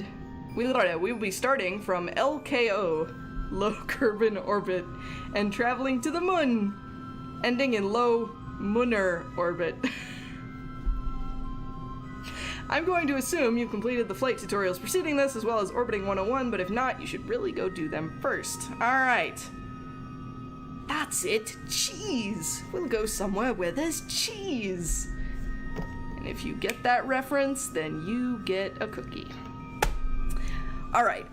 from LKO, low Kerbin orbit, and traveling to the moon, ending in low Munner orbit. I'm going to assume you've completed the flight tutorials preceding this, as well as Orbiting 101, but if not, you should really go do them first. Alright. That's it. Cheese. We'll go somewhere where there's cheese. And if you get that reference, then you get a cookie. Alright,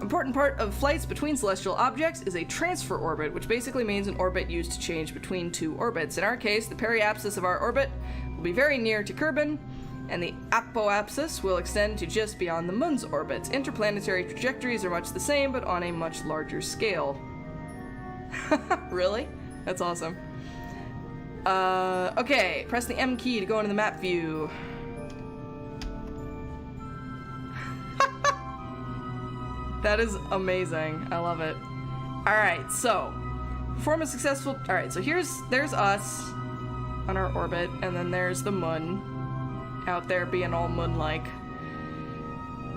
Important part of flights between celestial objects is a transfer orbit, which basically means an orbit used to change between two orbits. In our case, the periapsis of our orbit will be very near to Kerbin, and the apoapsis will extend to just beyond the moon's orbit. Interplanetary trajectories are much the same, but on a much larger scale. Really? That's awesome. Okay, press the M key to go into the map view. That is amazing. I love it. Alright, so perform a successful... Alright, so there's us on our orbit, and then there's the moon out there being all moon-like.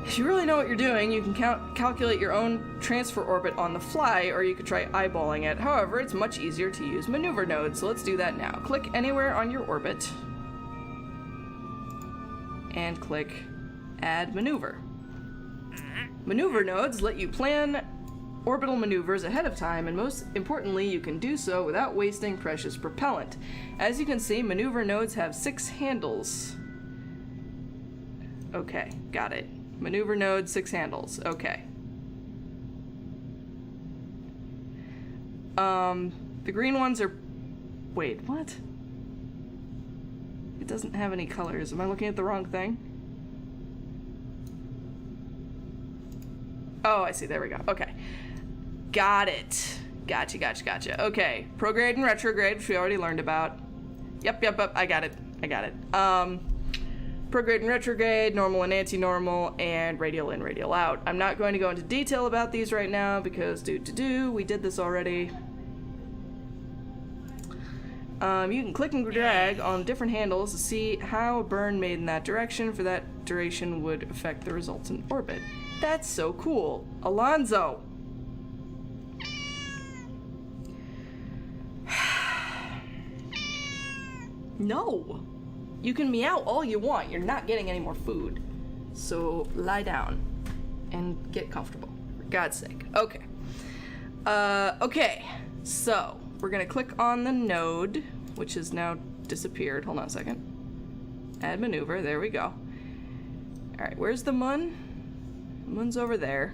If you really know what you're doing, you can calculate your own transfer orbit on the fly, or you could try eyeballing it. However, it's much easier to use maneuver nodes, so let's do that now. Click anywhere on your orbit, and click Add Maneuver. Maneuver nodes let you plan orbital maneuvers ahead of time, and most importantly, you can do so without wasting precious propellant. As you can see, maneuver nodes have 6 handles. Okay, got it. Maneuver node, 6 handles. Okay. The green ones are... Wait, what? It doesn't have any colors. Am I looking at the wrong thing? Oh, I see. There we go. Okay. Got it. Gotcha. Okay. Prograde and retrograde, which we already learned about. Yep. I got it. Prograde and retrograde, normal and anti-normal, and radial in, radial out. I'm not going to go into detail about these right now because we did this already. You can click and drag on different handles to see how a burn made in that direction for that duration would affect the resultant orbit. That's so cool. Alonzo! No! You can meow all you want. You're not getting any more food. So lie down and get comfortable. For God's sake. Okay. Okay. So we're gonna click on the node, which has now disappeared. Hold on a second. Add maneuver. There we go. Alright, where's the mun? The mun's over there.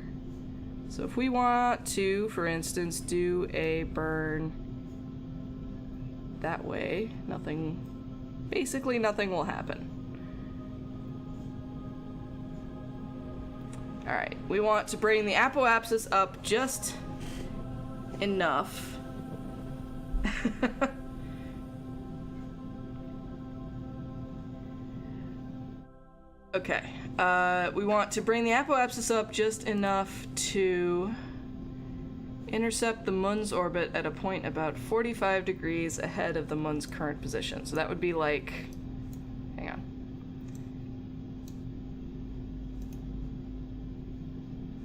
So if we want to, for instance, do a burn that way, basically nothing will happen. Alright, we want to bring the apoapsis up just enough. Okay, we want to bring the apoapsis up just enough to intercept the Mun's orbit at a point about 45 degrees ahead of the Mun's current position. So that would be like, hang on.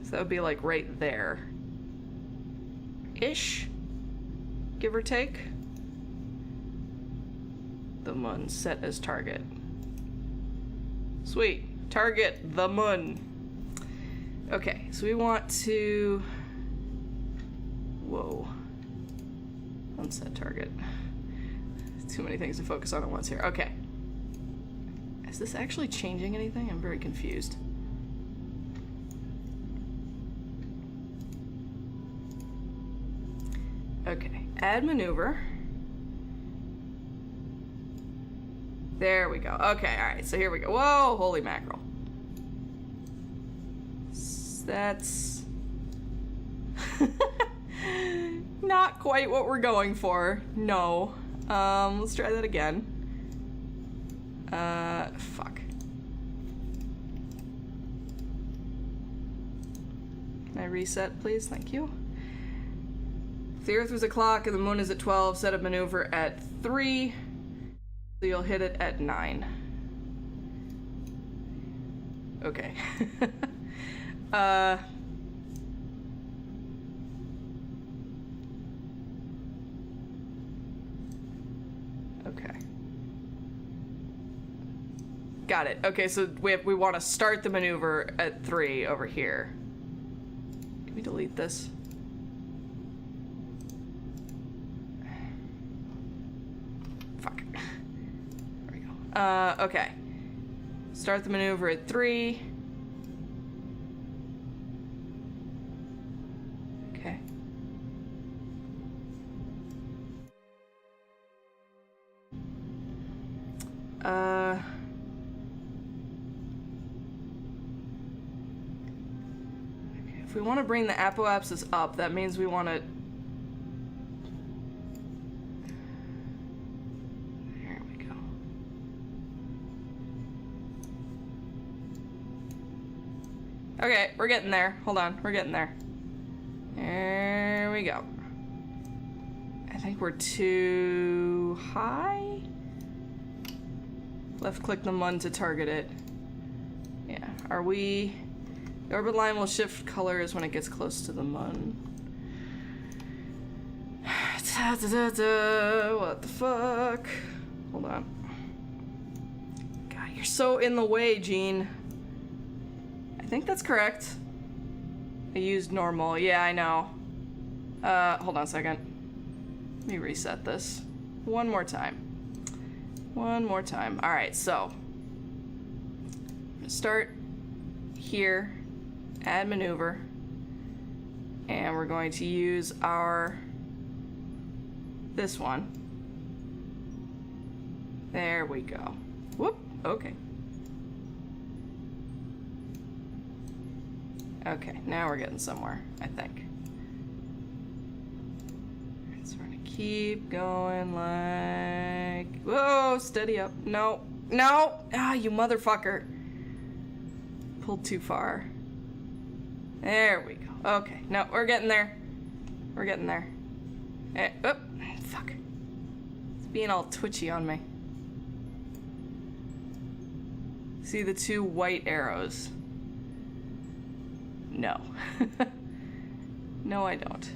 So that would be like right there. Ish, give or take. The Mun set as target. Sweet, target the Mun. Okay, so we want to, whoa, unset target. Too many things to focus on at once here. Okay. Is this actually changing anything? I'm very confused. Okay, add maneuver. There we go. Okay, alright, so here we go. Whoa, holy mackerel. That's not quite what we're going for. No. Let's try that again. Fuck. Can I reset, please? Thank you. If the Earth was a clock and the Moon is at 12, set a maneuver at 3. So you'll hit it at 9. Okay. Okay. Got it. Okay, so we want to start the maneuver at 3 over here. Can we delete this? Fuck. There we go. Okay. Start the maneuver at 3. Okay. If we want to bring the apoapsis up, that means we want to... There we go. Okay, we're getting there. Hold on, we're getting there. There we go. I think we're too high? Left click the Mun to target it. Yeah, are we... The orbit line will shift colors when it gets close to the Mun. What the fuck? Hold on. God, you're so in the way, Gene. I think that's correct. I used normal. Yeah, I know. Hold on a second. Let me reset this. One more time. One more time. Alright, so. I'm gonna start here. Add maneuver, and we're going to use our this one. There we go. Whoop. Okay. Okay, now we're getting somewhere, I think. So we're gonna keep going like, whoa, steady up. No, no. Ah, you motherfucker. Pulled too far. There we go. Okay, no, we're getting there. We're getting there. Fuck. being all twitchy on me? See the two white arrows? No. No, I don't.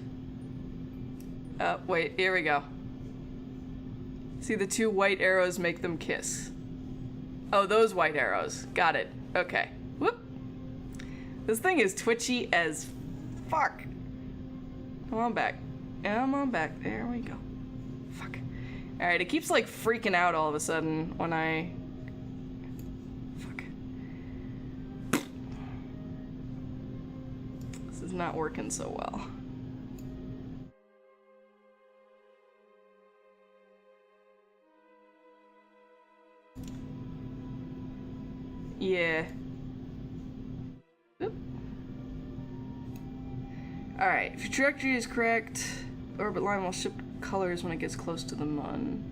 Wait, here we go. See the two white arrows make them kiss. Oh, those white arrows. Got it. Okay. Whoop. This thing is twitchy as fuck. Come on back. Come on back. There we go. Fuck. Alright, it keeps like freaking out all of a sudden when I... Fuck. This is not working so well. Yeah. Oop. Alright, if your trajectory is correct, the orbit line will shift colors when it gets close to the moon.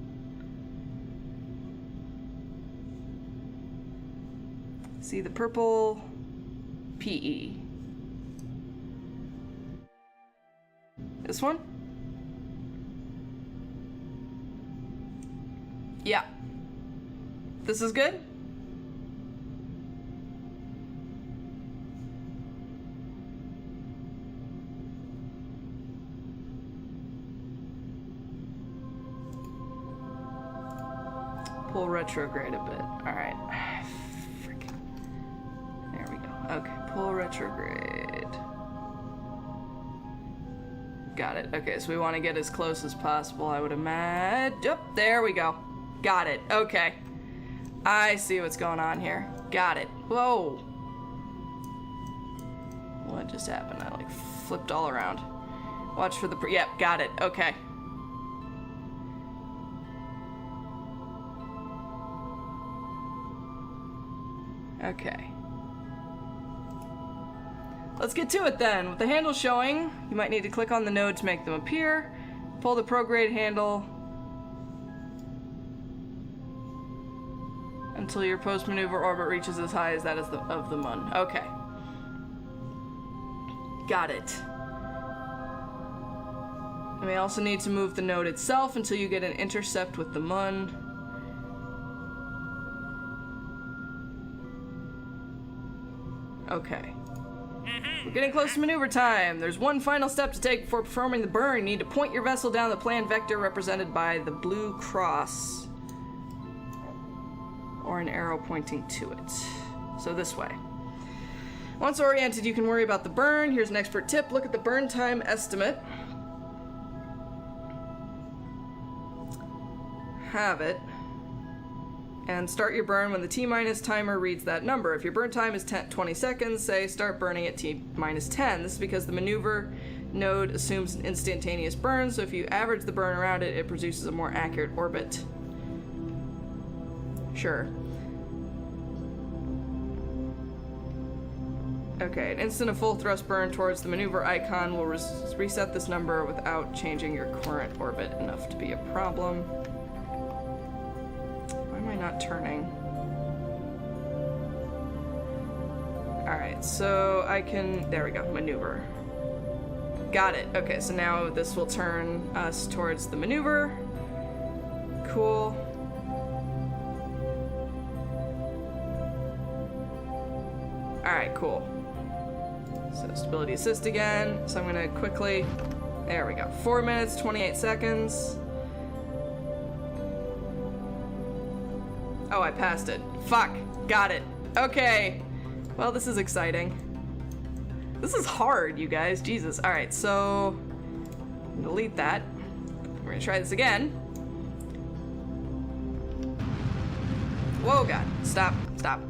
See the purple PE. This one? Yeah. This is good? Pull retrograde a bit. Alright. Freaking. There we go. Okay, pull retrograde. Got it. Okay, so we want to get as close as possible, I would imagine. Oh, there we go. Got it. Okay. I see what's going on here. Got it. Whoa. What just happened? I like flipped all around. Watch for the... Yep, got it. Okay. Okay. Let's get to it then. With the handle showing, you might need to click on the node to make them appear. Pull the prograde handle until your post-maneuver orbit reaches as high as that of the moon. Okay. Got it. You may also need to move the node itself until you get an intercept with the moon. Okay. We're getting close to maneuver time. There's one final step to take before performing the burn. You need to point your vessel down the planned vector represented by the blue cross. Or an arrow pointing to it. So this way. Once oriented, you can worry about the burn. Here's an expert tip. Look at the burn time estimate. Have it. And start your burn when the T- timer reads that number. If your burn time is 20 seconds, say start burning at T-10. This is because the maneuver node assumes an instantaneous burn, so if you average the burn around it, it produces a more accurate orbit. Sure. Okay, an instant of full thrust burn towards the maneuver icon will reset this number without changing your current orbit enough to be a problem. Why am I not turning? Alright, so I can... There we go, maneuver. Got it. Okay, so now this will turn us towards the maneuver. Cool. Alright, cool. So stability assist again. So I'm gonna quickly... There we go. 4 minutes, 28 seconds. Oh, I passed it. Fuck. Got it. Okay. Well, this is exciting. This is hard, you guys. Jesus. Alright, so... delete that. We're gonna try this again. Whoa, God. Stop. Stop.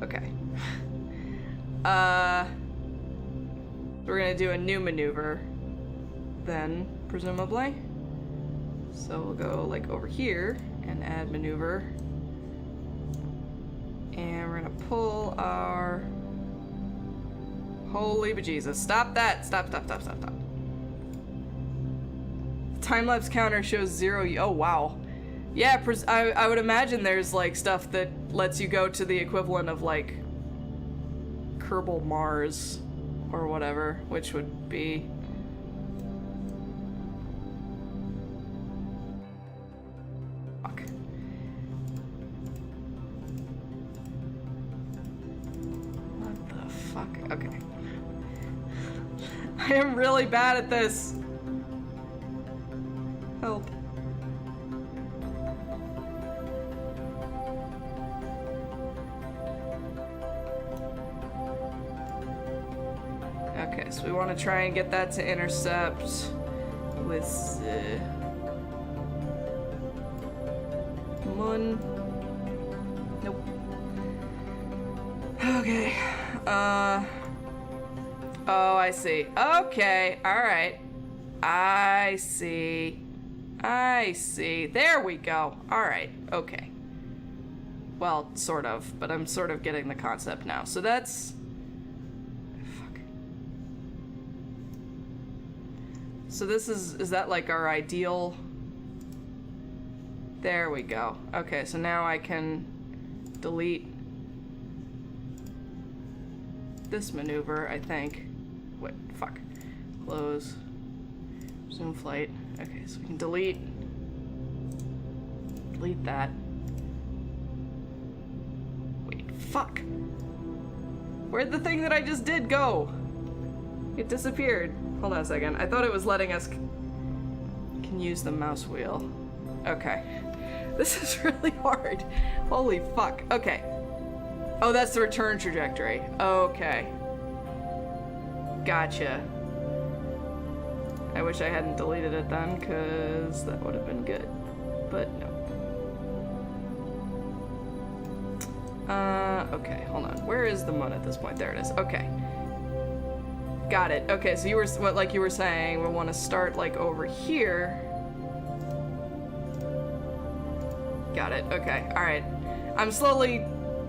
Okay. We're gonna do a new maneuver then, presumably. So we'll go like over here and add maneuver. And we're gonna pull our... Holy bejesus. Stop that! Stop, stop, stop, stop, stop. Time-lapse counter shows 0. Oh, wow. Yeah, I would imagine there's like stuff that lets you go to the equivalent of like Kerbal Mars or whatever, which would be... fuck? Okay. I am really bad at this. Help. Okay, so we want to try and get that to intercept with Moon. Nope. Okay. Oh, I see. Okay, alright. I see. I see. There we go. Alright, okay. Well, sort of, but I'm sort of getting the concept now. So that's... Fuck. So this is that like our ideal... There we go. Okay, so now I can delete this maneuver, I think. Wait, fuck. Close. Resume flight. Okay, so we can delete that. Wait, fuck. Where'd the thing that I just did go? It disappeared. Hold on a second. I thought it was letting us can use the mouse wheel. Okay. This is really hard. Holy fuck. Okay. Oh, that's the return trajectory. Okay. Gotcha. I wish I hadn't deleted it then, because that would have been good. But no. Okay, hold on. Where is the moon at this point? There it is. Okay. Got it. Okay, so you were, like you were saying, we want to start, like, over here. Got it. Okay. Alright. I'm slowly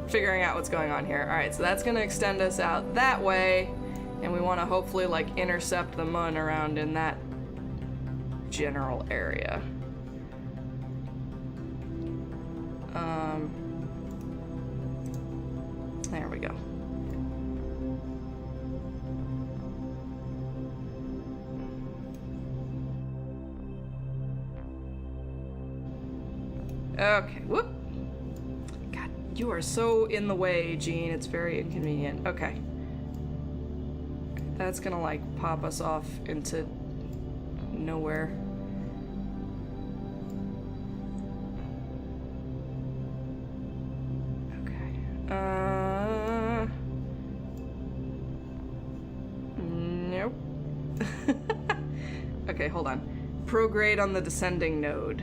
figuring out what's going on here. Alright, so that's going to extend us out that way. And we want to hopefully, like, intercept the moon around in that general area. There we go. Okay, whoop. God, you are so in the way, Gene. It's very inconvenient. Okay. That's gonna, like, pop us off into nowhere. Okay. Nope. Okay, hold on. Prograde on the descending node.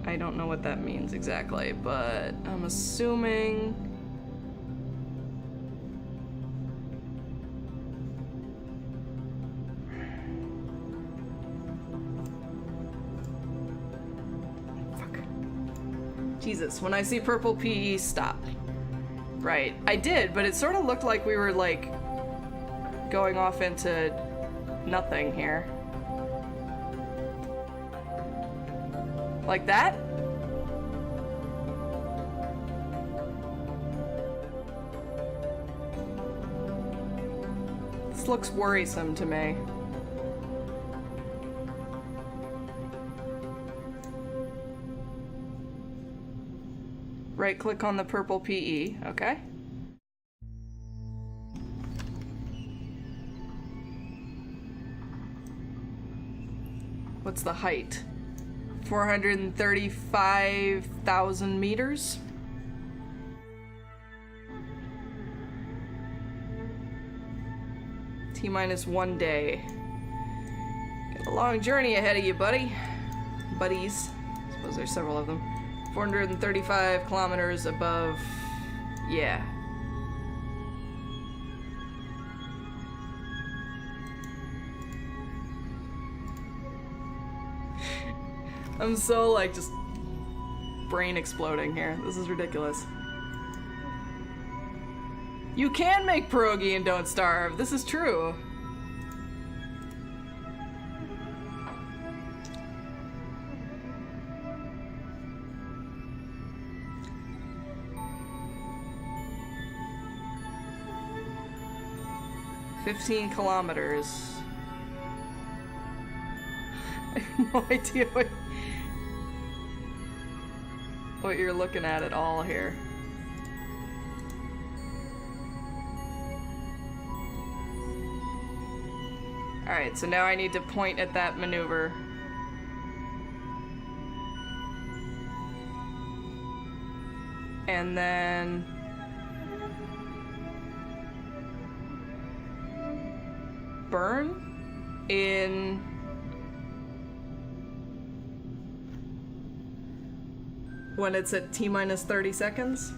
I don't know what that means exactly, but I'm assuming... Fuck. Jesus, when I see purple PE, stop. Right, I did, but it sort of looked like we were, like, going off into nothing here. Like that? This looks worrisome to me. Right click on the purple PE, okay. What's the height? 435,000 meters? T-minus 1 day. Got a long journey ahead of you, buddy. Buddies. I suppose there's several of them. 435 kilometers above... Yeah. I'm so, like, just brain exploding here. This is ridiculous. You can make pierogi and don't starve. This is true. "15 kilometers. I have no idea what you're looking at all here. Alright, so now I need to point at that maneuver. And then... burn in... when it's at T-minus 30 seconds.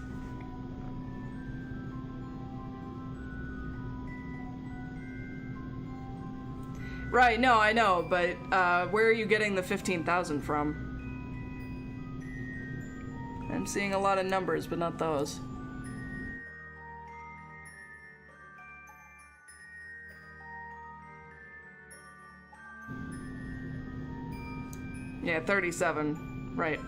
Right, no, I know, but where are you getting the 15,000 from? I'm seeing a lot of numbers, but not those. Yeah, 37, right.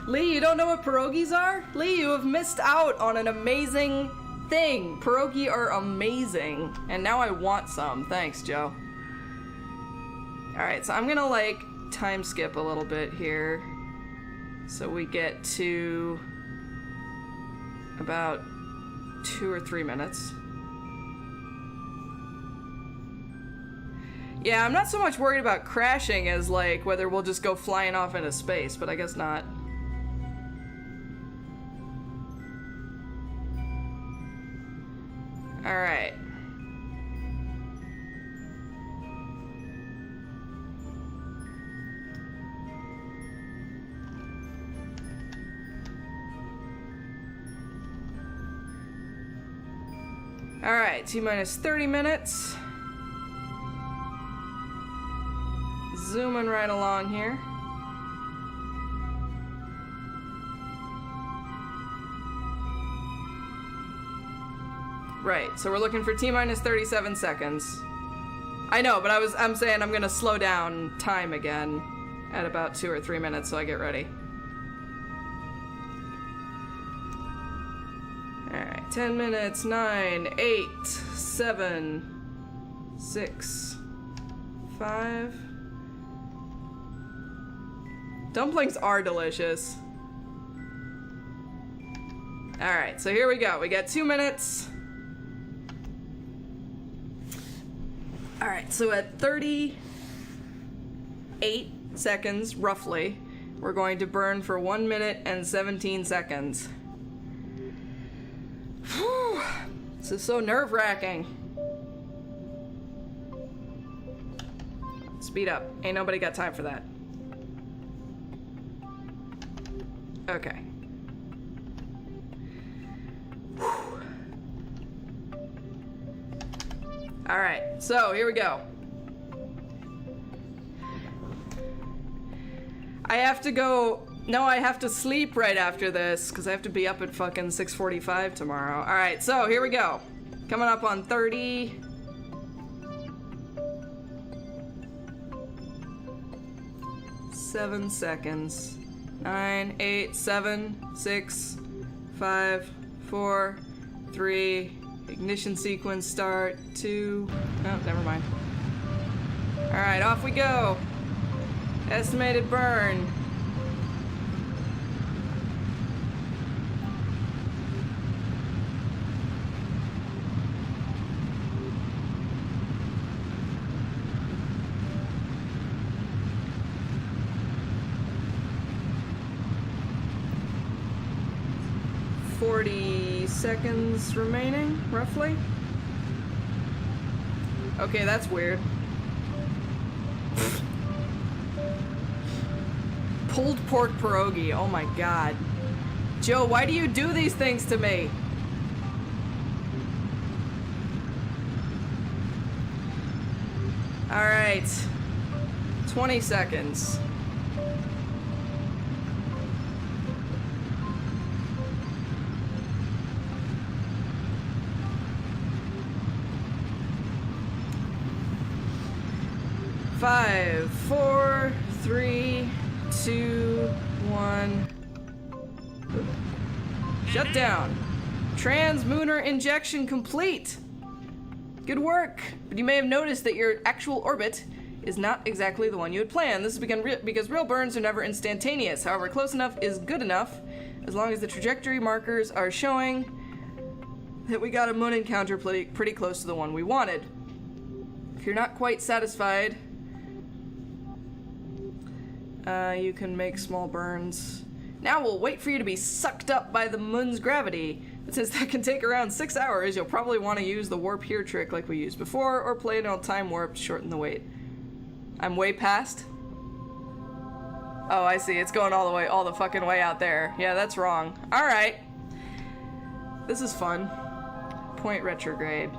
Lee, you don't know what pierogies are? Lee, you have missed out on an amazing thing. Pierogi are amazing. And now I want some. Thanks, Joe. Alright, so I'm gonna, like, time skip a little bit here. So we get to about 2 or 3 minutes. Yeah, I'm not so much worried about crashing as, like, whether we'll just go flying off into space, but I guess not. Alright. Alright, T-minus 30 minutes. Zooming right along here. Right, so we're looking for T-minus 37 seconds. I know, but I'm saying I'm gonna slow down time again at about 2 or 3 minutes so I get ready. Alright, 10 minutes, 9, 8, 7, 6, 5. Dumplings are delicious. Alright, so here we go. We got 2 minutes. Alright, so at 38 seconds, roughly, we're going to burn for 1 minute and 17 seconds. Whew. This is so nerve-wracking. Speed up. Ain't nobody got time for that. Okay. Alright, so here we go. I have to go... No, I have to sleep right after this, because I have to be up at fucking 6:45 tomorrow. Alright, so here we go. Coming up on 30... 7 seconds. 9, 8, 7, 6, 5, 4, 3... Ignition sequence start, 2... Oh, never mind. Alright, off we go. Estimated burn. Seconds remaining, roughly. Okay, that's weird. Pulled pork pierogi, oh my god. Joe, why do you do these things to me? Alright. 20 seconds. Five, 4, 3, 2, 1. Shut down. Translunar injection complete. Good work. But you may have noticed that your actual orbit is not exactly the one you had planned. This is because real burns are never instantaneous. However, close enough is good enough as long as the trajectory markers are showing that we got a moon encounter pretty close to the one we wanted. If you're not quite satisfied, you can make small burns. Now we'll wait for you to be sucked up by the moon's gravity. But since that can take around 6 hours, you'll probably want to use the warp here trick like we used before, or play an old time warp to shorten the wait. I'm way past? Oh, I see. It's going all the fucking way out there. Yeah, that's wrong. Alright. This is fun. Point retrograde.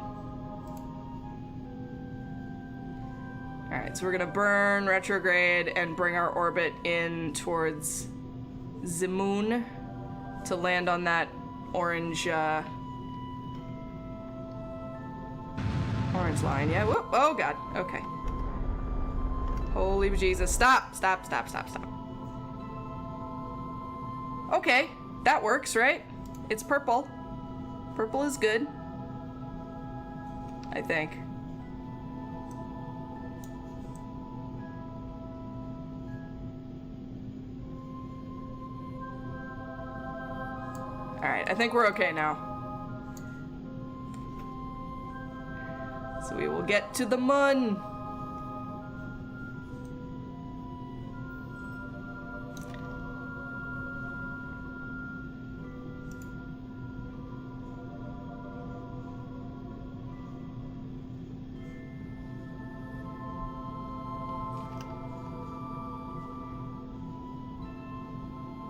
Alright, so we're gonna burn retrograde and bring our orbit in towards the moon to land on that orange line. Yeah, whoop. Oh god. Okay. Holy Jesus. Stop. Okay, that works, right? It's purple. Purple is good. I think. Alright, I think we're okay now. So we will get to the moon.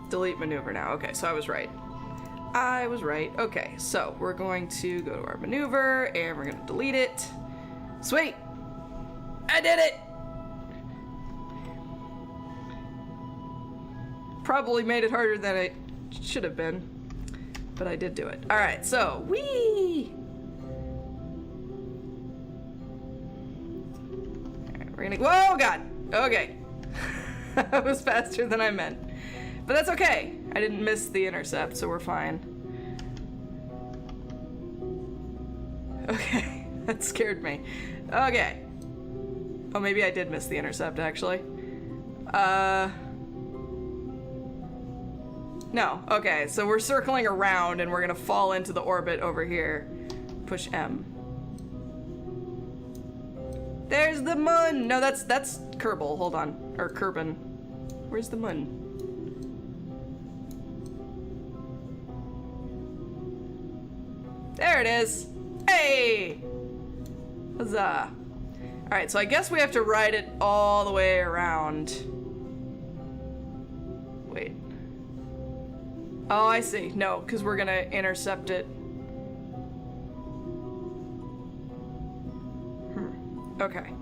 Delete maneuver now. Okay, so I was right. Okay, so we're going to go to our maneuver and we're going to delete it. Sweet! I did it! Probably made it harder than it should have been, but I did do it. Alright, so, whee! Alright, we're gonna, whoa, God! Okay. That was faster than I meant. But that's okay. I didn't miss the intercept, so we're fine. Okay, that scared me. Okay. Oh, maybe I did miss the intercept, actually. No. Okay, so we're circling around and we're gonna fall into the orbit over here. Push M. There's the moon! No, that's Kerbal. Hold on. Or Kerbin. Where's the moon? There it is. Hey! Huzzah. Alright, so I guess we have to ride it all the way around. Wait. Oh, I see. No, because we're gonna intercept it. Okay.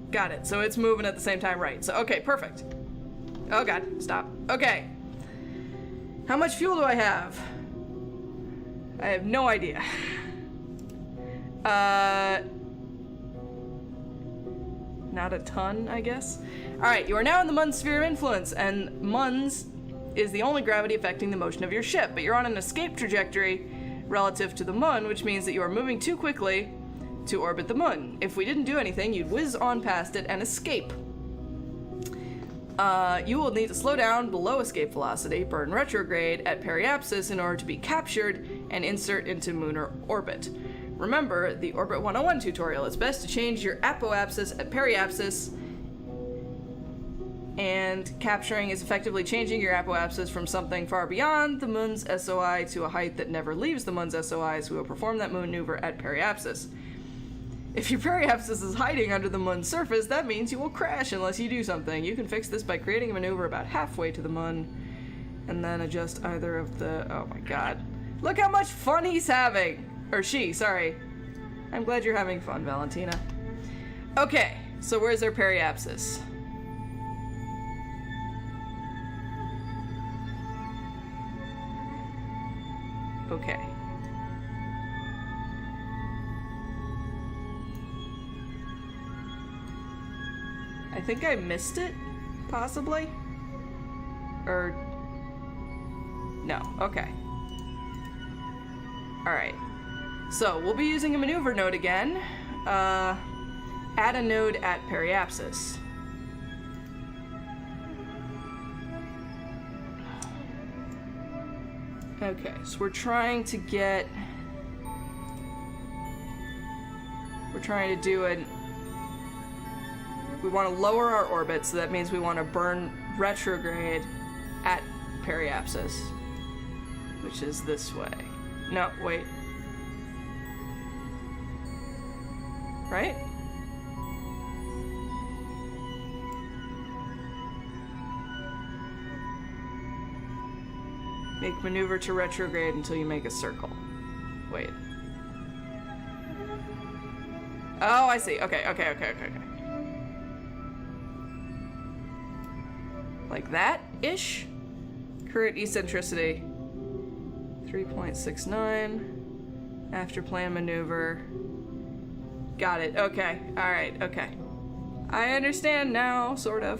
Got it. So it's moving at the same time, right? So, okay, perfect. Oh god, stop. Okay. How much fuel do I have? I have no idea. Not a ton, I guess. Alright, you are now in the Mun's sphere of influence, and Mun's is the only gravity affecting the motion of your ship, but you're on an escape trajectory relative to the Mun, which means that you are moving too quickly to orbit the Mun. If we didn't do anything, you'd whiz on past it and escape. You will need to slow down below escape velocity, burn retrograde at periapsis in order to be captured and insert into lunar orbit. Remember the Orbit 101 tutorial. It's best to change your apoapsis at periapsis, and capturing is effectively changing your apoapsis from something far beyond the moon's SOI to a height that never leaves the moon's SOI, so we will perform that maneuver at periapsis. If your periapsis is hiding under the moon's surface, that means you will crash unless you do something. You can fix this by creating a maneuver about halfway to the moon, and then adjust either of the... Oh my god. Look how much fun he's having! Or she, sorry. I'm glad you're having fun, Valentina. Okay, so where's our periapsis? Okay. I think I missed it, possibly? Or... no, okay. Alright. So, we'll be using a maneuver node again. Add a node at periapsis. Okay, so we're trying to get... We're trying to do an... We want to lower our orbit, so that means we want to burn retrograde at periapsis, which is this way. No, wait. Right? Make maneuver to retrograde until you make a circle. Wait. Oh, I see. Okay. Like that-ish? Current eccentricity. 3.69. After plan maneuver. Got it. Okay. Alright, okay. I understand now, sort of.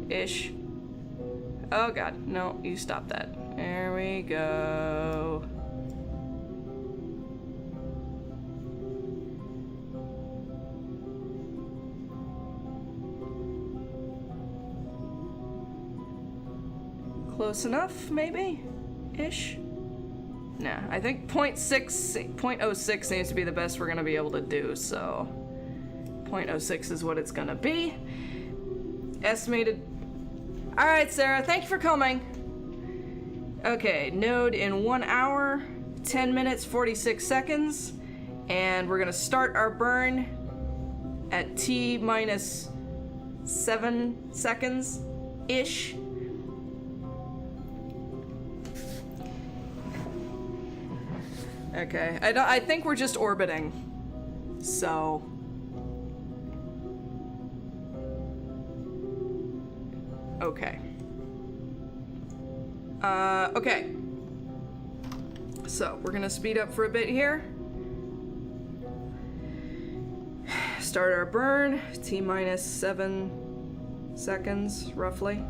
Ish. Oh god. No, you stop that. There we go. Close enough, maybe? Ish? Nah, I think 0.06 needs to be the best we're gonna be able to do, so 0.06 is what it's gonna be. Estimated. Alright, Sarah, thank you for coming. Okay, node in 1 hour, 10 minutes, 46 seconds, and we're gonna start our burn at T minus 7 seconds-ish. Okay, I think we're just orbiting, so... Okay. Okay. So, we're gonna speed up for a bit here. Start our burn, T minus 7 seconds, roughly.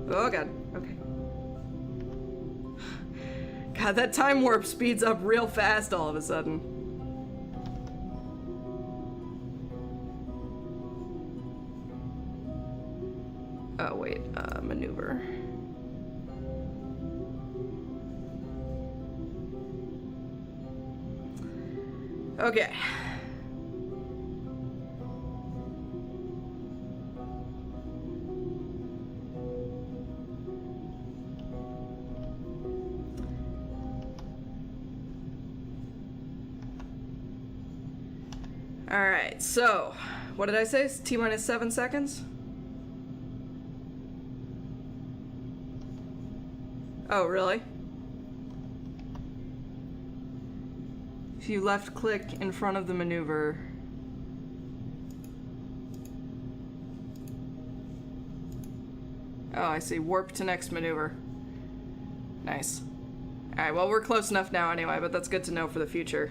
Oh god, okay. God, that time warp speeds up real fast all of a sudden. Oh, wait, maneuver. Okay. Alright, so, what did I say? It's T minus 7 seconds? Oh, really? If you left click in front of the maneuver... Oh, I see. Warp to next maneuver. Nice. Alright, well, we're close enough now anyway, but that's good to know for the future.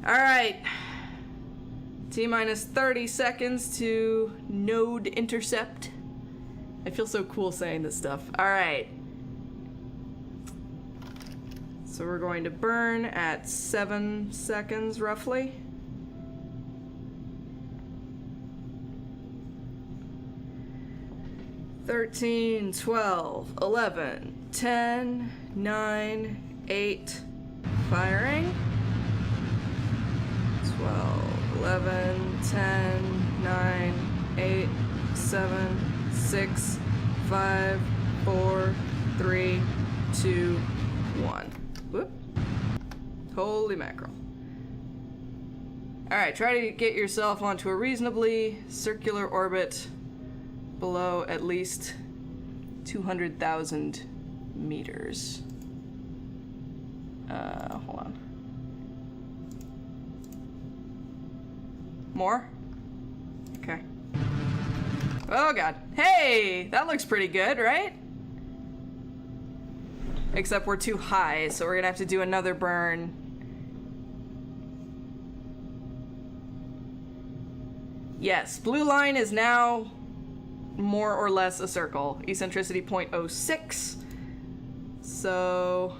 Alright. T minus 30 seconds to node intercept. I feel so cool saying this stuff. Alright. So we're going to burn at 7 seconds, roughly. Thirteen, 12, 11, 10, 9, 8, firing. 12, 11, 10, 9, 8, 7, 6, 5, 4, 3, 2, 1. Whoop. Holy mackerel. Alright, try to get yourself onto a reasonably circular orbit below at least 200,000 meters. Hold on. More? Okay. Oh god. Hey! That looks pretty good, right? Except we're too high, so we're gonna have to do another burn. Yes, blue line is now more or less a circle. Eccentricity 0.06. So...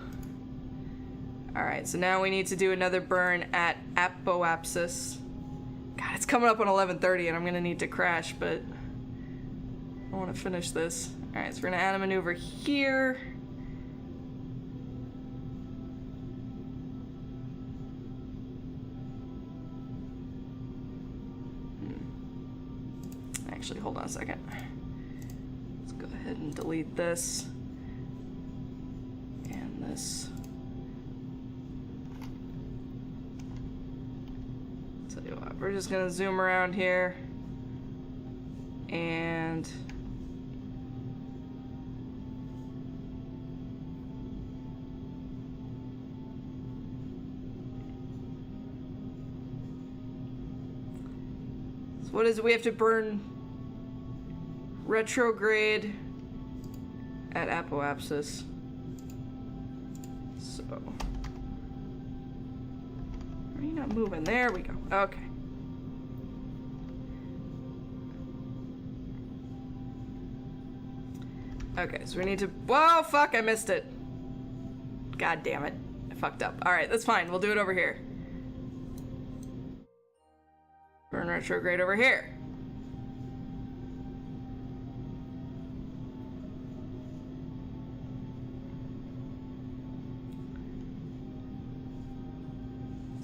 Alright, so now we need to do another burn at apoapsis. God, it's coming up on 11:30 and I'm gonna need to crash, but I want to finish this. Alright, so we're gonna add a maneuver here. Actually, hold on a second. Let's go ahead and delete this. And this. Tell you what, we're just gonna zoom around here. And so what is it? We have to burn retrograde at apoapsis. So are you not moving? There we go. Okay. Okay, so we need to... Whoa, fuck, I missed it. God damn it. I fucked up. Alright, that's fine. We'll do it over here. Burn retrograde over here.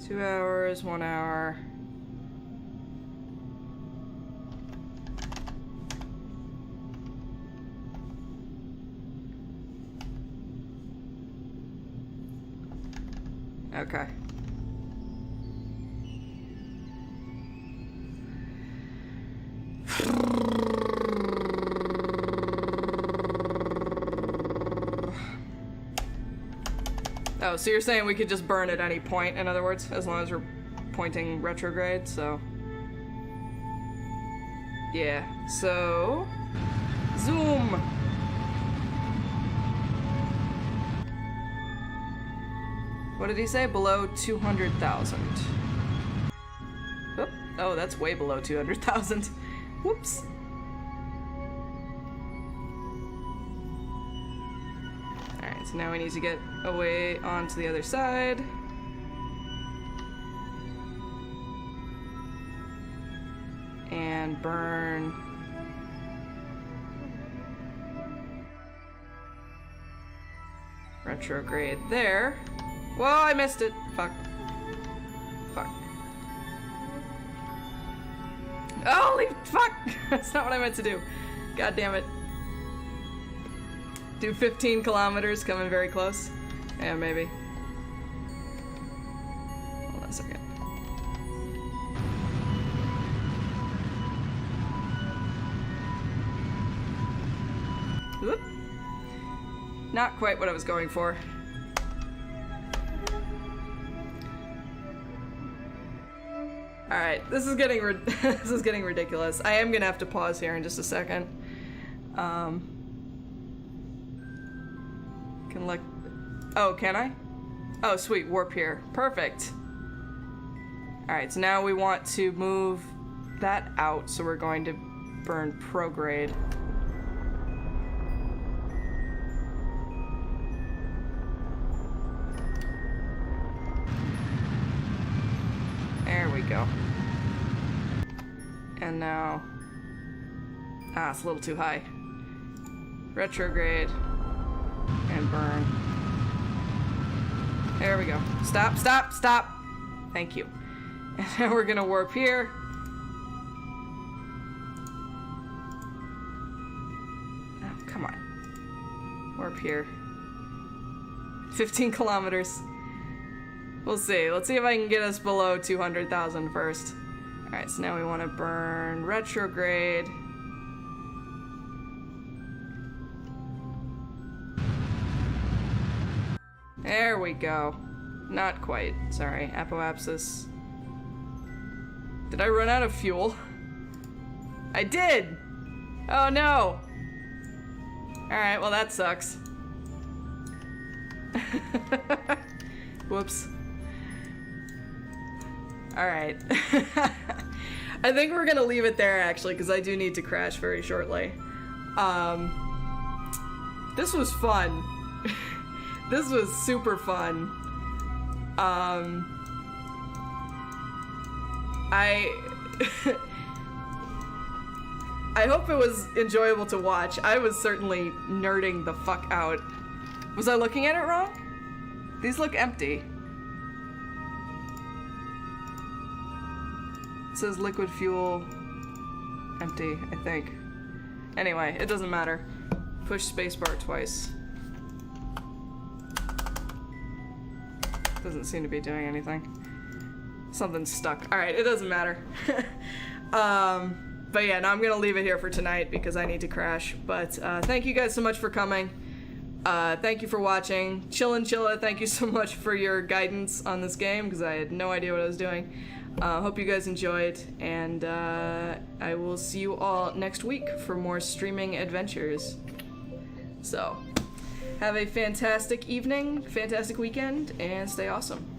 Two hours, 1 hour. Okay. Oh, so you're saying we could just burn at any point, in other words, as long as we're pointing retrograde, so... Yeah, so... Zoom! What did he say? Below 200,000. Oh, that's way below 200,000. Whoops. Alright, so now we need to get away onto the other side. And burn. Retrograde there. Whoa, I missed it. Fuck. Fuck. Holy fuck! That's not what I meant to do. God damn it. Do 15 kilometers, coming very close. Yeah, maybe. Hold on a second. Whoop. Not quite what I was going for. Alright, this is getting this is getting ridiculous. I am gonna have to pause here in just a second. Can look. Oh, can I? Oh, sweet, warp here. Perfect. Alright, so now we want to move that out, so we're going to burn prograde. There we go. And now... Ah, it's a little too high. Retrograde. And burn. There we go. Stop, stop, stop! Thank you. And now we're gonna warp here. Oh, come on. Warp here. 15 kilometers. We'll see. Let's see if I can get us below 200,000 first. Alright, so now we want to burn retrograde. There we go. Not quite. Sorry. Apoapsis. Did I run out of fuel? I did! Oh no! Alright, well that sucks. Whoops. Alright. I think we're gonna leave it there, actually, because I do need to crash very shortly. This was fun. This was super fun. I hope it was enjoyable to watch. I was certainly nerding the fuck out. Was I looking at it wrong? These look empty. It says liquid fuel. empty, I think. Anyway, it doesn't matter. Push spacebar twice. Doesn't seem to be doing anything. Something's stuck. Alright, it doesn't matter. But yeah, no, I'm gonna leave it here for tonight because I need to crash. But thank you guys so much for coming. Thank you for watching. Chilla, thank you so much for your guidance on this game because I had no idea what I was doing. Hope you guys enjoyed, and I will see you all next week for more streaming adventures. So, have a fantastic evening, fantastic weekend, and stay awesome.